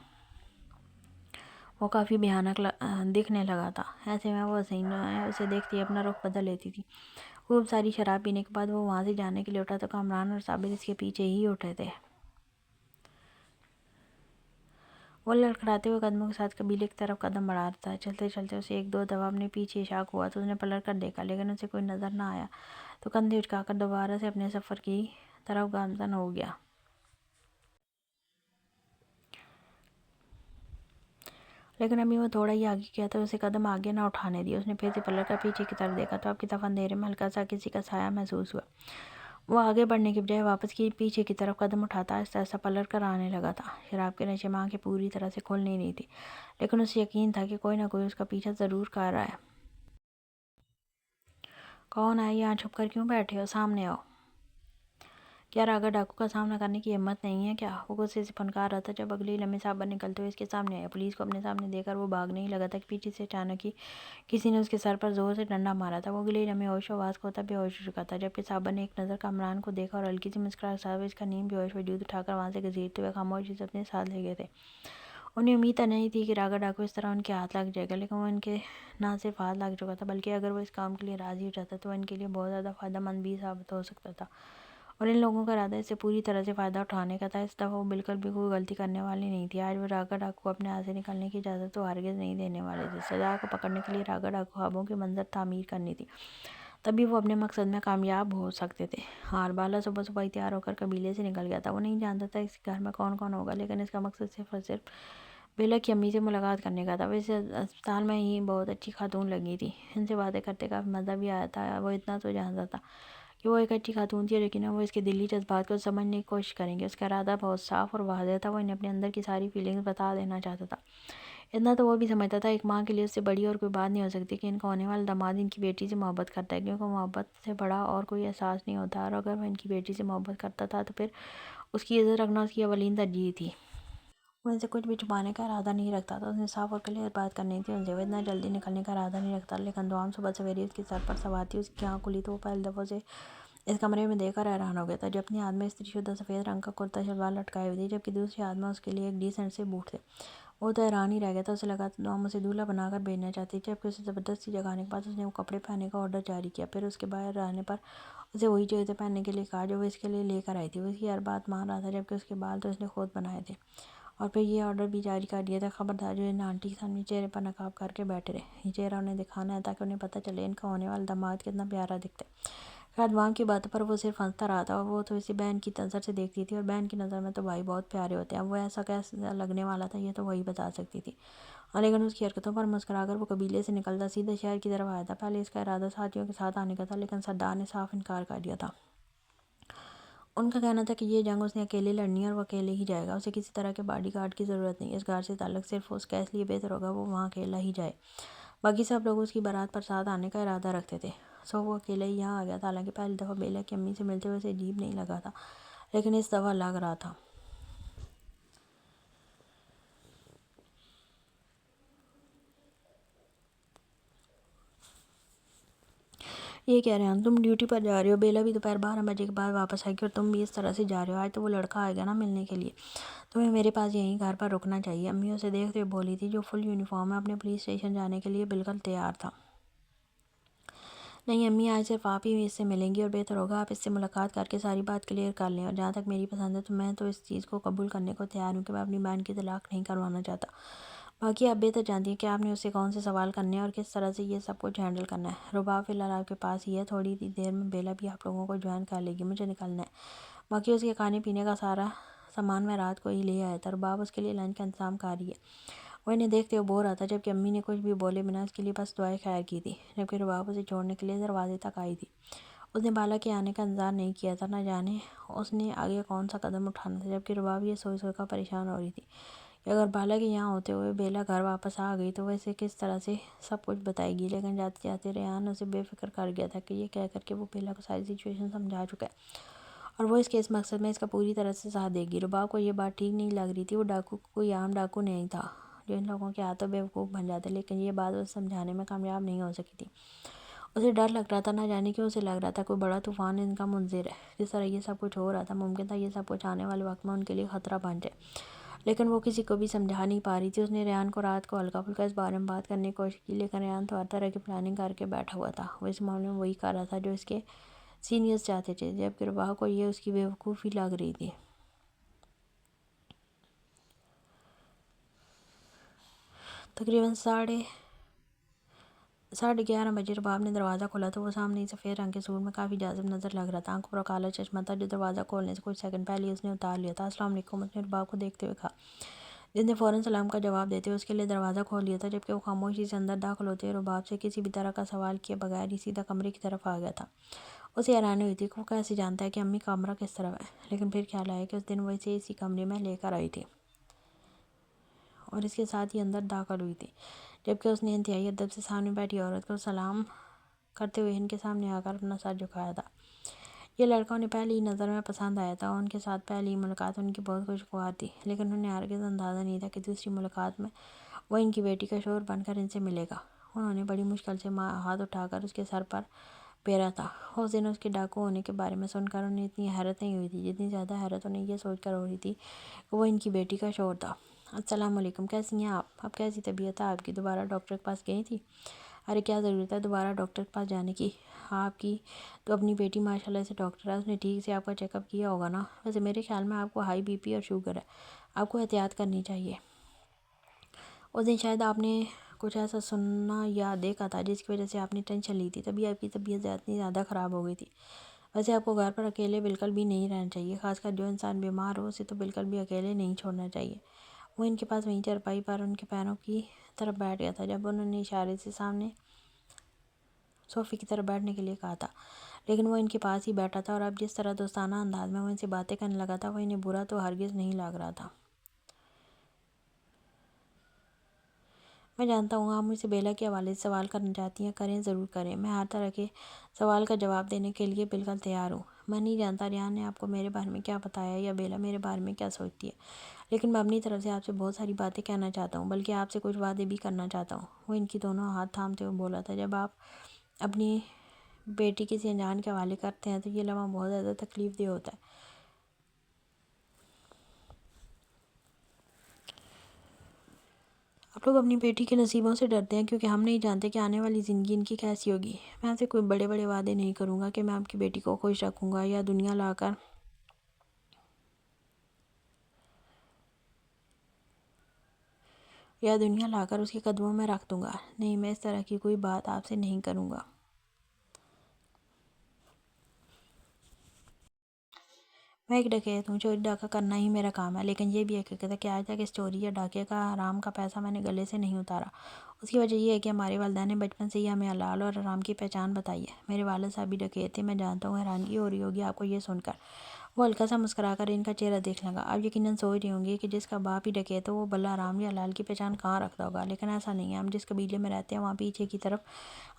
وہ کافی بھیانک دکھنے لگا تھا۔ ایسے میں وہ حسینہ اسے دیکھتی اپنا رخ بدل لیتی تھی۔ خوب ساری شراب پینے کے بعد وہ وہاں سے جانے کے لیے اٹھا تو کامران اور صابر اس کے پیچھے ہی اٹھے تھے۔ وہ لڑکھڑاتے ہوئے قدموں کے ساتھ قبیلے کی طرف قدم بڑھا رہا تھا۔ چلتے چلتے اسے 1-2 دفعہ اپنے پیچھے شاک ہوا تو اس نے پلٹ کر دیکھا، لیکن اسے کوئی نظر نہ آیا تو کندھے اچکا کر دوبارہ سے اپنے سفر کی طرف گامزن ہو گیا۔ لیکن ابھی وہ تھوڑا ہی آگے گیا تو اسے قدم آگے نہ اٹھانے دیا۔ اس نے پھر سے پلٹ کر پیچھے کی طرف دیکھا تو اب کی دفعہ اندھیرے میں ہلکا سا کسی کا سایہ محسوس ہوا۔ وہ آگے بڑھنے کے بجائے واپس پیچھے کی طرف قدم اٹھاتا آہستہ آہستہ پلٹ کر آنے لگا تھا۔ شراب کے نشے میں آنکھیں پوری طرح سے کھل نہیں رہی تھی، لیکن اسے یقین تھا کہ کوئی نہ کوئی اس کا پیچھا ضرور کر رہا ہے۔ کون ہے؟ یہاں چھپ کر کیوں بیٹھے ہو؟ سامنے آؤ۔ کیا راگا ڈاکو کا سامنا کرنے کی ہمت نہیں ہے کیا؟ وہ غصے سے پھنکار رہا تھا جب اگلے ہی لمحے صابر نکلتے ہوئے اس کے سامنے آئے۔ پولیس کو اپنے سامنے دیکھ کر وہ بھاگنے ہی لگا تھا کہ پیچھے سے اچانک ہی کسی نے اس کے سر پر زور سے ڈنڈا مارا تھا۔ وہ اگلے ہی لمحے ہوش و حواس کھوتا بے ہوش ہو چکا تھا، جبکہ صابر نے ایک نظر کامران کو دیکھا اور ہلکی سی مسکراہٹ کے ساتھ وہ اس کا نیم بے ہوش وجود اٹھا کر وہاں سے گھسیٹتے ہوئے خاموشی سے اپنے ساتھ لے گئے تھے۔ انہیں امید نہیں تھی کہ راگا ڈاکو اس طرح ان کے ہاتھ لگ جائے گا، لیکن وہ ان کے نہ صرف ہاتھ لگ چکا تھا بلکہ اگر وہ اس کام کے لیے راضی ہو جاتا تو وہ ان کے لیے بہت زیادہ فائدہ مند بھی ثابت ہو سکتا تھا، اور ان لوگوں کا ارادہ اس سے پوری طرح سے فائدہ اٹھانے کا تھا۔ اس دفعہ وہ بالکل بھی کوئی غلطی کرنے والی نہیں تھی۔ آج وہ راگا ڈاکو کو اپنے ہاتھ سے نکلنے کی اجازت تو ہرگز نہیں دینے والے تھے۔ سزا کو پکڑنے کے لیے راگا ڈاکو خوابوں کی منظر تعمیر کرنی تھی، تبھی وہ اپنے مقصد میں کامیاب ہو سکتے تھے۔ بالا صبح ہی تیار ہو کر قبیلے سے نکل گیا تھا۔ وہ نہیں جانتا تھا اس کے گھر میں کون کون ہوگا، لیکن اس کا مقصد صرف اور صرف بیلا کی امی سے ملاقات کرنے کا تھا۔ وہ اسے اسپتال میں ہی بہت اچھی خاتون لگی تھی، ان سے باتیں کرتے کافی مزہ بھی آیا تھا۔ وہ اتنا تو جانتا تھا کہ وہ ایک اچھی خاتون تھی اور یقیناً وہ اس کے دلی جذبات کو سمجھنے کی کوشش کریں گے۔ اس کا ارادہ بہت صاف اور واضح تھا، وہ انہیں اپنے اندر کی ساری فیلنگز بتا دینا چاہتا تھا۔ اتنا تو وہ بھی سمجھتا تھا ایک ماں کے لیے اس سے بڑی اور کوئی بات نہیں ہو سکتی کہ ان کا ہونے والا داماد ان کی بیٹی سے محبت کرتا ہے، کیونکہ محبت سے بڑا اور کوئی احساس نہیں ہوتا، اور اگر وہ ان کی بیٹی سے محبت کرتا تھا تو پھر اس کی عزت رکھنا اس کی اولین ترجیح تھی۔ وہ ان سے کچھ بھی چھپانے کا ارادہ نہیں رکھتا تھا، اس نے صاف اور کلیئر بات کرنی تھی ان سے۔ وہ اتنا جلدی نکلنے کا ارادہ نہیں رکھتا، لیکن دوام صبح سویرے اس کے سر پر سوار تھی۔ اس کی آنکھ کھلی تو وہ پہلی دفعہ اسے اس کمرے میں دیکھ کر حیران ہو گیا تھا۔ جو اپنی ہاتھ میں استری شدہ سفید رنگ کا کرتا شلوار لٹکائے ہوئی تھی، جبکہ دوسری ہاتھ میں اس کے لیے ایک ڈیسنٹ سے بوٹ تھے۔ وہ تو حیران ہی رہ گیا تھا، اسے لگا دوم اسے دولہا بنا کر بھیجنا چاہتی تھی، جبکہ اسے زبردستی جگانے کے بعد اس نے وہ کپڑے پہننے کا آرڈر جاری کیا۔ پھر اس کے باہر آنے پر اسے وہی چیزیں پہننے کے لیے کہا جو وہ اس کے لیے لے کر آئی تھی۔ وہ اس کی ہر بات مان رہا تھا، جبکہ اس کے بال تو اس نے خود بنائے تھے، اور پھر یہ آرڈر بھی جاری کر دیا تھا: خبردار، جو ان آنٹی کے سامنے چہرے پر نقاب کر کے بیٹھے رہے۔ یہ چہرہ انہیں دکھانا ہے تاکہ انہیں پتہ چلے ان کا ہونے والا داماد کتنا پیارا دکھتا ہے۔ خیر دوام کی باتوں پر وہ صرف ہنستا رہا تھا، اور وہ تو اسے بہن کی نظر سے دیکھتی تھی، اور بہن کی نظر میں تو بھائی بہت پیارے ہوتے ہیں۔ اب وہ ایسا کیسا لگنے والا تھا یہ تو وہی بتا سکتی تھی، لیکن اس کی حرکتوں پر مسکرا کر وہ قبیلے سے نکلتا سیدھا شہر کی طرف آیا تھا۔ پہلے اس کا ارادہ ساتھیوں کے ساتھ آنے کا تھا، لیکن سردار نے صاف انکار کر دیا تھا۔ ان کا کہنا تھا کہ یہ جنگ اس نے اکیلے لڑنی ہے اور وہ اکیلے ہی جائے گا، اسے کسی طرح کے باڈی گارڈ کی ضرورت نہیں۔ اس گھر سے تعلق صرف اس کا، اس لیے بہتر ہوگا وہ وہاں اکیلا ہی جائے۔ باقی سب لوگ اس کی بارات پر ساتھ آنے کا ارادہ رکھتے تھے، سو وہ اکیلا ہی یہاں آ گیا تھا۔ حالانکہ پہلی دفعہ بیلا کی امی سے ملتے ہوئے اسے عجیب نہیں لگا تھا، لیکن اس دفعہ لگ رہا تھا۔ یہ کہہ رہے ہیں تم ڈیوٹی پر جا رہے ہو، بیلا بھی دوپہر 12 بجے کے بعد واپس آئے گی اور تم بھی اس طرح سے جا رہے ہو۔ آج تو وہ لڑکا آئے گا نا ملنے کے لیے، تمہیں میرے پاس یہیں گھر پر رکنا چاہیے۔ امی اسے دیکھتے ہوئے بولی تھی، جو فل یونیفارم میں اپنے پولیس اسٹیشن جانے کے لیے بالکل تیار تھا۔ نہیں امی، آج صرف آپ ہی اس سے ملیں گی، اور بہتر ہوگا آپ اس سے ملاقات کر کے ساری بات کلیئر کر لیں، اور جہاں تک میری پسند ہے تو میں تو اس چیز کو قبول کرنے کو تیار ہوں کہ میں اپنی بہن کی طلاق نہیں کروانا چاہتا۔ باقی آپ بہتر جانتی ہیں کہ آپ نے اس سے کون سے سوال کرنے ہیں اور کس طرح سے یہ سب کچھ ہینڈل کرنا ہے۔ رباب فی الحال آپ کے پاس ہی ہے، تھوڑی دیر میں بیلا بھی آپ لوگوں کو جوائن کر لے گی، مجھے نکلنا ہے۔ باقی اس کے کھانے پینے کا سارا سامان میں رات کو ہی لے آیا تھا، رباب اس کے لیے لنچ کا انتظام کر رہی ہے۔ وہ انہیں دیکھتے ہوئے بول رہا تھا، جبکہ امی نے کچھ بھی بولے بنا اس کے لیے بس دعائے خیر کی تھی، جبکہ رباب اسے چھوڑنے کے لیے دروازے تک آئی تھی۔ اس نے بالا کے آنے کا انتظار نہیں کیا تھا، نہ جانے اس نے آگے کون سا قدم اٹھانا تھا، جبکہ رباب یہ سوچ سوچ کر پریشان ہو رہی تھی کہ اگر بالا کے یہاں ہوتے ہوئے بیلا گھر واپس آ گئی تو وہ اسے کس طرح سے سب کچھ بتائے گی۔ لیکن جاتے جاتے ریحان اسے بے فکر کر گیا تھا، کہ یہ کہہ کر کہ وہ بیلا کو ساری سچویشن سمجھا چکا ہے اور وہ اس کے اس مقصد میں اس کا پوری طرح سے ساتھ دے گی۔ رباب کو یہ بات ٹھیک نہیں لگ رہی تھی، وہ ڈاکو کوئی عام ڈاکو نہیں تھا جو ان لوگوں کے ہاتھوں بیوقوف بن جاتے، لیکن یہ بات اسے سمجھانے میں کامیاب نہیں ہو سکی تھی۔ اسے ڈر لگ رہا تھا، نہ جانے کیوں اسے لگ رہا تھا کوئی بڑا طوفان ان کا منتظر ہے۔ جس طرح یہ سب کچھ ہو رہا تھا، ممکن تھا یہ سب کچھ آنے والے وقت میں ان کے لیے خطرہ بن جائے، لیکن وہ کسی کو بھی سمجھا نہیں پا رہی تھی۔ اس نے ریحان کو رات کو ہلکا پھلکا اس بارے میں بات کرنے کی کوشش کی، لیکن ریحان تو ہر طرح کی پلاننگ کر کے بیٹھا ہوا تھا۔ وہ اس معاملے میں وہی کر رہا تھا جو اس کے سینئرز چاہتے تھے، جبکہ رباب کو یہ اس کی بیوقوفی لگ رہی تھی۔ تقریباً 11:30 بجے رباب نے دروازہ کھولا تو وہ سامنے ہی سفید رنگ کے سوٹ میں کافی جاذب نظر لگ رہا تھا۔ آنکھوں پر کالا چشمہ تھا جو دروازہ کھولنے سے کچھ سیکنڈ پہلے ہی اس نے اتار لیا تھا۔ السلام علیکم، اس نے رباب کو دیکھتے ہوئے کہا، جس نے فوراً سلام کا جواب دیتے ہوئے اس کے لیے دروازہ کھول دیا تھا، جبکہ وہ خاموشی سے اندر داخل ہوتے ہوئے رباب سے کسی بھی طرح کا سوال کیے بغیر ہی سیدھا کمرے کی طرف آ گیا تھا۔ اسے حیرانی ہوئی تھی کہ وہ کیسے جانتا ہے کہ امی کا کمرہ کس طرف ہے، لیکن پھر خیال آیا کہ اس دن وہ اسے اسی کمرے میں لے کر آئی تھی اور اس کے ساتھ ہی اندر داخل ہوئی تھی، جبکہ اس نے انتہائی ادب سے سامنے بیٹھی عورت کو سلام کرتے ہوئے ان کے سامنے آ کر اپنا سر جھکایا تھا۔ یہ لڑکا انہیں پہلی ہی نظر میں پسند آیا تھا، اور ان کے ساتھ پہلی ہی ملاقات ان کی بہت خوشگوار تھی، لیکن انہیں ہرگز اندازہ نہیں تھا کہ دوسری ملاقات میں وہ ان کی بیٹی کا شوہر بن کر ان سے ملے گا۔ انہوں نے بڑی مشکل سے ہاتھ اٹھا کر اس کے سر پر پھیرا تھا۔ اس دن اس کے ڈاکو ہونے کے بارے میں سن کر انہیں اتنی حیرت نہیں ہوئی تھی جتنی زیادہ حیرت انہیں یہ سوچ کر ہو رہی تھی کہ وہ ان کی بیٹی کا شوہر تھا۔ السلام علیکم، کیسی ہیں آپ؟ اب کیسی طبیعت ہے آپ کی؟ دوبارہ ڈاکٹر کے پاس گئی تھی؟ ارے کیا ضرورت ہے دوبارہ ڈاکٹر کے پاس جانے کی؟ آپ کی تو اپنی بیٹی ماشاءاللہ سے ڈاکٹر ہے، اس نے ٹھیک سے آپ کا چیک اپ کیا ہوگا نا؟ ویسے میرے خیال میں آپ کو ہائی بی پی اور شوگر ہے، آپ کو احتیاط کرنی چاہیے۔ اس دن شاید آپ نے کچھ ایسا سنا یا دیکھا تھا جس کی وجہ سے آپ نے ٹینشن لی تھی، تبھی آپ کی طبیعت اتنی زیادہ خراب ہو گئی تھی۔ ویسے آپ کو گھر پر اکیلے بالکل بھی نہیں رہنا چاہیے، خاص کر جو انسان بیمار ہو اسے تو بالکل بھی اکیلے نہیں چھوڑنا چاہیے۔ وہ ان کے پاس وہیں چارپائی پر ان کے پیروں کی طرف بیٹھ گیا تھا، جب انہوں نے اشارے سے سامنے صوفے کی طرف بیٹھنے کے لیے کہا تھا، لیکن وہ ان کے پاس ہی بیٹھا تھا اور اب جس طرح دوستانہ انداز میں وہ ان سے باتیں کرنے لگا تھا وہ انہیں برا تو ہرگز نہیں لگ رہا تھا۔ میں جانتا ہوں آپ مجھ سے بیلا کے حوالے سے سوال کرنا چاہتی ہیں، کریں، ضرور کریں، میں ہر طرح کے سوال کا جواب دینے کے لیے بالکل تیار ہوں۔ میں نہیں جانتا ریحان نے آپ کو میرے بارے میں کیا بتایا یا بیلا میرے بارے میں کیا سوچتی ہے، لیکن میں اپنی طرف سے آپ سے بہت ساری باتیں کہنا چاہتا ہوں، بلکہ آپ سے کچھ وعدے بھی کرنا چاہتا ہوں۔ وہ ان کی دونوں ہاتھ تھامتے ہوئے بولا تھا، جب آپ اپنی بیٹی کسی انجان کے حوالے کرتے ہیں تو یہ لمحہ بہت زیادہ تکلیف دہ ہوتا ہے۔ آپ لوگ اپنی بیٹی کے نصیبوں سے ڈرتے ہیں کیونکہ ہم نہیں جانتے کہ آنے والی زندگی ان کی کیسی ہوگی۔ میں آپ سے کوئی بڑے بڑے وعدے نہیں کروں گا کہ میں آپ کی بیٹی کو خوش رکھوں گا یا دنیا لا کر اس کے قدموں میں رکھ دوں گا۔ نہیں، میں اس طرح کی کوئی بات آپ سے نہیں کروں گا۔ میں ایک ڈکیت ہوں، چوری ڈاکہ کرنا ہی میرا کام ہے، لیکن یہ بھی حقیقت ہے کہ آج تک اس چوری یا ڈاکے کا حرام کا پیسہ میں نے گلے سے نہیں اتارا۔ اس کی وجہ یہ ہے کہ ہمارے والدین نے بچپن سے ہی ہمیں حلال اور حرام کی پہچان بتائی ہے۔ میرے والد صاحب بھی ڈکیت تھے، میں جانتا ہوں۔ حیرانگی ہو رہی ہوگی آپ کو یہ سن کر۔ وہ ہلکا سا مسکرا کر ان کا چہرہ دیکھنے لگا۔ آپ یقیناً سوچ رہے ہوں گے کہ جس کا باپ ہی ڈکیت ہو وہ بھلا حرام یا حلال کی پہچان کہاں رکھتا ہوگا، لیکن ایسا نہیں ہے۔ ہم جس قبیلے میں رہتے ہیں وہاں پیچھے کی طرف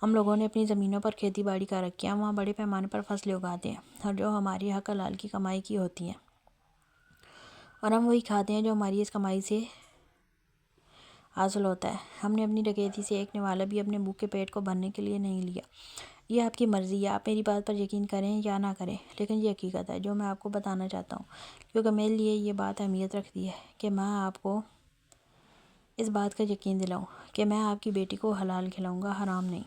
ہم لوگوں نے اپنی زمینوں پر کھیتی باڑی کر رکھی ہے، ہم وہاں بڑے پیمانے پر فصلیں اگاتے ہیں اور جو ہماری حق حلال کی کمائی کی ہوتی ہیں، اور ہم وہی کھاتے ہیں جو ہماری اس کمائی سے حاصل ہوتا ہے۔ ہم نے اپنی ڈکیتی سے ایک نوالہ بھی اپنے بھوکے پیٹ کو بھرنے کے لیے نہیں لیا۔ یہ آپ کی مرضی ہے، آپ میری بات پر یقین کریں یا نہ کریں، لیکن یہ حقیقت ہے جو میں آپ کو بتانا چاہتا ہوں، کیونکہ میرے لیے یہ بات اہمیت رکھتی ہے کہ میں آپ کو اس بات کا یقین دلاؤں کہ میں آپ کی بیٹی کو حلال کھلاؤں گا، حرام نہیں۔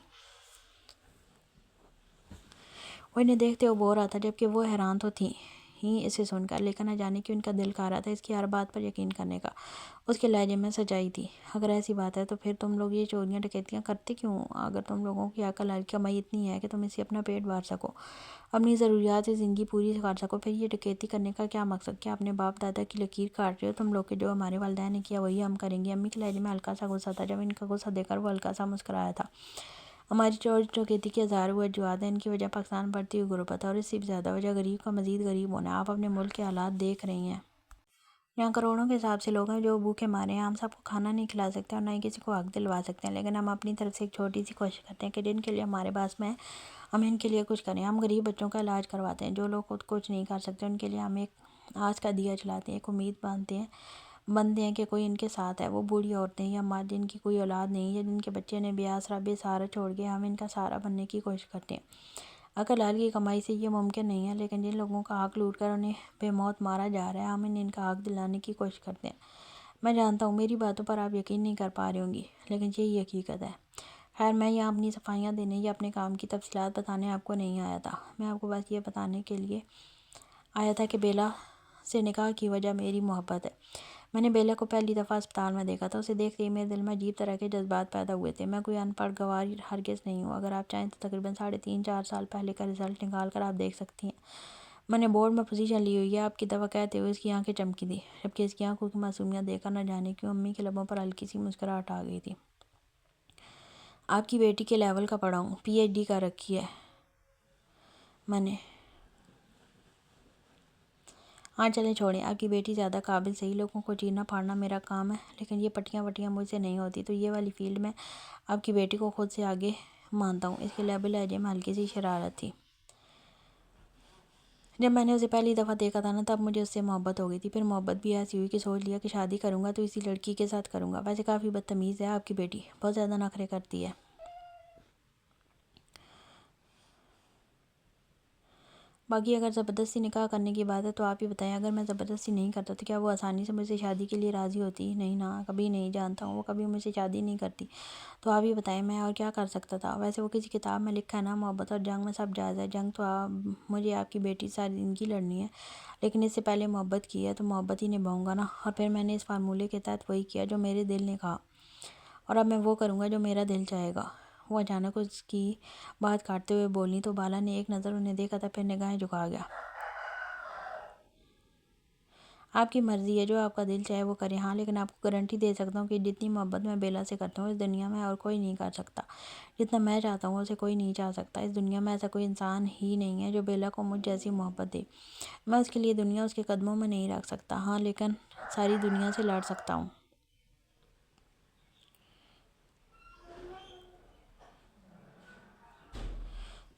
وہ انہیں دیکھتے ہوئے بول رہا تھا جبکہ وہ حیران تو تھیں ہی اسے سن کر، لیکن نہ جانے کیوں ان کا دل کہہ رہا تھا اس کی ہر بات پر یقین کرنے کا۔ اس کے لہجے میں سچائی تھی۔ اگر ایسی بات ہے تو پھر تم لوگ یہ چوریاں ڈکیتیاں کرتے کیوں؟ اگر تم لوگوں کی حق حلال کی کمائی اتنی ہے کہ تم اس سے اپنا پیٹ بھر سکو، اپنی ضروریات سے زندگی پوری کر سکو، پھر یہ ڈکیتی کرنے کا کیا مقصد؟ کیا اپنے باپ دادا کی لکیر کاٹ رہے ہو تم لوگ کہ جو ہمارے والدین نے کیا وہی ہم کریں گے؟ امی کے لہجے میں ہلکا سا غصہ تھا۔ جب ان کا غصہ دیکھ کر وہ ہلکا سا مسکرایا تھا۔ ہماری چوری ڈکیتی کی ہزاروں وجوہات ہیں، ان کی وجہ پاکستان بڑھتی ہوئی غربت ہے اور اس سے بھی زیادہ وجہ غریب کا مزید غریب ہونا ہے۔ آپ اپنے ملک کے حالات دیکھ رہی ہیں، یہاں کروڑوں کے حساب سے لوگ ہیں جو بھوکے مارے ہیں۔ ہم سب کو کھانا نہیں کھلا سکتے اور نہ ہی کسی کو حق دلوا سکتے ہیں، لیکن ہم اپنی طرف سے ایک چھوٹی سی کوشش کرتے ہیں کہ جن کے لیے ہمارے پاس میں ہم ان کے لیے کچھ کریں۔ ہم غریب بچوں کا علاج کرواتے ہیں، جو لوگ خود کچھ نہیں کر سکتے ان کے لیے ہم ایک آس کا دیا جلاتے ہیں، ایک امید بنتے ہیں کہ کوئی ان کے ساتھ ہے۔ وہ بوڑھی عورتیں یا ماں جن کی کوئی اولاد نہیں یا جن کے بچے نے بے آسرا بے سہارا چھوڑ کے، ہم ان کا سہارا بننے کی کوشش کرتے ہیں۔ حق حلال کی کمائی سے یہ ممکن نہیں ہے، لیکن جن لوگوں کا حق لوٹ کر انہیں بے موت مارا جا رہا ہے ہم ان کا حق دلانے کی کوشش کرتے ہیں۔ میں جانتا ہوں میری باتوں پر آپ یقین نہیں کر پا رہی ہوں گی، لیکن یہی حقیقت ہے۔ خیر، میں یہاں اپنی صفائیاں دینے یا اپنے کام کی تفصیلات بتانے آپ کو نہیں آیا تھا۔ میں آپ کو بس یہ بتانے کے لیے آیا تھا کہ بیلا سے نکاح کی وجہ میری محبت ہے۔ میں نے بیلا کو پہلی دفعہ اسپتال میں دیکھا تھا، اسے دیکھتے ہی میرے دل میں عجیب طرح کے جذبات پیدا ہوئے تھے۔ میں کوئی ان پڑھ گنوار ہرگز نہیں ہوں۔ اگر آپ چاہیں تو تقریباً 3.5-4 سال پہلے کا رزلٹ نکال کر آپ دیکھ سکتی ہیں۔ میں نے بورڈ میں پوزیشن لی ہوئی ہے، آپ کی دفعہ کہتے ہوئے اس کی آنکھیں چمکی تھیں، جبکہ اس کی آنکھوں کی معصومیت دیکھ کر نہ جانے کیوں امی کے لبوں پر ہلکی سی مسکراہٹ آ گئی تھی۔ آپ کی بیٹی کے لیول کا پڑھا ہوں، پی ایچ ڈی کر رکھی ہے میں نے۔ ہاں چلیں چھوڑیں، آپ کی بیٹی زیادہ قابل، صحیح لوگوں کو چیرنا پھاڑنا میرا کام ہے، لیکن یہ پٹیاں وٹیاں مجھ سے نہیں ہوتی، تو یہ والی فیلڈ میں آپ کی بیٹی کو خود سے آگے مانتا ہوں۔ اس کے لہجے میں ہلکی سی شرارت تھی۔ جب میں نے اسے پہلی دفعہ دیکھا تھا نا تب مجھے اس سے محبت ہو گئی تھی، پھر محبت بھی ایسی ہوئی کہ سوچ لیا کہ شادی کروں گا تو اسی لڑکی کے ساتھ کروں گا۔ ویسے کافی بدتمیز ہے آپ کی بیٹی، بہت زیادہ نخرے کرتی ہے۔ باقی اگر زبردستی نکاح کرنے کی بات ہے تو آپ ہی بتائیں، اگر میں زبردستی نہیں کرتا تو کیا وہ آسانی سے مجھ سے شادی کے لیے راضی ہوتی؟ نہیں نا، کبھی نہیں۔ جانتا ہوں وہ کبھی مجھ سے شادی نہیں کرتی، تو آپ ہی بتائیں میں اور کیا کر سکتا تھا؟ ویسے وہ کسی کتاب میں لکھا ہے نا، محبت اور جنگ میں سب جائز ہے۔ جنگ تو مجھے آپ کی بیٹی ساری زندگی لڑنی ہے، لیکن اس سے پہلے محبت کی ہے تو محبت ہی نبھاؤں گا نا۔ اور پھر میں نے اس فارمولے کے تحت وہی کیا جو میرے دل نے کہا، اور اب میں وہ کروں گا جو میرا دل چاہے گا۔ وہ اچانک اس کی بات کاٹتے ہوئے بولی تو بالا نے ایک نظر انہیں دیکھا تھا، پھر نگاہیں جھکا گیا۔ آپ کی مرضی ہے، جو آپ کا دل چاہے وہ کریں۔ ہاں لیکن آپ کو گارنٹی دے سکتا ہوں کہ جتنی محبت میں بیلا سے کرتا ہوں اس دنیا میں اور کوئی نہیں کر سکتا۔ جتنا میں چاہتا ہوں اسے کوئی نہیں چاہ سکتا۔ اس دنیا میں ایسا کوئی انسان ہی نہیں ہے جو بیلا کو مجھ جیسی محبت دے۔ میں اس کے لیے دنیا اس کے قدموں میں نہیں رکھ سکتا، ہاں لیکن ساری دنیا سے لڑ سکتا ہوں۔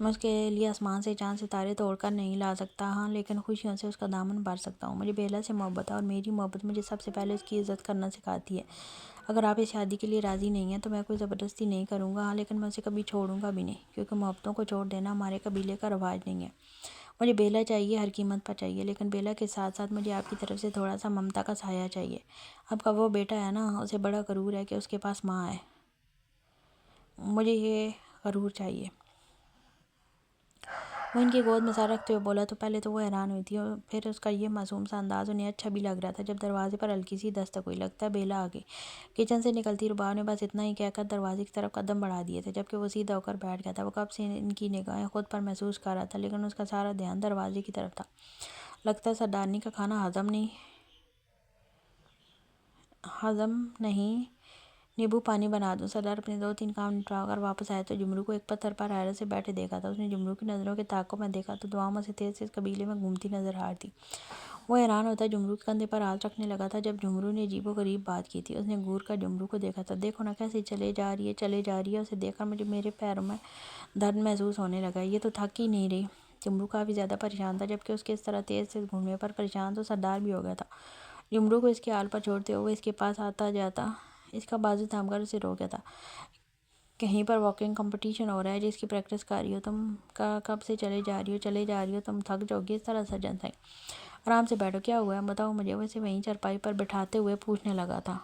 میں اس کے لیے آسمان سے چاند ستارے توڑ کر نہیں لا سکتا، ہاں لیکن خوشیوں سے اس کا دامن بھر سکتا ہوں۔ مجھے بیلا سے محبت ہے اور میری محبت مجھے سب سے پہلے اس کی عزت کرنا سکھاتی ہے۔ اگر آپ اس شادی کے لیے راضی نہیں ہیں تو میں کوئی زبردستی نہیں کروں گا، ہاں لیکن میں اسے کبھی چھوڑوں گا بھی نہیں، کیونکہ محبتوں کو چھوڑ دینا ہمارے قبیلے کا رواج نہیں ہے۔ مجھے بیلا چاہیے، ہر قیمت پر چاہیے، لیکن بیلا کے ساتھ ساتھ مجھے آپ کی طرف سے تھوڑا سا ممتا کا سایہ چاہیے۔ آپ کا وہ بیٹا ہے نا، اسے بڑا غرور ہے کہ اس کے پاس ماں ہے۔ مجھے یہ غرور چاہیے۔ وہ ان کی گود میں سر رکھتے ہوئے بولا تو پہلے تو وہ حیران ہوئی تھی، اور پھر اس کا یہ معصوم سا انداز انہیں اچھا بھی لگ رہا تھا۔ جب دروازے پر ہلکی سی دستک ہوئی، لگتا ہے بیلا آ گئی۔ کچن سے نکلتی رباب نے بس اتنا ہی کہہ کر دروازے کی طرف قدم بڑھا دیے تھے، جبکہ وہ سیدھا ہو کر بیٹھ گیا تھا۔ وہ کب سے ان کی نگاہیں خود پر محسوس کر رہا تھا، لیکن اس کا سارا دھیان دروازے کی طرف تھا۔ لگتا ہے سردارنی کا کھانا ہضم نہیں، نیبو پانی بنا دوں۔ سردار اپنے 2-3 کام نپٹا کر واپس آئے تو جمرو کو ایک پتھر پر حیرت سے بیٹھے دیکھا تھا۔ اس نے جمرو کی نظروں کے تعاقب میں دیکھا تو دعاؤں سے تیز قبیلے میں گھومتی نظر آ رہی تھی۔ وہ حیران ہوتا جمرو کے کندھے پر ہاتھ رکھنے لگا تھا جب جمرو نے عجیب و غریب بات کی تھی۔ اس نے گور کر جمرو کو دیکھا تھا۔ دیکھو نا کیسے چلے جا رہی ہے۔ اسے دیکھ کر مجھے میرے پیروں میں درد محسوس ہونے لگا۔ یہ تو تھک ہی نہیں رہی۔ جمرو کافی زیادہ پریشان تھا، جبکہ اس کے اس طرح تیز گھومنے پر پریشان تو سردار بھی ہو گیا تھا۔ جمرو کو اس کے حال پر چھوڑتے ہوئے اس کے پاس آتا جاتا، اس کا بازو تھام کر اسے روکا تھا۔ کہیں پر واکنگ کمپٹیشن ہو رہا ہے جس کی پریکٹس کر رہی ہو، تم کب سے چلے جا رہی ہو، تم تھک جاؤ گی۔ اس طرح سجن تھے۔ آرام سے بیٹھو، کیا ہوا ہے بتاؤ مجھے۔ وہ اسے وہیں چارپائی پر بٹھاتے ہوئے پوچھنے لگا تھا۔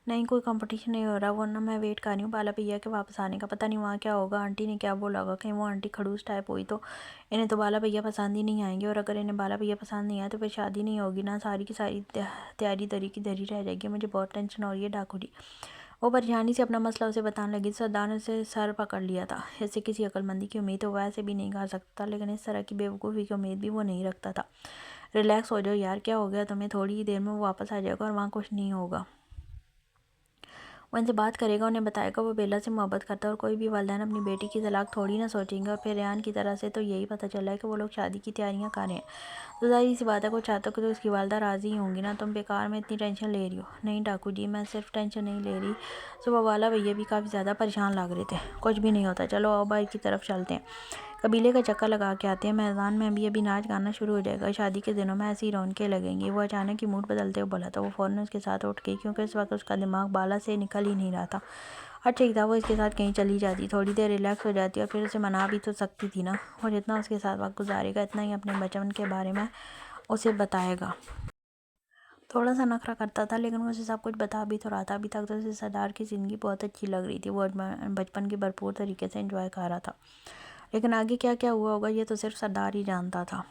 نہیں کوئی کمپٹیشن نہیں ہو رہا، ورنہ میں ویٹ کر رہی ہوں بالا بھیا کے واپس آنے کا۔ پتہ نہیں وہاں کیا ہوگا، آنٹی نے کیا بولا ہوگا، کہیں وہ آنٹی کھڑوس ٹائپ ہوئی تو انہیں تو بالا بھیا پسند ہی نہیں آئیں گے، اور اگر انہیں بالا بھیا پسند نہیں آئے تو پھر شادی نہیں ہوگی نا، ساری کی ساری تیاری دری کی دری رہ جائے گی۔ مجھے بہت ٹینشن ہو رہی ہے ڈاکو جی۔ وہ پریشانی سے اپنا مسئلہ اسے بتانے لگی۔ سردار نے اسے سر پکڑ لیا تھا۔ اس سے کسی عقل مندی کی امید تو وہ ایسے بھی نہیں کر سکتا تھا، لیکن اس طرح کی بے وقوفی کی امید بھی وہ نہیں رکھتا تھا۔ ریلیکس ہو جاؤ یار، کیا ہو گیا تمہیں، تھوڑی ہی دیر میں وہ واپس آ جائے گا اور وہاں کچھ نہیں ہوگا۔ وہ ان سے بات کرے گا، انہیں بتائے گا وہ بیلا سے محبت کرتا ہے، اور کوئی بھی والدین اپنی بیٹی کی طلاق تھوڑی نہ سوچیں گے۔ اور پھر ریان کی طرح سے تو یہی پتہ چلا ہے کہ وہ لوگ شادی کی تیاریاں کر رہے ہیں، تو ظاہر سی بات ہے کچھ حد تک تو اس کی والدہ راضی ہی ہوں گی نا۔ تم بیکار میں اتنی ٹینشن لے رہی ہو۔ نہیں ڈاکو جی، میں صرف ٹینشن نہیں لے رہی، صبح والا بھیا بھی کافی زیادہ پریشان لگ رہے تھے۔ کچھ بھی نہیں ہوتا، چلو آؤ باہر کی طرف چلتے ہیں، قبیلے کا چکر لگا کے آتے ہیں۔ میدان میں ابھی ناچ گانا شروع ہو جائے گا، شادی کے دنوں میں ایسی رونقیں لگیں گی۔ وہ اچانک ہی موڈ بدلتے ہوئے بولا تھا۔ وہ فوراً اس کے ساتھ اٹھ گئی، کیونکہ اس وقت اس کا دماغ بالا سے نکل ہی نہیں رہا تھا۔ اور ٹھیک تھا، وہ اس کے ساتھ کہیں چلی جاتی، تھوڑی دیر ریلیکس ہو جاتی، اور پھر اسے منا بھی تو سکتی تھی نا۔ وہ جتنا اس کے ساتھ وقت گزارے گا اتنا ہی اپنے بچپن کے بارے میں اسے بتائے گا۔ تھوڑا سا نخرہ کرتا تھا، لیکن وہ اسے سب کچھ بتا بھی تو رہا تھا۔ ابھی تک تو اسے سردار کی زندگی بہت اچھی لگ رہی تھی، وہ بچپن کی بھرپور طریقے سے انجوائے کر رہا تھا، لیکن آگے کیا کیا ہوا ہوگا یہ تو صرف سردار ہی جانتا تھا۔